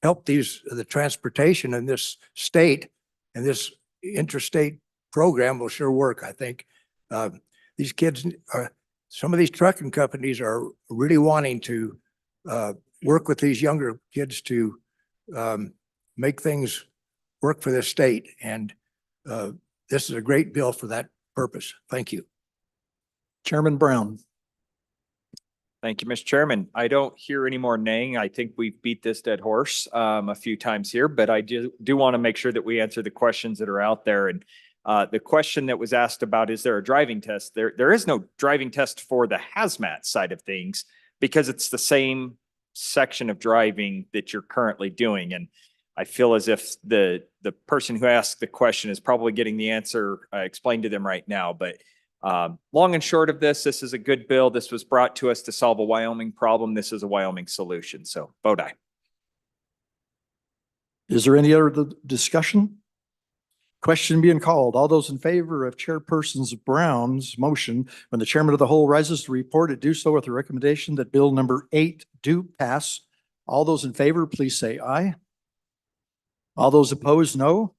help the transportation in this state, and this interstate program will sure work. I think these kids some of these trucking companies are really wanting to work with these younger kids to make things work for this state, and this is a great bill for that purpose. Thank you. Chairman Brown. Thank you, Mr. Chairman. I don't hear any more naying. I think we've beat this dead horse a few times here, but I do want to make sure that we answer the questions that are out there. And the question that was asked about, is there a driving test? There is no driving test for the hazmat side of things because it's the same section of driving that you're currently doing. And I feel as if the person who asked the question is probably getting the answer explained to them right now. But long and short of this is a good bill. This was brought to us to solve a Wyoming problem. This is a Wyoming solution. So vote aye. Is there any other discussion? Question being called. All those in favor of Chairperson Brown's motion, when the chairman of the whole rises to report it, do so with the recommendation that bill number 8 do pass. All those in favor, please say aye. All those opposed, no.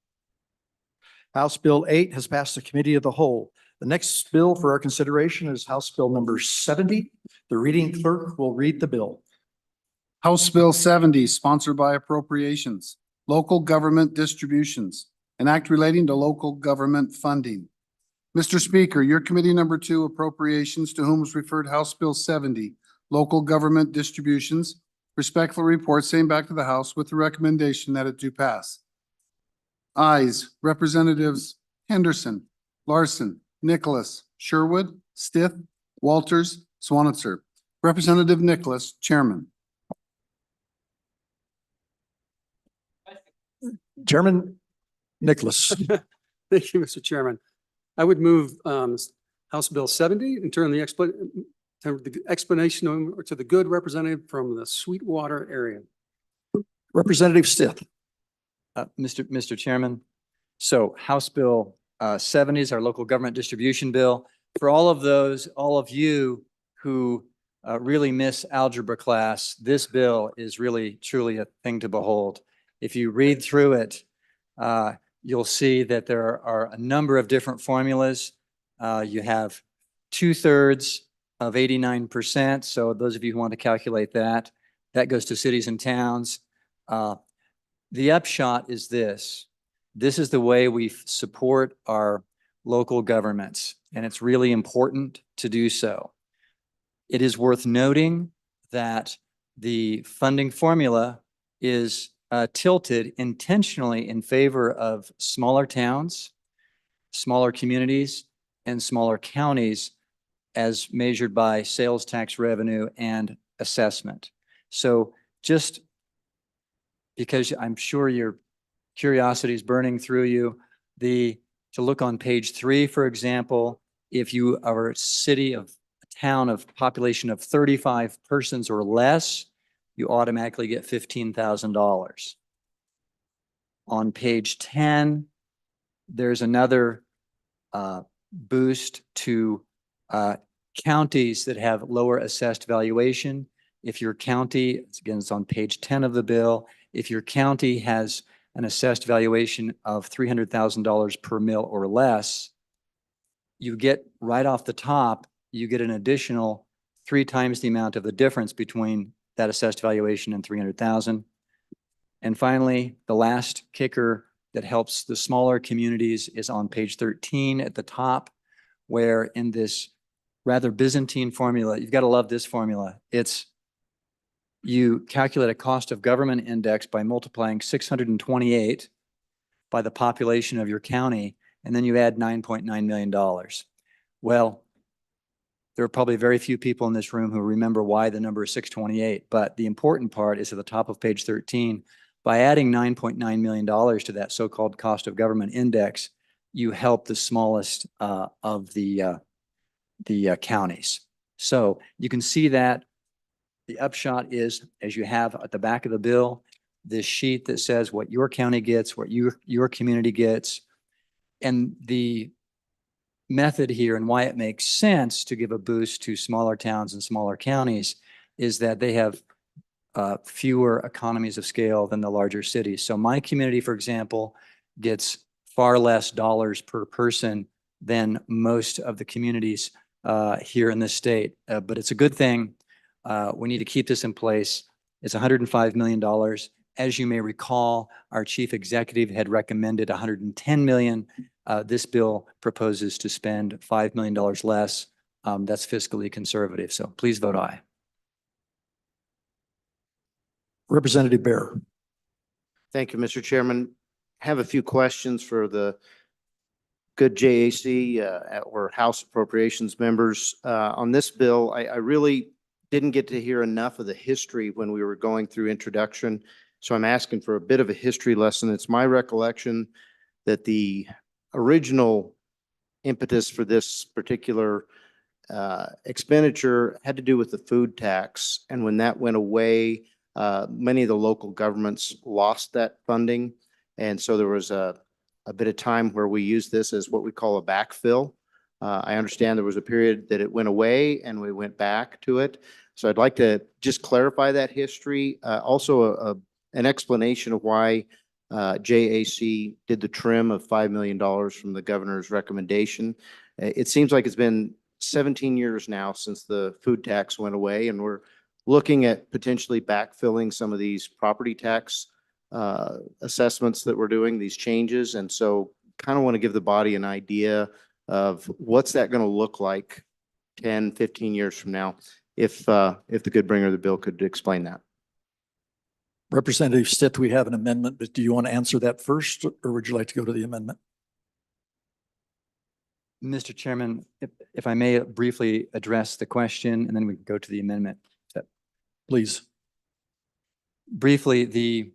House Bill 8 has passed the committee of the whole. The next bill for our consideration is House Bill number 70. The reading clerk will read the bill. House Bill 70, sponsored by Appropriations, Local Government Distributions, an act relating to local government funding. Mr. Speaker, your committee number 2, Appropriations, to whom is referred House Bill 70, Local Government Distributions, respectfully report same back to the House with the recommendation that it do pass. Ayes, Representatives Henderson, Larson, Nicholas, Sherwood, Stith, Walters, Swanitzer. Representative Nicholas, Chairman. Chairman Nicholas. Thank you, Mr. Chairman. I would move House Bill 70 and turn the explanation over to the good representative from the Sweetwater area. Representative Stith. Mr. Chairman, so House Bill 70 is our local government distribution bill. For all of you who really miss algebra class, this bill is really truly a thing to behold. If you read through it, you'll see that there are a number of different formulas. You have 2/3 of 89%. So those of you who want to calculate that, that goes to cities and towns. The upshot is this. This is the way we support our local governments, and it's really important to do so. It is worth noting that the funding formula is tilted intentionally in favor of smaller towns, smaller communities, and smaller counties as measured by sales tax revenue and assessment. So just because I'm sure your curiosity is burning through you, to look on page 3, for example, if you are a town of population of 35 persons or less, you automatically get $15,000. On page 10, there's another boost to counties that have lower assessed valuation. If your county, again, it's on page 10 of the bill, if your county has an assessed valuation of $300,000 per mil or less, you get right off the top, you get an additional 3 times the amount of the difference between that assessed valuation and 300,000. And finally, the last kicker that helps the smaller communities is on page 13 at the top, where in this rather Byzantine formula, you've got to love this formula. It's you calculate a cost of government index by multiplying 628 by the population of your county, and then you add $9.9 million. Well, there are probably very few people in this room who remember why the number is 628, but the important part is at the top of page 13. By adding $9.9 million to that so-called cost of government index, you help the smallest of the counties. So you can see that the upshot is, as you have at the back of the bill, this sheet that says what your county gets, what your community gets, and the method here and why it makes sense to give a boost to smaller towns and smaller counties is that they have fewer economies of scale than the larger cities. So my community, for example, gets far less dollars per person than most of the communities here in this state. But it's a good thing. We need to keep this in place. It's $105 million. As you may recall, our chief executive had recommended $110 million. This bill proposes to spend $5 million less. That's fiscally conservative. So please vote aye. Representative Bear. Thank you, Mr. Chairman. Have a few questions for the good JAC or House Appropriations members. On this bill, I really didn't get to hear enough of the history when we were going through introduction. So I'm asking for a bit of a history lesson. It's my recollection that the original impetus for this particular expenditure had to do with the food tax. And when that went away, many of the local governments lost that funding. And so there was a bit of time where we used this as what we call a backfill. I understand there was a period that it went away and we went back to it. So I'd like to just clarify that history. Also, an explanation of why JAC did the trim of $5 million from the governor's recommendation. It seems like it's been 17 years now since the food tax went away, and we're looking at potentially backfilling some of these property tax assessments that we're doing, these changes. And so kind of want to give the body an idea of what's that going to look like 10, 15 years from now, if the good bringer of the bill could explain that. Representative Stitt, we have an amendment, but do you want to answer that first, or would you like to go to the amendment? Mr. Chairman, if I may briefly address the question, and then we can go to the amendment. Please. Briefly,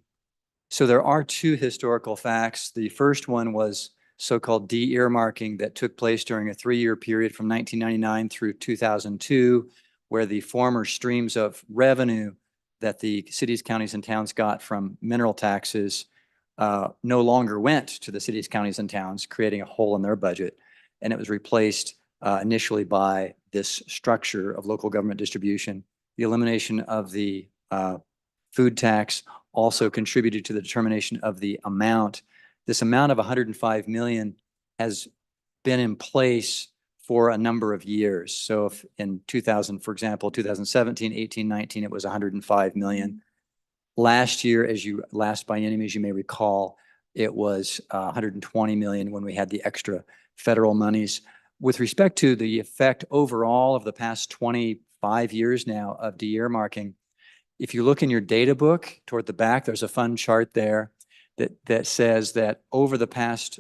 so there are 2 historical facts. The first one was so-called de-earmarking that took place during a 3-year period from 1999 through 2002, where the former streams of revenue that the cities, counties, and towns got from mineral taxes no longer went to the cities, counties, and towns, creating a hole in their budget. And it was replaced initially by this structure of local government distribution. The elimination of the food tax also contributed to the determination of the amount. This amount of $105 million has been in place for a number of years. So if in 2000, for example, 2017, 18, 19, it was $105 million. Last year, last biennium, as you may recall, it was $120 million when we had the extra federal monies. With respect to the effect overall of the past 25 years now of de-earmarking, if you look in your data book toward the back, there's a fun chart there that says that over the past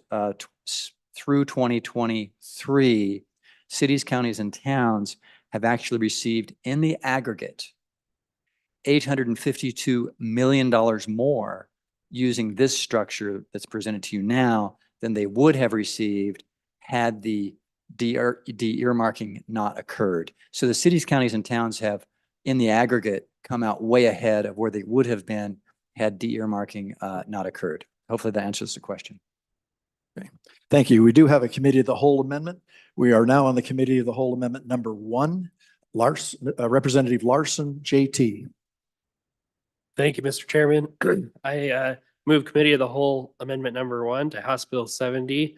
through 2023, cities, counties, and towns have actually received in the aggregate $852 million more using this structure that's presented to you now than they would have received had the de-earmarking not occurred. So the cities, counties, and towns have, in the aggregate, come out way ahead of where they would have been had de-earmarking not occurred. Hopefully that answers the question. Okay. Thank you. We do have a committee of the whole amendment. We are now on the committee of the whole amendment number 1. Representative Larson, JT. Thank you, Mr. Chairman. I move committee of the whole amendment number 1 to House Bill 70.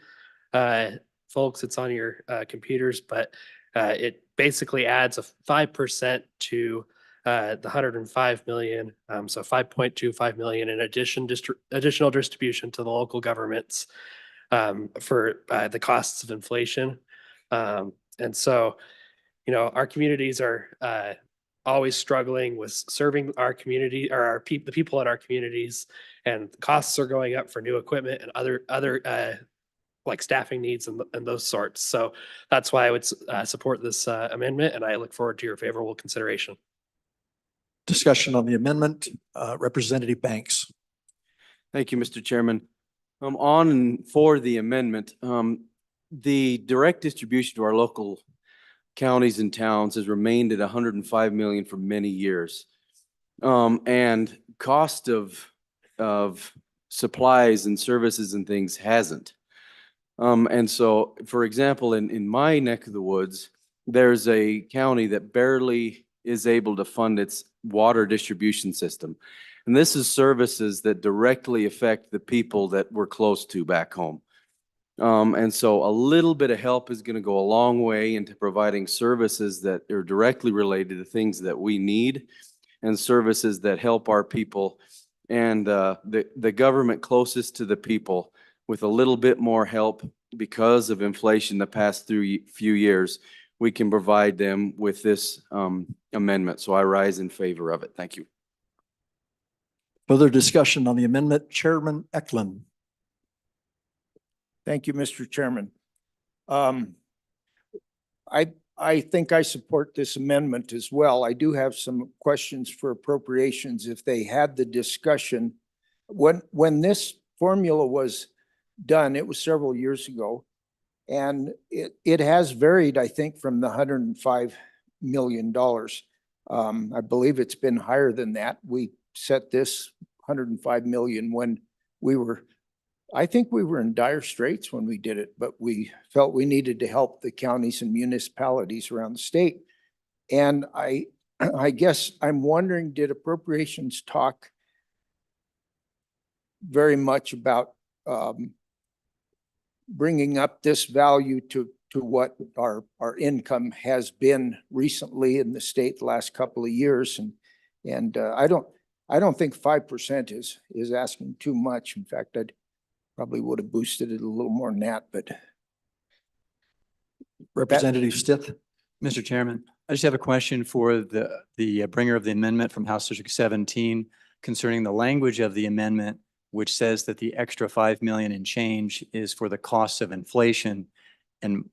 Folks, it's on your computers, but it basically adds a 5% to the 105 million, so 5.25 million in additional distribution to the local governments for the costs of inflation. And so, you know, our communities are always struggling with serving our community or the people in our communities, and costs are going up for new equipment and other like staffing needs and those sorts. So that's why I would support this amendment, and I look forward to your favorable consideration. Discussion on the amendment, Representative Banks. Thank you, Mr. Chairman. On and for the amendment, the direct distribution to our local counties and towns has remained at 105 million for many years. And cost of supplies and services and things hasn't. And so, for example, in my neck of the woods, there's a county that barely is able to fund its water distribution system. And this is services that directly affect the people that we're close to back home. And so a little bit of help is going to go a long way into providing services that are directly related to things that we need and services that help our people and the government closest to the people. With a little bit more help because of inflation the past few years, we can provide them with this amendment. So I rise in favor of it. Thank you. Further discussion on the amendment, Chairman Eklund. Thank you, Mr. Chairman. I think I support this amendment as well. I do have some questions for appropriations if they had the discussion. When this formula was done, it was several years ago, and it has varied, I think, from the $105 million. I believe it's been higher than that. We set this 105 million when I think we were in dire straits when we did it, but we felt we needed to help the counties and municipalities around the state. And I guess I'm wondering, did appropriations talk very much about bringing up this value to what our income has been recently in the state the last couple of years? And I don't think 5% is asking too much. In fact, I'd probably would have boosted it a little more than that, but. Representative Stith. Mr. Chairman, I just have a question for the bringer of the amendment from House District 17 concerning the language of the amendment, which says that the extra 5 million in change is for the costs of inflation, and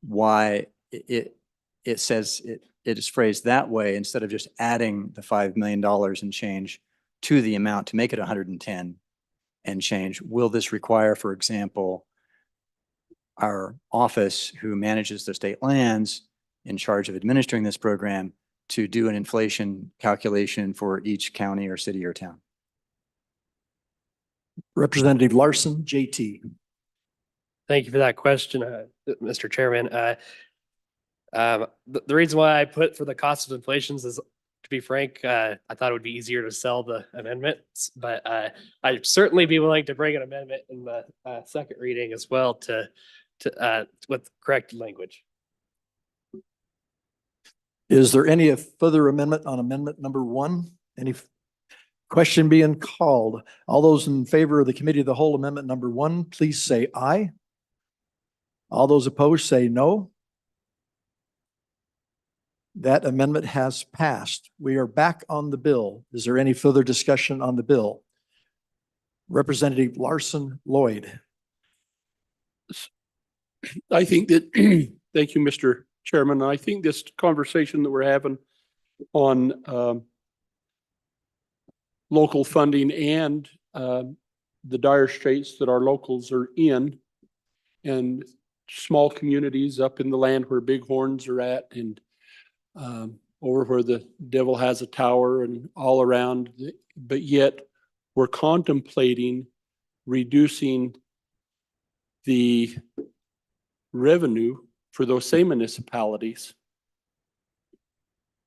why it says it is phrased that way instead of just adding the $5 million in change to the amount to make it 110 and change. Will this require, for example, our office who manages the state lands in charge of administering this program to do an inflation calculation for each county or city or town? Representative Larson, JT. Thank you for that question, Mr. Chairman. The reason why I put for the cost of inflations is, to be frank, I thought it would be easier to sell the amendments, but I'd certainly be willing to bring an amendment in the second reading as well to with correct language. Is there any further amendment on amendment number 1? Any question being called? All those in favor of the committee of the whole amendment number 1, please say aye. All those opposed say no. That amendment has passed. We are back on the bill. Is there any further discussion on the bill? Representative Larson Lloyd. I think that, thank you, Mr. Chairman. I think this conversation that we're having on local funding and the dire straits that our locals are in, and small communities up in the land where bighorns are at and over where the devil has a tower and all around. But yet we're contemplating reducing the revenue for those same municipalities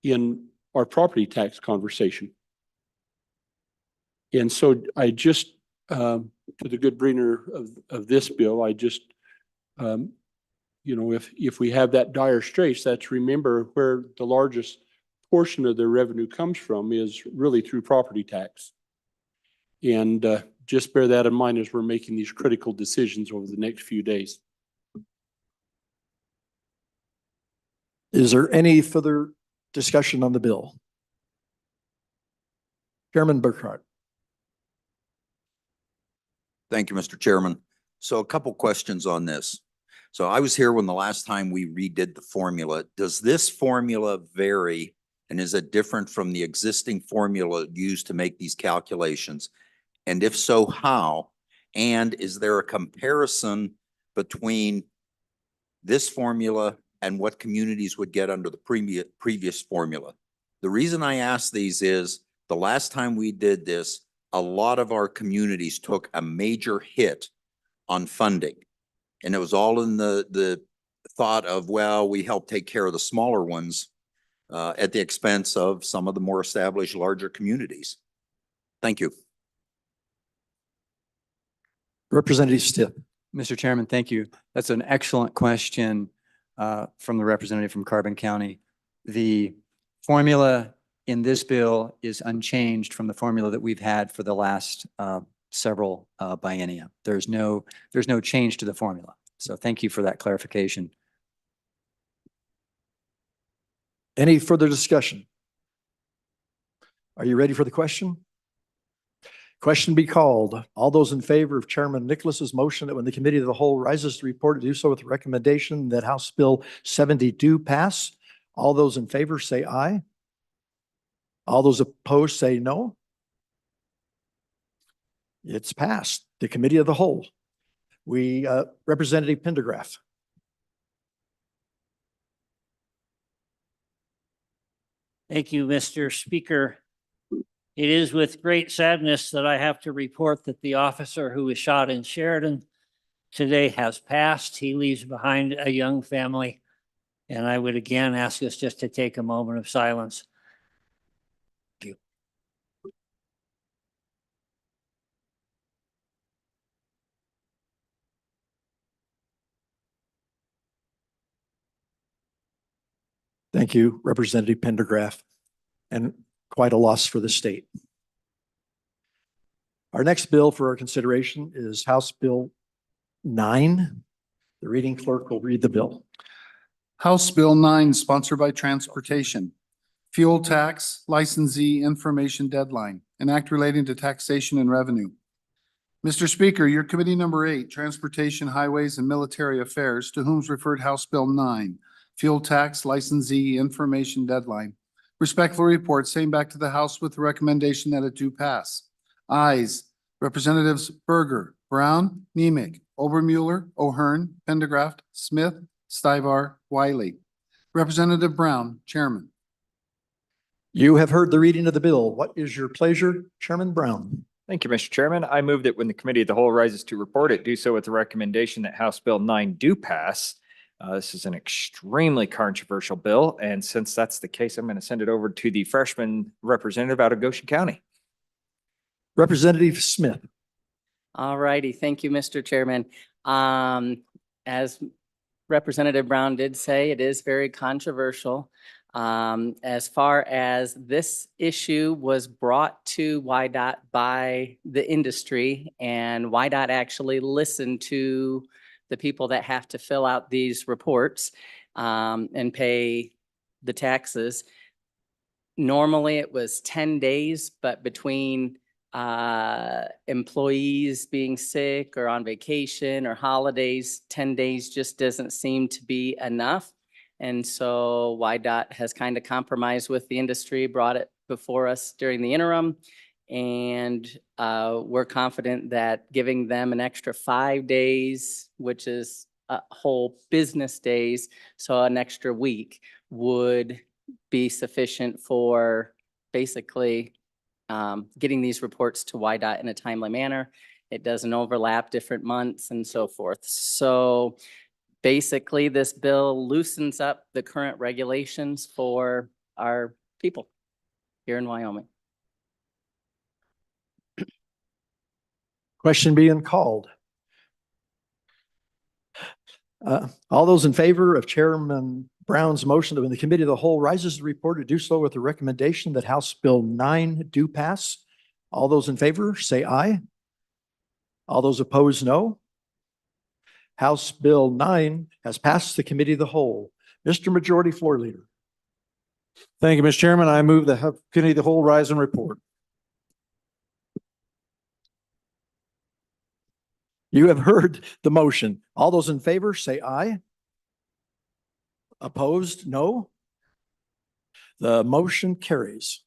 in our property tax conversation. And so I just, to the good bringer of this bill, I just, you know, if we have that dire straits, that's remember where the largest portion of their revenue comes from is really through property tax. And just bear that in mind as we're making these critical decisions over the next few days. Is there any further discussion on the bill? Chairman Burkhart. Thank you, Mr. Chairman. So a couple questions on this. So I was here when the last time we redid the formula. Does this formula vary and is it different from the existing formula used to make these calculations? And if so, how? And is there a comparison between this formula and what communities would get under the previous formula? The reason I ask these is the last time we did this, a lot of our communities took a major hit on funding. And it was all in the thought of, well, we help take care of the smaller ones at the expense of some of the more established, larger communities. Thank you. Representative Stipp. Mr. Chairman, thank you. That's an excellent question from the representative from Carbon County. The formula in this bill is unchanged from the formula that we've had for the last several biennia. There's no change to the formula. So thank you for that clarification. Any further discussion? Are you ready for the question? Question be called. All those in favor of Chairman Nicholas's motion that when the committee of the whole rises to report, to do so with the recommendation that House Bill 70 do pass. All those in favor say aye. All those opposed say no. It's passed. The committee of the whole. Representative Pendergraft. Thank you, Mr. Speaker. It is with great sadness that I have to report that the officer who was shot in Sheridan today has passed. He leaves behind a young family. And I would again ask us just to take a moment of silence. Thank you. Thank you, Representative Pendergraft, and quite a loss for the state. Our next bill for our consideration is House Bill 9. The reading clerk will read the bill. House Bill 9, sponsored by Transportation. Fuel tax licensee information deadline, an act relating to taxation and revenue. Mr. Speaker, your committee number 8, Transportation, Highways, and Military Affairs, to whom is referred House Bill 9, fuel tax licensee information deadline. Respectfully report, same back to the House with the recommendation that it do pass. Ayes, Representatives Berger, Brown, Nemec, Obermueller, O'Hearn, Pendergraft, Smith, Stivar, Wiley. Representative Brown, Chairman. You have heard the reading of the bill. What is your pleasure, Chairman Brown? Thank you, Mr. Chairman. I move that when the committee of the whole rises to report it, do so with the recommendation that House Bill 9 do pass. This is an extremely controversial bill, and since that's the case, I'm going to send it over to the freshman representative out of Goshen County. Representative Smith. All righty. Thank you, Mr. Chairman. As Representative Brown did say, it is very controversial. As far as this issue was brought to WYDOT by the industry, and WYDOT actually listened to the people that have to fill out these reports and pay the taxes. Normally it was 10 days, but between employees being sick or on vacation or holidays, 10 days just doesn't seem to be enough. And so WYDOT has kind of compromised with the industry, brought it before us during the interim. And we're confident that giving them an extra 5 days, which is whole business days, so an extra week would be sufficient for basically getting these reports to YDOT in a timely manner. It doesn't overlap different months and so forth. So basically, this bill loosens up the current regulations for our people here in Wyoming. Question being called. All those in favor of Chairman Brown's motion that when the committee of the whole rises to report to do so with the recommendation that House Bill 9 do pass. All those in favor say aye. All those opposed, no. House Bill 9 has passed the committee of the whole. Mr. Majority Floor Leader. Thank you, Mr. Chairman. I move the committee of the whole rise and report. You have heard the motion. All those in favor say aye. Opposed, no. The motion carries.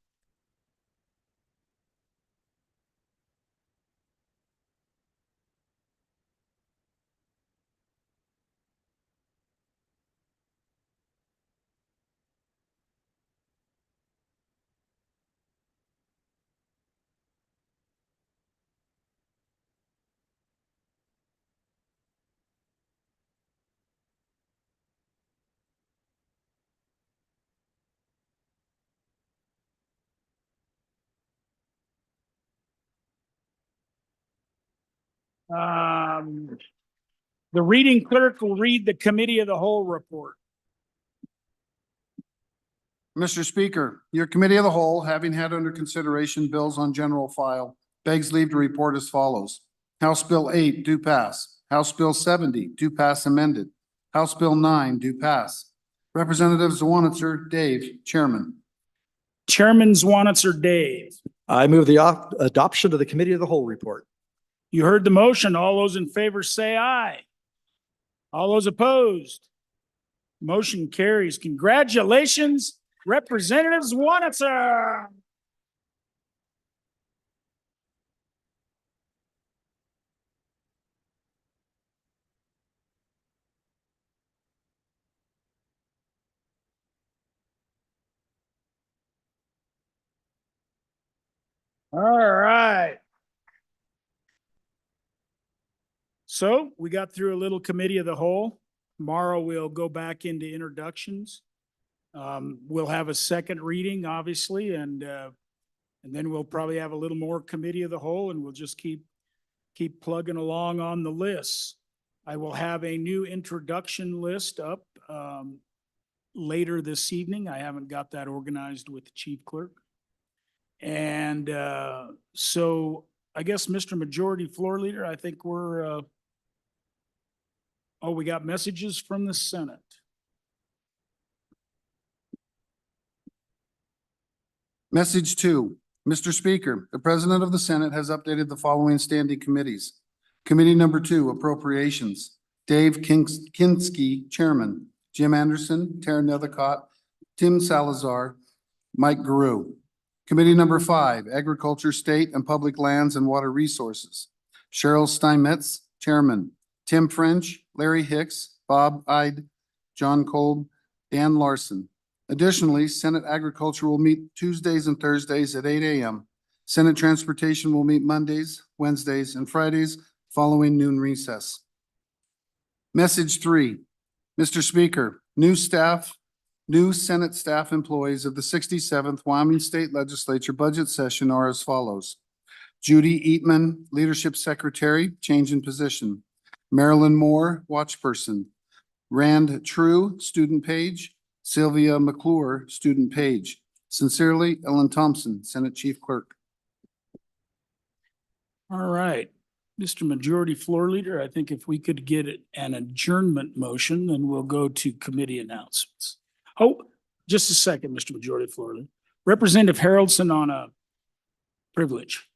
The reading clerk will read the committee of the whole report. Mr. Speaker, your committee of the whole, having had under consideration bills on general file, begs leave to report as follows. House Bill 8 do pass. House Bill 70 do pass amended. House Bill 9 do pass. Representative Zwanitzer, Dave, Chairman. Chairman Zwanitzer Dave. I move the adoption of the committee of the whole report. You heard the motion. All those in favor say aye. All those opposed. Motion carries. Congratulations, Representative Zwanitzer. All right. So we got through a little committee of the whole. Tomorrow we'll go back into introductions. We'll have a second reading, obviously, and then we'll probably have a little more committee of the whole, and we'll just keep plugging along on the lists. I will have a new introduction list up later this evening. I haven't got that organized with the chief clerk. And so I guess, Mr. Majority Floor Leader, I think we're, we got messages from the Senate. Message 2. Mr. Speaker, the President of the Senate has updated the following standing committees. Committee number 2, Appropriations. Dave Kinski, Chairman. Jim Anderson, Tara Nethercott, Tim Salazar, Mike Guru. Committee number 5, Agriculture, State and Public Lands and Water Resources. Cheryl Steinmetz, Chairman. Tim French, Larry Hicks, Bob Ide, John Kolb, Dan Larson. Additionally, Senate Agriculture will meet Tuesdays and Thursdays at 8 a.m. Senate Transportation will meet Mondays, Wednesdays, and Fridays following noon recess. Message 3. Mr. Speaker, new Senate staff employees of the 67th Wyoming State Legislature budget session are as follows. Judy Eatman, Leadership Secretary, change in position. Marilyn Moore, Watch Person. Rand True, Student Page. Sylvia McClure, Student Page. Sincerely, Ellen Thompson, Senate Chief Clerk. All right, Mr. Majority Floor Leader, I think if we could get an adjournment motion, then we'll go to committee announcements. Oh, just a second, Mr. Majority Floor Leader. Representative Haroldson on a privilege.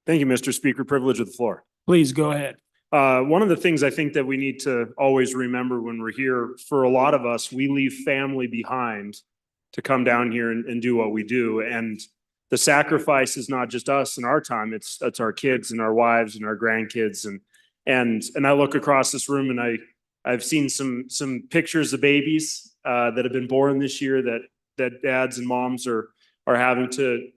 Thank you, Mr. Speaker. Privilege of the floor. Please go ahead. One of the things I think that we need to always remember when we're here, for a lot of us, we leave family behind to come down here and do what we do. And the sacrifice is not just us and our time, it's our kids and our wives and our grandkids. And I look across this room and I've seen some pictures of babies that have been born this year that dads and moms are having to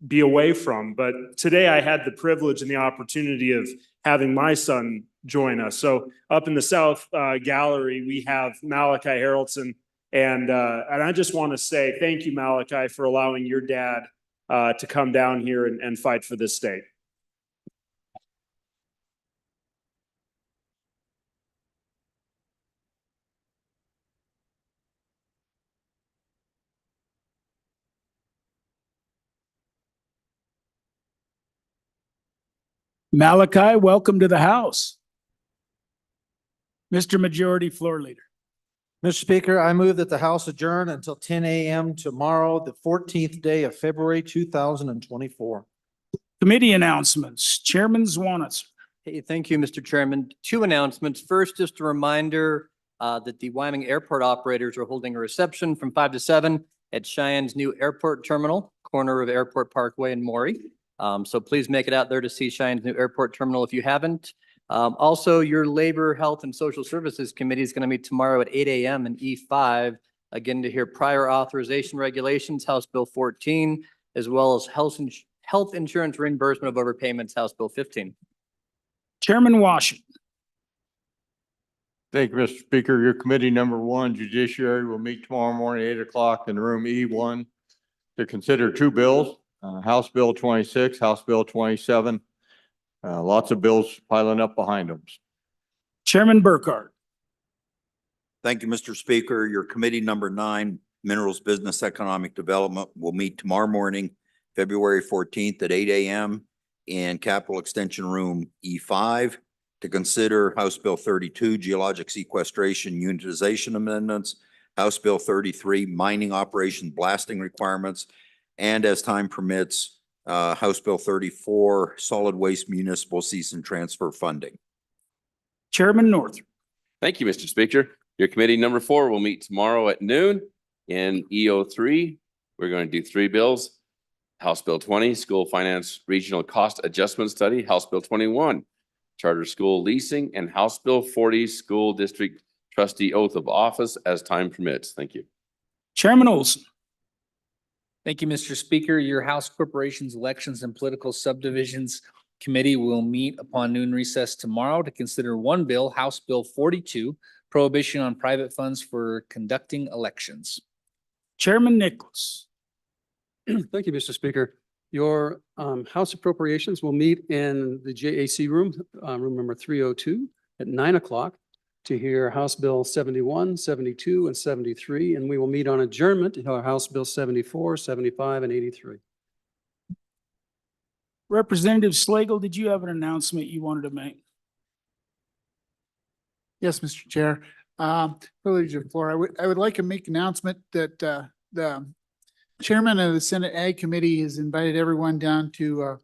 be away from. But today I had the privilege and the opportunity of having my son join us. So up in the South Gallery, we have Malachi Harrelson. And I just want to say thank you, Malachi, for allowing your dad to come down here and fight for this state. Malachi, welcome to the House. Mr. Majority Floor Leader. Mr. Speaker, I move that the House adjourn until 10 a.m. tomorrow, the 14th day of February, 2024. Committee announcements. Chairman Zwanitzer. Hey, thank you, Mr. Chairman. Two announcements. First, just a reminder that the Wyoming Airport operators are holding a reception from 5 to 7 at Cheyenne's new airport terminal, corner of Airport Parkway and Maury. So please make it out there to see Cheyenne's new airport terminal if you haven't. Also, your Labor, Health, and Social Services Committee is going to meet tomorrow at 8 a.m. in E5, again, to hear prior authorization regulations, House Bill 14, as well as health insurance reimbursement of overpayments, House Bill 15. Chairman Washington. Thank you, Mr. Speaker. Your committee number 1, Judiciary, will meet tomorrow morning, 8 o'clock in room E1 to consider 2 bills, House Bill 26, House Bill 27. Lots of bills piling up behind them. Chairman Burkhart. Thank you, Mr. Speaker. Your committee number 9, Minerals Business Economic Development, will meet tomorrow morning, February 14th at 8 a.m. in Capitol Extension Room E5 to consider House Bill 32, Geologic Sequestration Unitization Amendments, House Bill 33, Mining Operation Blasting Requirements, and as time permits, House Bill 34, Solid Waste Municipal Cease and Transfer Funding. Chairman Northrup. Thank you, Mr. Speaker. Your committee number 4 will meet tomorrow at noon in EO3. We're going to do 3 bills. House Bill 20, School Finance Regional Cost Adjustment Study, House Bill 21, Charter School Leasing, and House Bill 40, School District Trustee Oath of Office as time permits. Thank you. Chairman Olson. Thank you, Mr. Speaker. Your House Corporations, Elections, and Political Subdivisions Committee will meet upon noon recess tomorrow to consider 1 bill, House Bill 42, Prohibition on Private Funds for Conducting Elections. Chairman Nicholas. Thank you, Mr. Speaker. Your House Appropriations will meet in the JAC room, room number 302 at 9 o'clock to hear House Bill 71, 72, and 73, and we will meet on adjournment to hear House Bill 74, 75, and 83. Representative Slagle, did you have an announcement you wanted to make? Yes, Mr. Chair. Privilege of the floor. I would like to make an announcement that the chairman of the Senate Ag Committee has invited everyone down to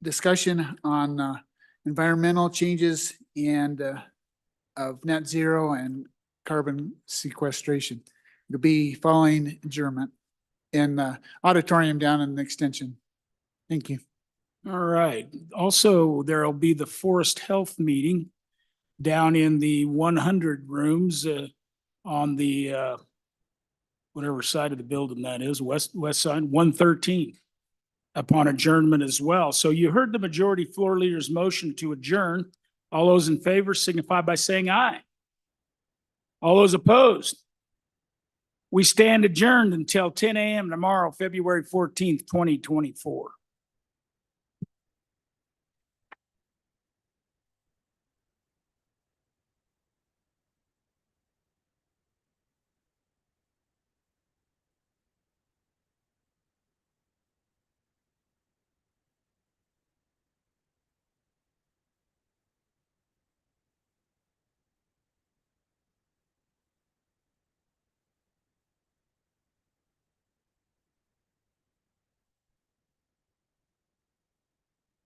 discussion on environmental changes and of net zero and carbon sequestration. It'll be following adjournment in the auditorium down in the extension. Thank you. All right. Also, there'll be the Forest Health meeting down in the 100 rooms on the whatever side of the building that is, west side, 113, upon adjournment as well. So you heard the majority floor leader's motion to adjourn. All those in favor signify by saying aye. All those opposed? We stand adjourned until 10 a.m. tomorrow, February 14th, 2024.